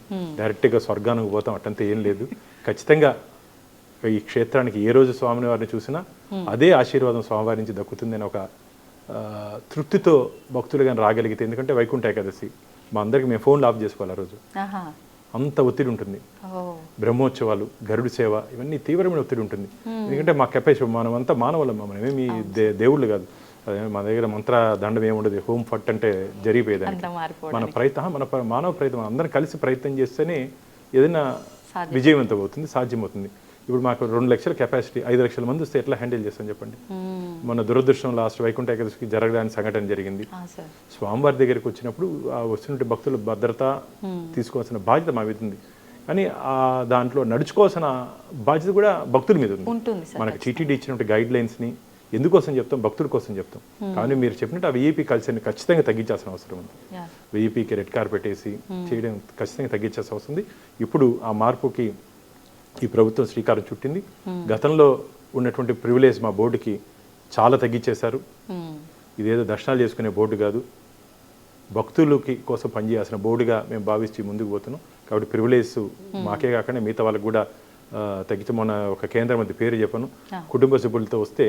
డైరెక్ట్గా స్వర్గానికి పోతాం అట్టంతా ఏం లేదు. ఖచ్చితంగా ఈ క్షేత్రానికి ఏ రోజు స్వామిని వారిని చూసినా అదే ఆశీర్వాదం స్వామివారి నుంచి దక్కుతుంది అని ఒక తృప్తితో భక్తులు కానీ రాగలిగితే, ఎందుకంటే వైకుంఠ ఏకాదశి మా అందరికి మేము ఫోన్లు ఆఫ్ చేసుకోవాలి ఆ రోజు, అంత ఒత్తిడి ఉంటుంది. బ్రహ్మోత్సవాలు, గరుడు సేవ ఇవన్నీ తీవ్రమైన ఒత్తిడి ఉంటుంది. ఎందుకంటే మా కెపాసిటీ మనమంతా మానవులం, మనమేమి దేవుళ్ళు కాదు. మన దగ్గర మంత్ర దండం ఏముండదు, హోమ్ ఫట్ అంటే జరిగిపోయేదాన్ని. మన ప్రయత్నం మన మానవ ప్రయత్నం అందరం కలిసి ప్రయత్నం చేస్తేనే ఏదైనా విజయవంతం అవుతుంది, సాధ్యమవుతుంది. ఇప్పుడు మాకు 2 లక్షల కెపాసిటీ, 5 లక్షల మంది వస్తే ఎట్లా హ్యాండిల్ చేస్తాం చెప్పండి. మన దురదృష్టం లాస్ట్ వైకుంఠ ఏకాదశికి జరగడానికి సంఘటన జరిగింది. స్వామివారి దగ్గరికి వచ్చినప్పుడు ఆ వస్తున్న భక్తుల భద్రత తీసుకోవాల్సిన బాధ్యత మా మీద ఉంది. కానీ దాంట్లో నడుచుకోవాల్సిన బాధ్యత కూడా భక్తుల మీద ఉంది. మనకి టీటీడీ ఇచ్చినటువంటి గైడ్ లైన్స్ని ఎందుకోసం చెప్తాం, భక్తుల కోసం చెప్తాం. కానీ మీరు చెప్పినట్టు ఆ విఐపీ కల్చర్ని ఖచ్చితంగా తగ్గించాల్సిన అవసరం ఉంది. విఐపీకి రెడ్ కార్పెట్ వేసి చేయడం ఖచ్చితంగా తగ్గించాల్సిన అవసరం ఉంది. ఇప్పుడు ఆ మార్పుకి ఈ ప్రభుత్వం శ్రీకారం చుట్టింది. గతంలో ఉన్నటువంటి ప్రివిలేజ్ మా బోర్డుకి చాలా తగ్గించేశారు. ఇదేదో దర్శనాలు చేసుకునే బోర్డు కాదు, భక్తులకి కోసం పనిచేయాల్సిన బోర్డుగా మేము భావించి ముందుకు పోతున్నాం. కాబట్టి ప్రివిలేజ్ మాకే కాకుండా మిగతా వాళ్ళకి కూడా తగ్గితే, మొన్న ఒక కేంద్రం మధ్య పేరు చెప్పను, కుటుంబ సభ్యులతో వస్తే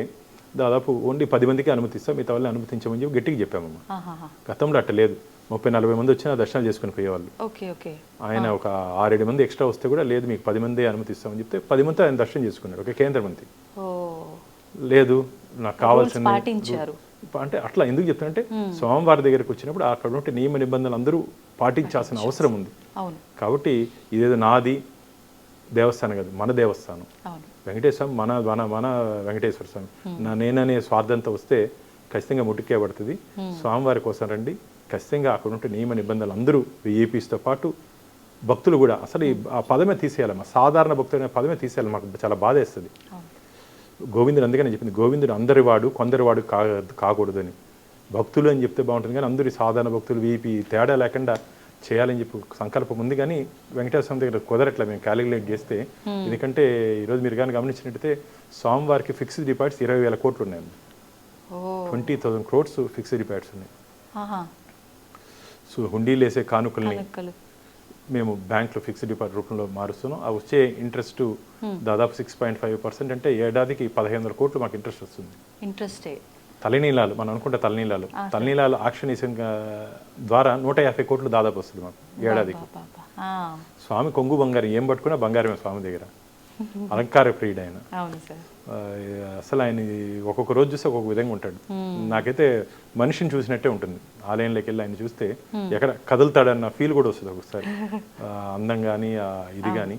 దాదాపు ఓన్లీ 10 మందికి అనుమతిస్తాం, మిగతా వాళ్ళని అనుమతించమని చెప్పి గట్టిగా చెప్పామమ్మా. గతంలో అట్ట లేదు, 30-40 మంది వచ్చినా దర్శనాలు చేసుకుని పోయేవాళ్ళు. ఆయన ఒక 6-7 మంది ఎక్స్ట్రా వస్తే కూడా లేదు మీకు 10 మంది అనుమతిస్తామని చెప్తే 10 మంది ఆయన దర్శనం చేసుకున్నారు. ఒక కేంద్ర మంత్రి లేదు నాకు కావాల్సింది అంటే అట్లా ఎందుకు చెప్తానంటే స్వామివారి దగ్గరికి వచ్చినప్పుడు అక్కడ ఉంటే నియమ నిబంధనలు అందరూ పాటించాల్సిన అవసరం ఉంది. కాబట్టి ఇదేదో నాది దేవస్థానం కాదు, మన దేవస్థానం వెంకటేశ్వర మన మన మన వెంకటేశ్వర స్వామి. నేననే స్వార్థంతో వస్తే ఖచ్చితంగా ముట్టుకే పడుతుంది. స్వామివారి కోసం రండి, ఖచ్చితంగా అక్కడ ఉంటే నియమ నిబంధనలు అందరూ విఐపీస్తో పాటు భక్తులు కూడా అసలు ఆ పదమే తీసేయాలి, మా సాధారణ భక్తులు అనే పదమే తీసేయాలి. మాకు చాలా బాధ వేస్తుంది. గోవిందుడు అందుకని చెప్పింది, గోవిందుడు అందరి వాడు కొందరి వాడు కాకూడదని. భక్తులు అని చెప్తే బాగుంటుంది కానీ అందరి సాధారణ భక్తులు విఐపీ తేడా లేకుండా చేయాలని చెప్పి సంకల్పం ఉంది. కానీ వెంకటేశ్వర స్వామి దగ్గర కుదరట్లా మేము క్యాలిక్యులేట్ చేస్తే. ఎందుకంటే ఈరోజు మీరు కానీ గమనించినట్టయితే స్వామివారికి ఫిక్స్డ్ డిపాజిట్స్ 20,000 కోట్లు ఉన్నాయండి. 20,000 crores ఫిక్స్డ్ డిపాజిట్స్ ఉన్నాయి. సో హుండీలు వేసే కానుకల్ని మేము బ్యాంక్లో ఫిక్స్డ్ డిపాజిట్ రూపంలో మారుస్తున్నాం. ఆ వచ్చే ఇంట్రెస్ట్ దాదాపు 6.5% అంటే ఏడాదికి 1,500 కోట్లు మాకు ఇంట్రెస్ట్ వస్తుంది. ఇంట్రెస్టే తలనీలాలు మనం అనుకుంటే తలనీలాలు ఆక్షన్ ద్వారా 150 కోట్లు దాదాపు వస్తుంది మాకు ఏడాదికి. స్వామి కొంగు బంగారం ఏం పట్టుకున్నా బంగారమే స్వామి దగ్గర, అలంకార ప్రియుడు ఆయన. అసలు ఆయన ఒక్కొక్క రోజు చూస్తే ఒక్కొక్క విధంగా ఉంటాడు. నాకైతే మనిషిని చూసినట్టే ఉంటుంది. ఆలయంలోకి వెళ్ళి ఆయన చూస్తే ఎక్కడ కదులుతాడన్న ఫీల్ కూడా వస్తుంది ఒక్కొక్కసారి, అందం కానీ ఇది కానీ.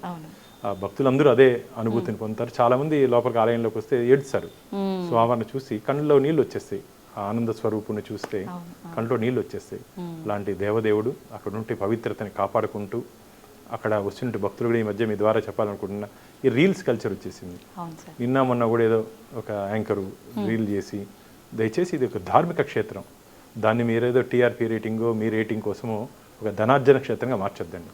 ఆ భక్తులందరూ అదే అనుభూతిని పొందుతారు. చాలామంది లోపలికి ఆలయంలోకి వస్తే ఏడుస్తారు స్వామివారిని చూసి, కళ్ళలో నీళ్ళు వచ్చేస్తాయి. ఆ ఆనంద స్వరూపుని చూస్తే కళ్ళలో నీళ్ళు వచ్చేస్తాయి. అలాంటి దేవదేవుడు అక్కడ ఉంటే పవిత్రతని కాపాడుకుంటూ అక్కడ వచ్చినట్టు భక్తులు కూడా ఈ మధ్య మీ ద్వారా చెప్పాలనుకుంటున్నా, ఈ రీల్స్ కల్చర్ వచ్చేసింది. నిన్న మొన్న కూడా ఏదో ఒక యాంకరు రీల్ చేసి, దయచేసి ఇది ఒక ధార్మిక క్షేత్రం, దాన్ని మీరేదో టీఆర్పీ రేటింగో మీ రేటింగ్ కోసమో ఒక ధనార్జన క్షేత్రంగా మార్చొద్దండి.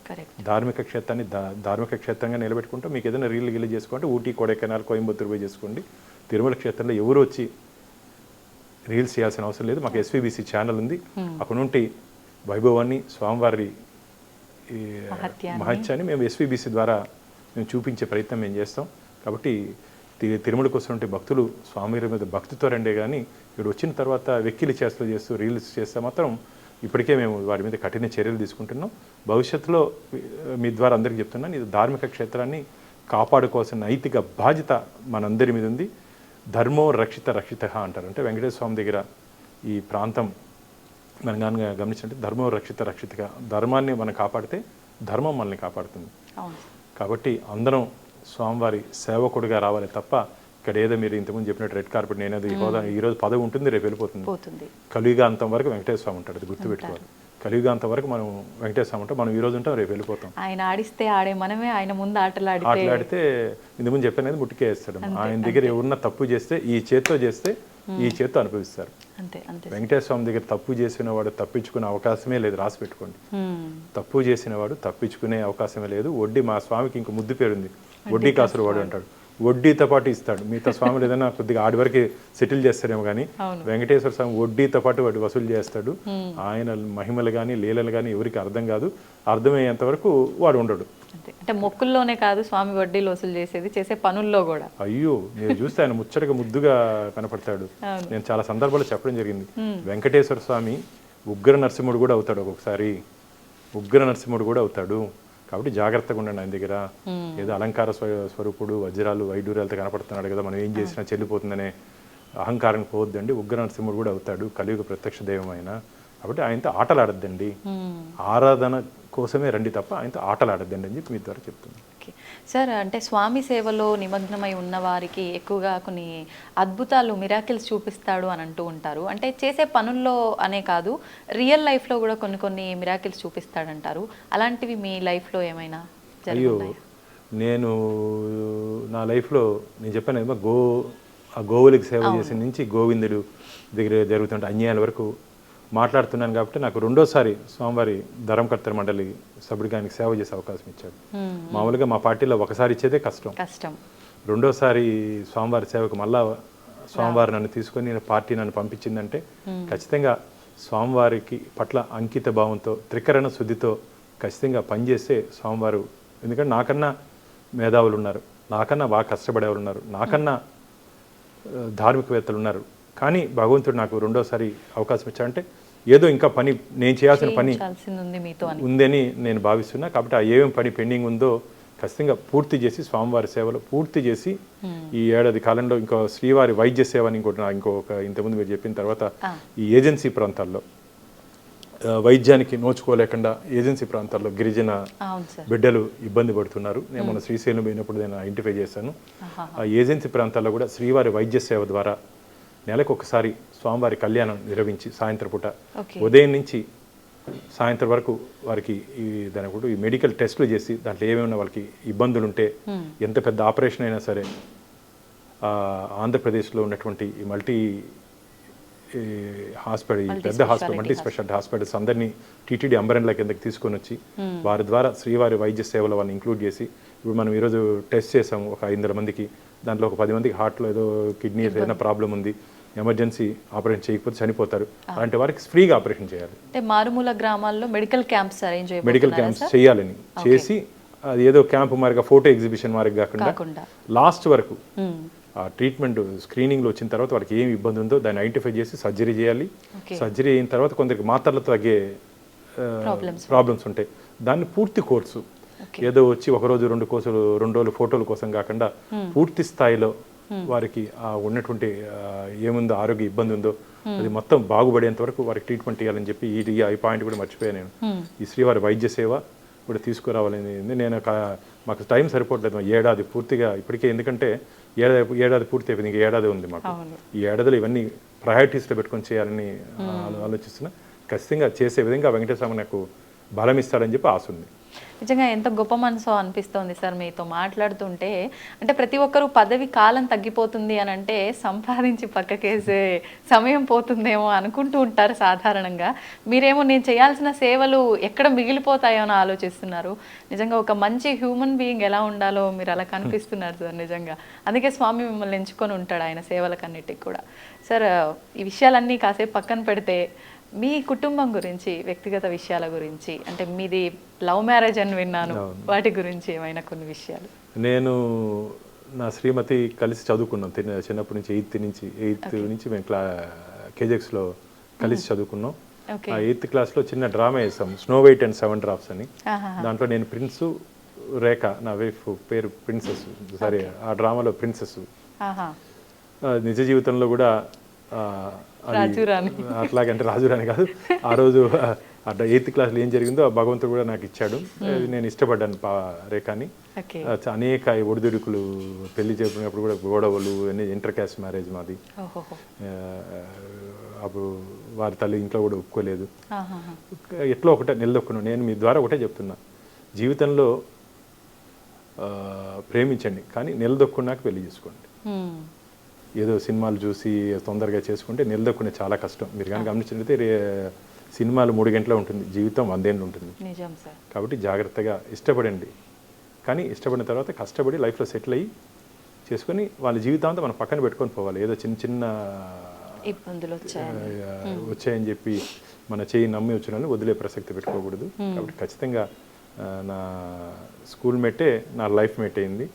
ధార్మిక క్షేత్రాన్ని ధార్మిక క్షేత్రంగా నిలబెట్టుకుంటూ మీకు ఏదైనా రీల్ గిల్లు చేసుకుంటే ఊటీ, కొడైకెనాల్, కోయంబత్తూరు పోయి చేసుకోండి. తిరుమల క్షేత్రంలో ఎవరు వచ్చి రీల్స్ చేయాల్సిన అవసరం లేదు. మాకు ఎస్వీబీసీ ఛానల్ ఉంది. అక్కడ నుండి వైభవాన్ని, స్వామివారి మహత్యాన్ని మేము ఎస్వీబీసీ ద్వారా మేము చూపించే ప్రయత్నం మేము చేస్తాం. కాబట్టి తిరుమలకు వస్తున్నటువంటి భక్తులు స్వామి మీద భక్తితో రండే కానీ ఇక్కడ వచ్చిన తర్వాత వెక్కిలి చేస్తూ చేస్తూ రీల్స్ చేస్తే మాత్రం ఇప్పటికే మేము వారి మీద కఠిన చర్యలు తీసుకుంటున్నాం. భవిష్యత్తులో మీ ద్వారా అందరికీ చెప్తున్నాను, ఇది ధార్మిక క్షేత్రాన్ని కాపాడుకోవాల్సిన నైతిక బాధ్యత మనందరి మీద ఉంది. ధర్మో రక్షిత రక్షిత అంటారు. అంటే వెంకటేశ్వర స్వామి దగ్గర ఈ ప్రాంతం మనం కానీ గమనించంటే ధర్మో రక్షిత రక్షితగా, ధర్మాన్ని మనం కాపాడితే ధర్మం మనల్ని కాపాడుతుంది. కాబట్టి అందరం స్వామివారి సేవకుడిగా రావాలి తప్ప ఇక్కడ ఏదో మీరు ఇంతకుముందు చెప్పినట్టు రెడ్ కార్పెట్ నేనేదో ఈ హోదా ఈరోజు పదవి ఉంటుంది, రేపు వెళ్ళిపోతుంది. కలియుగాంతం వరకు వెంకటేశ్వర స్వామి ఉంటాడు, అది గుర్తుపెట్టుకోవాలి. కలియుగాంతం వరకు మనం వెంకటేశ్వర స్వామి ఉంటాం. మనం ఈ రోజు ఉంటాం, రేపు వెళ్ళిపోతాం.
ఆయన ఆడిస్తే ఆడే మనమే, ఆయన ముందు
ఆటలాడితే ఇంతకుముందు చెప్పనేది ముట్టికే వేస్తాడు. ఆయన దగ్గర ఎవరన్నా తప్పు చేస్తే ఈ చేత్తో చేస్తే ఈ చేత్తో అనుభవిస్తారు. వెంకటేశ్వర స్వామి దగ్గర తప్పు చేసిన వాడు తప్పించుకునే అవకాశమే లేదు, రాసి పెట్టుకోండి. తప్పు చేసిన వాడు తప్పించుకునే అవకాశమే లేదు. వడ్డీ, మా స్వామికి ఇంక ముద్దు పేరుంది, వడ్డీ కాసులు వాడు అంటాడు. వడ్డీతో పాటు ఇస్తాడు. మిగతా స్వాములు ఏదైనా కొద్దిగా ఆడి వరకు సెటిల్ చేస్తారేమో కానీ వెంకటేశ్వర స్వామి వడ్డీతో పాటు వాడు వసూలు చేస్తాడు. ఆయన మహిమలు కానీ లీలలు కానీ ఎవరికి అర్థం కాదు. అర్థమయ్యేంత వరకు వాడు ఉండడు.
అంటే మొక్కుల్లోనే కాదు స్వామి వడ్డీలు వసూలు చేసేది, చేసే పనుల్లో కూడా.
అయ్యో, నేను చూస్తే ఆయన ముచ్చటగా ముద్దుగా కనపడతాడు. నేను చాలా సందర్భాల్లో చెప్పడం జరిగింది. వెంకటేశ్వర స్వామి ఉగ్ర నరసింహుడు కూడా అవుతాడు, ఒక్కొక్కసారి ఉగ్ర నరసింహుడు కూడా అవుతాడు. కాబట్టి జాగ్రత్తగా ఉండండి ఆయన దగ్గర. ఏదో అలంకార స్వరూపుడు, వజ్రాలు వైడూర్యాలతో కనపడుతున్నాడు కదా, మనం ఏం చేసినా చెల్లిపోతుందనే అహంకారం పోవద్దండి. ఉగ్ర నరసింహుడు కూడా అవుతాడు, కలియుగ ప్రత్యక్ష దైవం ఆయన. కాబట్టి ఆయనతో ఆటలాడద్దండి, ఆరాధన కోసమే రండి తప్ప ఆయనతో ఆటలాడద్దండి అని చెప్పి మీ ద్వారా చెప్తున్నాను.
సార్, అంటే స్వామి సేవలో నిమగ్నమై ఉన్న వారికి ఎక్కువగా కొన్ని అద్భుతాలు, మిరాకిల్స్ చూపిస్తాడు అని అంటూ ఉంటారు. అంటే చేసే పనుల్లో అనే కాదు, రియల్ లైఫ్లో కూడా కొన్ని కొన్ని మిరాకిల్స్ చూపిస్తాడంటారు. అలాంటివి మీ లైఫ్లో ఏమైనా జరిగాయా?
నేను నా లైఫ్లో నేను చెప్పాను కదా, ఆ గోవులకి సేవ చేసిన నుంచి గోవిందుడు దగ్గర జరుగుతుంటే అన్యాయాల వరకు మాట్లాడుతున్నాను. కాబట్టి నాకు రెండోసారి స్వామివారి ధర్మకర్తల మండలి సభ్యుడిగానికి సేవ చేసే అవకాశం ఇచ్చాడు. మామూలుగా మా పార్టీలో ఒకసారి ఇచ్చేదే కష్టం. రెండోసారి స్వామివారి సేవకు మళ్ళా స్వామివారి నన్ను తీసుకొని పార్టీ నన్ను పంపించిందంటే ఖచ్చితంగా స్వామివారికి పట్ల అంకిత భావంతో, త్రికరణ శుద్ధితో ఖచ్చితంగా పనిచేస్తే స్వామివారు, ఎందుకంటే నాకన్నా మేధావులు ఉన్నారు, నాకన్నా బాగా కష్టపడేవాళ్ళు ఉన్నారు, నాకన్నా ధార్మికవేత్తలు ఉన్నారు. కానీ భగవంతుడు నాకు రెండోసారి అవకాశం ఇచ్చాడంటే ఏదో ఇంకా పని, నేను చేయాల్సిన పని ఉందని నేను భావిస్తున్నా. కాబట్టి ఆ ఏమేమి పని పెండింగ్ ఉందో ఖచ్చితంగా పూర్తి చేసి, స్వామివారి సేవలో పూర్తి చేసి ఈ ఏడాది కాలంలో ఇంకో శ్రీవారి వైద్య సేవ అని ఇంకొక ఇంతకుముందు మీరు చెప్పిన తర్వాత ఈ ఏజెన్సీ ప్రాంతాల్లో వైద్యానికి నోచుకోలేకుండా ఏజెన్సీ ప్రాంతాల్లో గిరిజన బిడ్డలు ఇబ్బంది పడుతున్నారు. నేను మన శ్రీశైలం పోయినప్పుడు నేను ఐడెంటిఫై చేశాను. ఆ ఏజెన్సీ ప్రాంతాల్లో కూడా శ్రీవారి వైద్య సేవ ద్వారా నెలకు ఒకసారి స్వామివారి కళ్యాణం నిర్వహించి సాయంత్రం పూట ఉదయం నుంచి సాయంత్రం వరకు వారికి దాని కూడా ఈ మెడికల్ టెస్టులు చేసి దాంట్లో ఏమేమైనా వాళ్ళకి ఇబ్బందులు ఉంటే, ఎంత పెద్ద ఆపరేషన్ అయినా సరే ఆంధ్రప్రదేశ్లో ఉన్నటువంటి ఈ మల్టీ హాస్పిటల్, పెద్ద హాస్పిటల్, మల్టీ స్పెషాలిటీ హాస్పిటల్స్ అందరినీ టీటీడీ అంబరెన్లా కిందకి తీసుకొని వచ్చి వారి ద్వారా శ్రీవారి వైద్య సేవలు వాళ్ళని ఇంక్లూడ్ చేసి, ఇప్పుడు మనం ఈరోజు టెస్ట్ చేసాము ఒక 500 మందికి, దాంట్లో ఒక 10 మందికి హార్ట్లో ఏదో కిడ్నీ ఏదైనా ప్రాబ్లం ఉంది, ఎమర్జెన్సీ ఆపరేషన్ చేయకపోతే చనిపోతారు. అలాంటి వారికి ఫ్రీగా ఆపరేషన్ చేయాలి.
అంటే మారుమూల గ్రామాల్లో మెడికల్ క్యాంప్స్
చేయాలని చేసి, అది ఏదో క్యాంప్ మారిగా ఫోటో ఎగ్జిబిషన్ మారిగా కాకుండా లాస్ట్ వరకు ఆ ట్రీట్మెంట్ స్క్రీనింగ్లో వచ్చిన తర్వాత వాళ్ళకి ఏమి ఇబ్బంది ఉందో దాన్ని ఐడెంటిఫై చేసి సర్జరీ చేయాలి. సర్జరీ అయిన తర్వాత కొందరికి మాత్రలతో తగ్గే ప్రాబ్లమ్స్ ఉంటాయి, దాన్ని పూర్తి కోర్సు ఏదో వచ్చి ఒకరోజు 2 కోర్సులు 2 రోజులు ఫోటోల కోసం కాకుండా పూర్తి స్థాయిలో వారికి ఉన్నటువంటి ఏముందో ఆరోగ్య ఇబ్బంది ఉందో అది మొత్తం బాగుపడేంత వరకు వారికి ట్రీట్మెంట్ ఇవ్వాలని చెప్పి ఈ పాయింట్ కూడా మర్చిపోయాను నేను. ఈ శ్రీవారి వైద్య సేవ కూడా తీసుకురావాలని నేను మాకు టైం సరిపోవట్లేదు ఏడాది పూర్తిగా ఇప్పటికే, ఎందుకంటే ఏడాది పూర్తి అయిపోయింది, ఇంకా ఏడాది ఉంది మాకు. ఈ ఏడాదిలో ఇవన్నీ ప్రయారిటీస్లో పెట్టుకొని చేయాలని ఆలోచిస్తున్నా. ఖచ్చితంగా చేసే విధంగా వెంకటేశ్వర నాకు బలం ఇస్తాడని చెప్పి ఆశ ఉంది.
నిజంగా ఎంత గొప్ప మనసు అనిపిస్తోంది సార్ మీతో మాట్లాడుతుంటే. అంటే ప్రతి ఒక్కరూ పదవి కాలం తగ్గిపోతుంది అని అంటే సంపాదించి పక్కకేసే సమయం పోతుందేమో అనుకుంటూ ఉంటారు సాధారణంగా. మీరేమో నేను చేయాల్సిన సేవలు ఎక్కడ మిగిలిపోతాయో అని ఆలోచిస్తున్నారు. నిజంగా ఒక మంచి హ్యూమన్ బీయింగ్ ఎలా ఉండాలో మీరు అలా కనిపిస్తున్నారు సార్ నిజంగా. అందుకే స్వామి మిమ్మల్ని ఎంచుకొని ఉంటాడు ఆయన సేవలకన్నిటికి కూడా. సార్ ఈ విషయాలన్నీ కాసేపు పక్కన పెడితే మీ కుటుంబం గురించి, వ్యక్తిగత విషయాల గురించి, అంటే మీది లవ్ మ్యారేజ్ అని విన్నాను, వాటి గురించి ఏమైనా కొన్ని విషయాలు.
నేను నా శ్రీమతి కలిసి చదువుకున్నాం చిన్నప్పటి నుంచి, ఎయిత్ నుంచి మేము కేజెక్స్లో కలిసి చదువుకున్నాం. ఆ 8th క్లాస్లో చిన్న డ్రామా వేసాం, స్నో వైట్ అండ్ 7 డ్రాప్స్ అని. దాంట్లో నేను ప్రిన్సు, రేఖ నా వైఫ్ పేరు ప్రిన్సెస్. సరే, ఆ డ్రామాలో ప్రిన్సెస్. నిజ జీవితంలో కూడా అట్లాగే, అంటే రాజురాని కాదు. ఆ రోజు 8th క్లాస్లో ఏం జరిగిందో ఆ భగవంతుడు కూడా నాకు ఇచ్చాడు. నేను ఇష్టపడ్డాను రేఖని. అనేక ఒడిదుడుకులు, పెళ్లి చెప్పినప్పుడు కూడా గొడవలు, ఇంటర్ క్యాస్ట్ మ్యారేజ్ మాది. అప్పుడు వారి తల్లి ఇంట్లో కూడా ఒప్పుకోలేదు. ఎట్లా ఒకటే నిలదొక్కున్నాను. నేను మీ ద్వారా ఒకటే చెప్తున్నా, జీవితంలో ప్రేమించండి, కానీ నిలదొక్కున్నాక పెళ్లి చేసుకోండి. ఏదో సినిమాలు చూసి తొందరగా చేసుకుంటే నిలదొక్కునే చాలా కష్టం. మీరు కానీ గమనించినట్లయితే సినిమాలు 3 గంటలు ఉంటుంది, జీవితం 100 ఏళ్ళు ఉంటుంది. కాబట్టి జాగ్రత్తగా ఇష్టపడండి, కానీ ఇష్టపడిన తర్వాత కష్టపడి లైఫ్లో సెటిల్ అయ్యి చేసుకొని వాళ్ళ జీవితాంతా మనం పక్కన పెట్టుకొని పోవాలి. ఏదో చిన్న చిన్న
ఇబ్బందులు
వచ్చాయని చెప్పి మన చేయి నమ్మి వచ్చిన వాళ్ళని వదిలే ప్రసక్తి పెట్టుకోకూడదు. కాబట్టి ఖచ్చితంగా నా స్కూల్ మేటే నా లైఫ్ మేట్ అయింది.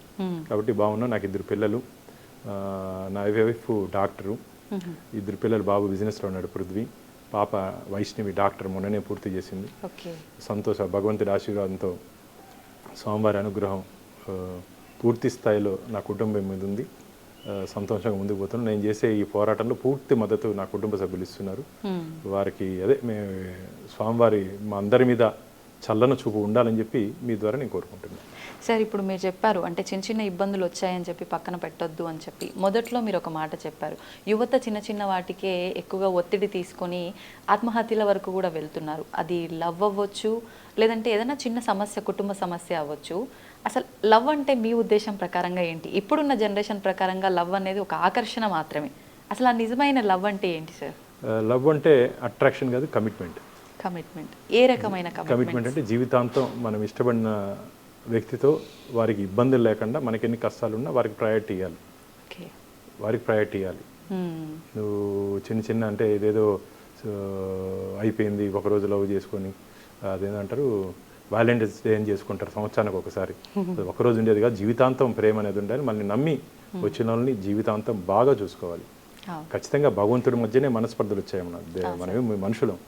కాబట్టి బాగున్నా. నాకు 2 పిల్లలు. నా వైఫ్ డాక్టరు, 2 పిల్లలు. బాబు బిజినెస్లో ఉన్నాడు, పృథ్వీ. పాప వైష్ణవి డాక్టర్, మొన్ననే పూర్తి చేసింది. సంతోష, భగవంతుడి ఆశీర్వాదంతో స్వామివారి అనుగ్రహం పూర్తి స్థాయిలో నా కుటుంబం మీద ఉంది. సంతోషంగా ముందుకు పోతున్నాను. నేను చేసే ఈ పోరాటంలో పూర్తి మద్దతు నా కుటుంబ సభ్యులు ఇస్తున్నారు. వారికి మేము స్వామివారి మా అందరి మీద చల్లన చూపు ఉండాలని చెప్పి మీ ద్వారా నేను కోరుకుంటున్నాను.
సార్, ఇప్పుడు మీరు చెప్పారు అంటే చిన్న చిన్న ఇబ్బందులు వచ్చాయని చెప్పి పక్కన పెట్టొద్దు అని చెప్పి. మొదట్లో మీరు ఒక మాట చెప్పారు, యువత చిన్న చిన్న వాటికే ఎక్కువగా ఒత్తిడి తీసుకొని ఆత్మహత్యల వరకు కూడా వెళ్తున్నారు. అది లవ్ అవ్వచ్చు, లేదంటే ఏదైనా చిన్న సమస్య, కుటుంబ సమస్య అవ్వచ్చు. అసలు లవ్ అంటే మీ ఉద్దేశం ప్రకారంగా ఏంటి? ఇప్పుడున్న జనరేషన్ ప్రకారంగా లవ్ అనేది ఒక ఆకర్షణ మాత్రమే. అసలు ఆ నిజమైన లవ్ అంటే ఏంటి సార్?
లవ్ అంటే అట్రాక్షన్ కాదు, కమిట్మెంట్.
కమిట్మెంట్ ఏ రకమైన
కమిట్మెంట్? అంటే జీవితాంతం మనం ఇష్టపడిన వ్యక్తితో వారికి ఇబ్బందులు లేకుండా, మనకి ఎన్ని కష్టాలు ఉన్నా వారికి ప్రయారిటీ ఇవ్వాలి. వారికి ప్రయారిటీ ఇవ్వాలి. నువ్వు చిన్న చిన్న అంటే ఏదేదో అయిపోయింది ఒకరోజు లవ్ చేసుకొని, అదేంటంటారు వ్యాలంటైన్స్ డే అని చేసుకుంటారు సంవత్సరానికి ఒకసారి. ఒకరోజు ఉండేది కాదు, జీవితాంతం ప్రేమ అనేది ఉండాలి. మళ్ళీ నమ్మి వచ్చిన వాళ్ళని జీవితాంతం బాగా చూసుకోవాలి. ఖచ్చితంగా భగవంతుడి మధ్యనే మనస్పర్ధలు వచ్చాయి. మనమే మనుషులం,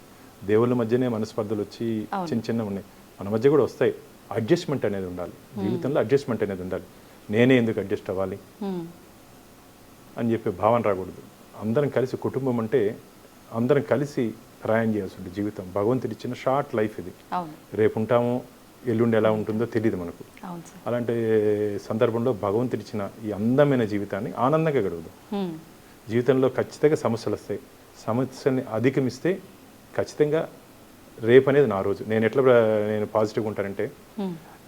దేవుళ్ళ మధ్యనే మనస్పర్ధలు వచ్చి చిన్న చిన్న ఉన్నాయి, మన మధ్య కూడా వస్తాయి. అడ్జస్ట్మెంట్ అనేది ఉండాలి జీవితంలో. అడ్జస్ట్మెంట్ అనేది ఉండాలి. నేనే ఎందుకు అడ్జస్ట్ అవ్వాలి అని చెప్పి భావన రాకూడదు. అందరం కలిసి, కుటుంబం అంటే అందరం కలిసి ప్రయాణం చేయాల్సి ఉంటుంది. జీవితం భగవంతుడి ఇచ్చిన షార్ట్ లైఫ్ ఇది. రేపు ఉంటామో ఎల్లుండి ఎలా ఉంటుందో తెలియదు మనకు. అలాంటి సందర్భంలో భగవంతుడి ఇచ్చిన ఈ అందమైన జీవితాన్ని ఆనందంగా గడుపుదాం. జీవితంలో ఖచ్చితంగా సమస్యలు వస్తాయి. సమస్యల్ని అధిగమిస్తే ఖచ్చితంగా రేపు అనేది నా రోజు. నేను పాజిటివ్గా ఉంటానంటే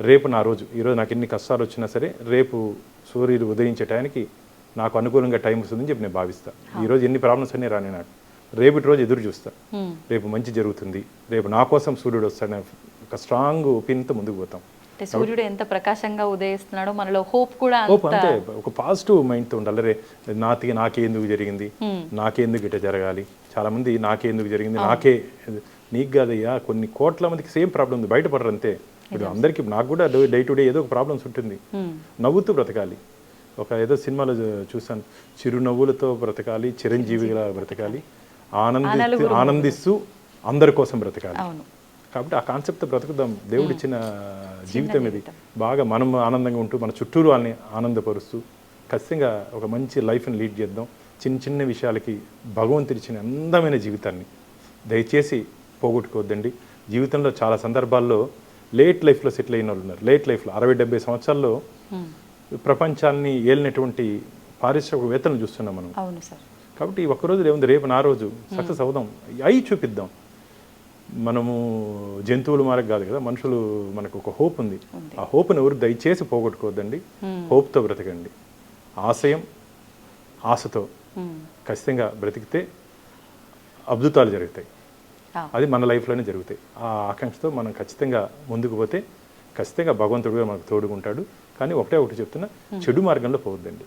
రేపు నా రోజు. ఈరోజు నాకు ఎన్ని కష్టాలు వచ్చినా సరే రేపు సూర్యుడు ఉదయించే టైంకి నాకు అనుకూలంగా టైం వస్తుందని చెప్పి నేను భావిస్తాను. ఈరోజు ఎన్ని ప్రాబ్లమ్స్ అన్నీ రాని నాకు రేపటి రోజు ఎదురు చూస్తా. రేపు మంచి జరుగుతుంది, రేపు నా కోసం సూర్యుడు వస్తాడని ఒక స్ట్రాంగ్ ఒపీనియన్తో ముందుకు పోతాం.
సూర్యుడు ఎంత ప్రకాశంగా ఉదయిస్తున్నాడో మనలో హోప్ కూడా
అంతే. ఒక పాజిటివ్ మైండ్తో ఉండాలి. రే నాకెందుకు జరిగింది, నాకెందుకు ఇట్లా జరగాలి. చాలా మంది నాకెందుకు జరిగింది, నీకు కాదయ్యా. కొన్ని కోట్ల మందికి సేమ్ ప్రాబ్లం ఉంది, బయటపడరు అంతే. ఇప్పుడు అందరికీ, నాకు కూడా డే టు డే ఏదో ఒక ప్రాబ్లమ్స్ ఉంటుంది. నవ్వుతూ బ్రతకాలి. ఏదో సినిమాలో చూసాను, చిరునవ్వులతో బ్రతకాలి, చిరంజీవిగా బ్రతకాలి, ఆనందిస్తూ అందరి కోసం బ్రతకాలి. కాబట్టి ఆ కాన్సెప్ట్తో బ్రతుకుదాం. దేవుడిచ్చిన జీవితం ఇది. బాగా మనం ఆనందంగా ఉంటూ మన చుట్టూరు వాళ్ళని ఆనందపరుస్తూ ఖచ్చితంగా ఒక మంచి లైఫ్ని లీడ్ చేద్దాం. చిన్న చిన్న విషయాలకి భగవంతుడిచ్చిన అందమైన జీవితాన్ని దయచేసి పోగొట్టుకోవద్దండి. జీవితంలో చాలా సందర్భాల్లో లేట్ లైఫ్లో సెటిల్ అయిన వాళ్ళు ఉన్నారు. లేట్ లైఫ్లో 60-70 సంవత్సరాల్లో ప్రపంచాన్ని ఏలినటువంటి పారిశ్రామికవేత్తలను చూస్తున్నాం మనం.
అవును సార్.
కాబట్టి ఈ ఒక్కరోజు ఏముంది, రేపు నా రోజు సక్సెస్ అవుదాం, అయి చూపిద్దాం. మనము జంతువులు మారకు కాదు కదా, మనుషులు మనకు ఒక హోప్ ఉంది. ఆ హోప్ని ఎవరు దయచేసి పోగొట్టుకోవద్దండి. హోప్తో బ్రతకండి, ఆశయం ఆశతో ఖచ్చితంగా బ్రతికితే అద్భుతాలు జరుగుతాయి. అది మన లైఫ్లోనే జరుగుతాయి. ఆ ఆకాంక్షతో మనం ఖచ్చితంగా ముందుకు పోతే ఖచ్చితంగా భగవంతుడు మనకు తోడుకుంటాడు. కానీ ఒకటి చెప్తున్నా, చెడు మార్గంలో పోవద్దండి,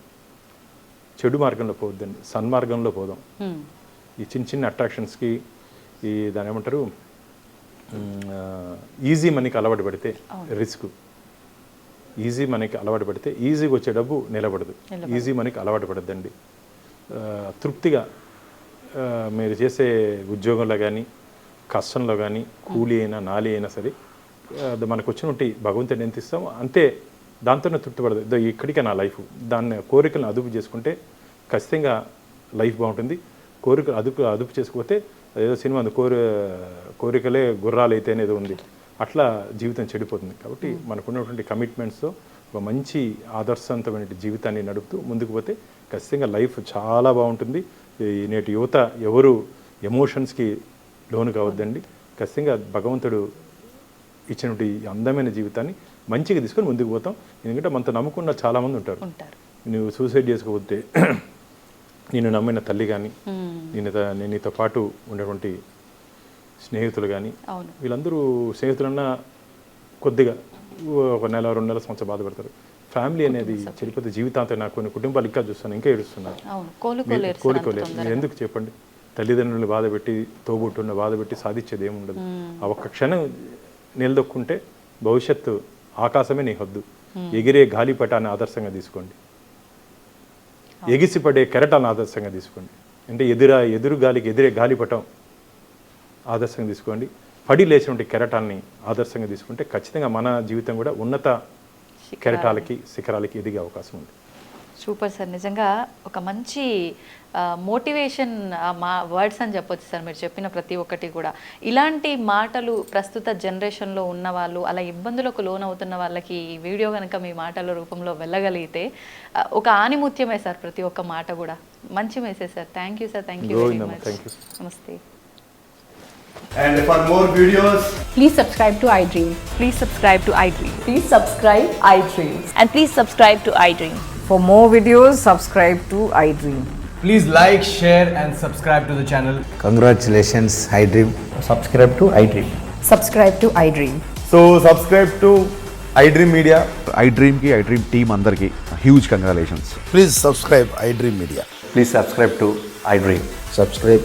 చెడు మార్గంలో పోవద్దండి, సన్మార్గంలో పోదాం. ఈ చిన్న చిన్న అట్రాక్షన్స్కి, ఈ దాని ఏమంటారు, ఈజీ మనీకి అలవాటు పడితే రిస్క్, ఈజీ మనీకి అలవాటు పడితే ఈజీగా వచ్చే డబ్బు నిలబడదు. ఈజీ మనీకి అలవాటు పడద్దండి. తృప్తిగా మీరు చేసే ఉద్యోగంలో కానీ, కష్టంలో కానీ, కూలి అయినా నాలి అయినా సరే, మనకు వచ్చినటువంటి భగవంతుని ఎంత ఇస్తామో అంతే, దాంతోనే తృప్తి పడదు. ఇక్కడికే నా లైఫ్, దాన్ని కోరికలను అదుపు చేసుకుంటే ఖచ్చితంగా లైఫ్ బాగుంటుంది. కోరికలు అదుపు చేసుకోకపోతే ఏదో సినిమా ఉంది, కోరికలే గుర్రాలు అయితే అనేది ఉంది, అట్లా జీవితం చెడిపోతుంది. కాబట్టి మనకున్నటువంటి కమిట్మెంట్స్తో ఒక మంచి ఆదర్శవంతమైన జీవితాన్ని నడుపుతూ ముందుకు పోతే ఖచ్చితంగా లైఫ్ చాలా బాగుంటుంది. నేటి యువత ఎవరు ఎమోషన్స్కి లోను కావద్దండి. ఖచ్చితంగా భగవంతుడు ఇచ్చినటువంటి అందమైన జీవితాన్ని మంచిగా తీసుకొని ముందుకు పోతాం. ఎందుకంటే మనతో నమ్ముకున్న చాలామంది ఉంటారు. నువ్వు సూసైడ్ చేసుకోకపోతే నేను నమ్మిన తల్లి కానీ, నేను నీతో పాటు ఉండేటువంటి స్నేహితులు కానీ, వీళ్ళందరూ స్నేహితులన్నా కొద్దిగా ఒక నెల 2 నెలల సంవత్సరం బాధపడతారు. ఫ్యామిలీ అనేది చెడిపోతే జీవితాంతం, నాకు కొన్ని కుటుంబాలు ఇంకా చూస్తాను, ఇంకా ఏడుస్తున్నారు. కోలుకోలేరు. మీరు ఎందుకు చెప్పండి? తల్లిదండ్రులను బాధపెట్టి, తోబుట్టున్న బాధపెట్టి సాధించేది ఏముండదు. ఆ ఒక్క క్షణం నిలదొక్కుంటే భవిష్యత్తు ఆకాశమే నీ హద్దు. ఎగిరే గాలిపటాన్ని ఆదర్శంగా తీసుకోండి, ఎగిసిపడే కెరటాన్ని ఆదర్శంగా తీసుకోండి. అంటే ఎదురు గాలికి ఎదిరే గాలిపటం ఆదర్శంగా తీసుకోండి. పడి లేచినటువంటి కెరటాన్ని ఆదర్శంగా తీసుకుంటే ఖచ్చితంగా మన జీవితం కూడా ఉన్నత కెరటాలకి, శిఖరాలకి ఎదిగే అవకాశం ఉంది.
సూపర్ సార్, నిజంగా ఒక మంచి మోటివేషన్ మా వర్డ్స్ అని చెప్పొచ్చు సార్. మీరు చెప్పిన ప్రతి ఒక్కటి కూడా ఇలాంటి మాటలు ప్రస్తుత జనరేషన్లో ఉన్న వాళ్ళు, అలా ఇబ్బందులకు లోనవుతున్న వాళ్ళకి ఈ వీడియో కనుక మీ మాటల రూపంలో వెళ్ళగలిగితే ఒక ఆనిముత్యమే సార్ ప్రతి ఒక్క మాట కూడా. మంచి message sir. Thank you sir. Thank you very much. నమస్తే.
And for more videos,
please subscribe to iDream.
Please subscribe to iDream.
Please subscribe iDream.
And please subscribe to iDream.
For more videos, subscribe to iDream.
please like, share and subscribe to the channel.
Congratulations, iDream.
Subscribe to iDream.
Subscribe to iDream.
So subscribe to iDream Media.
iDream team andarki huge congratulations.
Please subscribe iDream Media.
Please subscribe to iDream.
Subscribe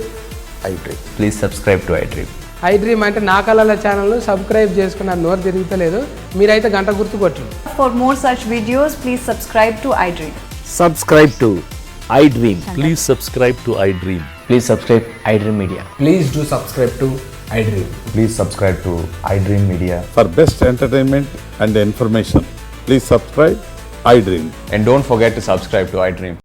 iDream.
Please subscribe to iDream.
iDream అంటే నా కళల ఛానల్ను సబ్స్క్రైబ్ చేసుకున్న నోరు తిరుగుతలేదు, మీరైతే గంట గుర్తు కొట్టండి.
For more such videos, please subscribe to iDream.
Subscribe to iDream.
Please subscribe to iDream.
Please subscribe iDream Media.
Please do subscribe to iDream.
Please subscribe to iDream Media.
For best entertainment and information, please subscribe iDream.
And don't forget to subscribe to iDream.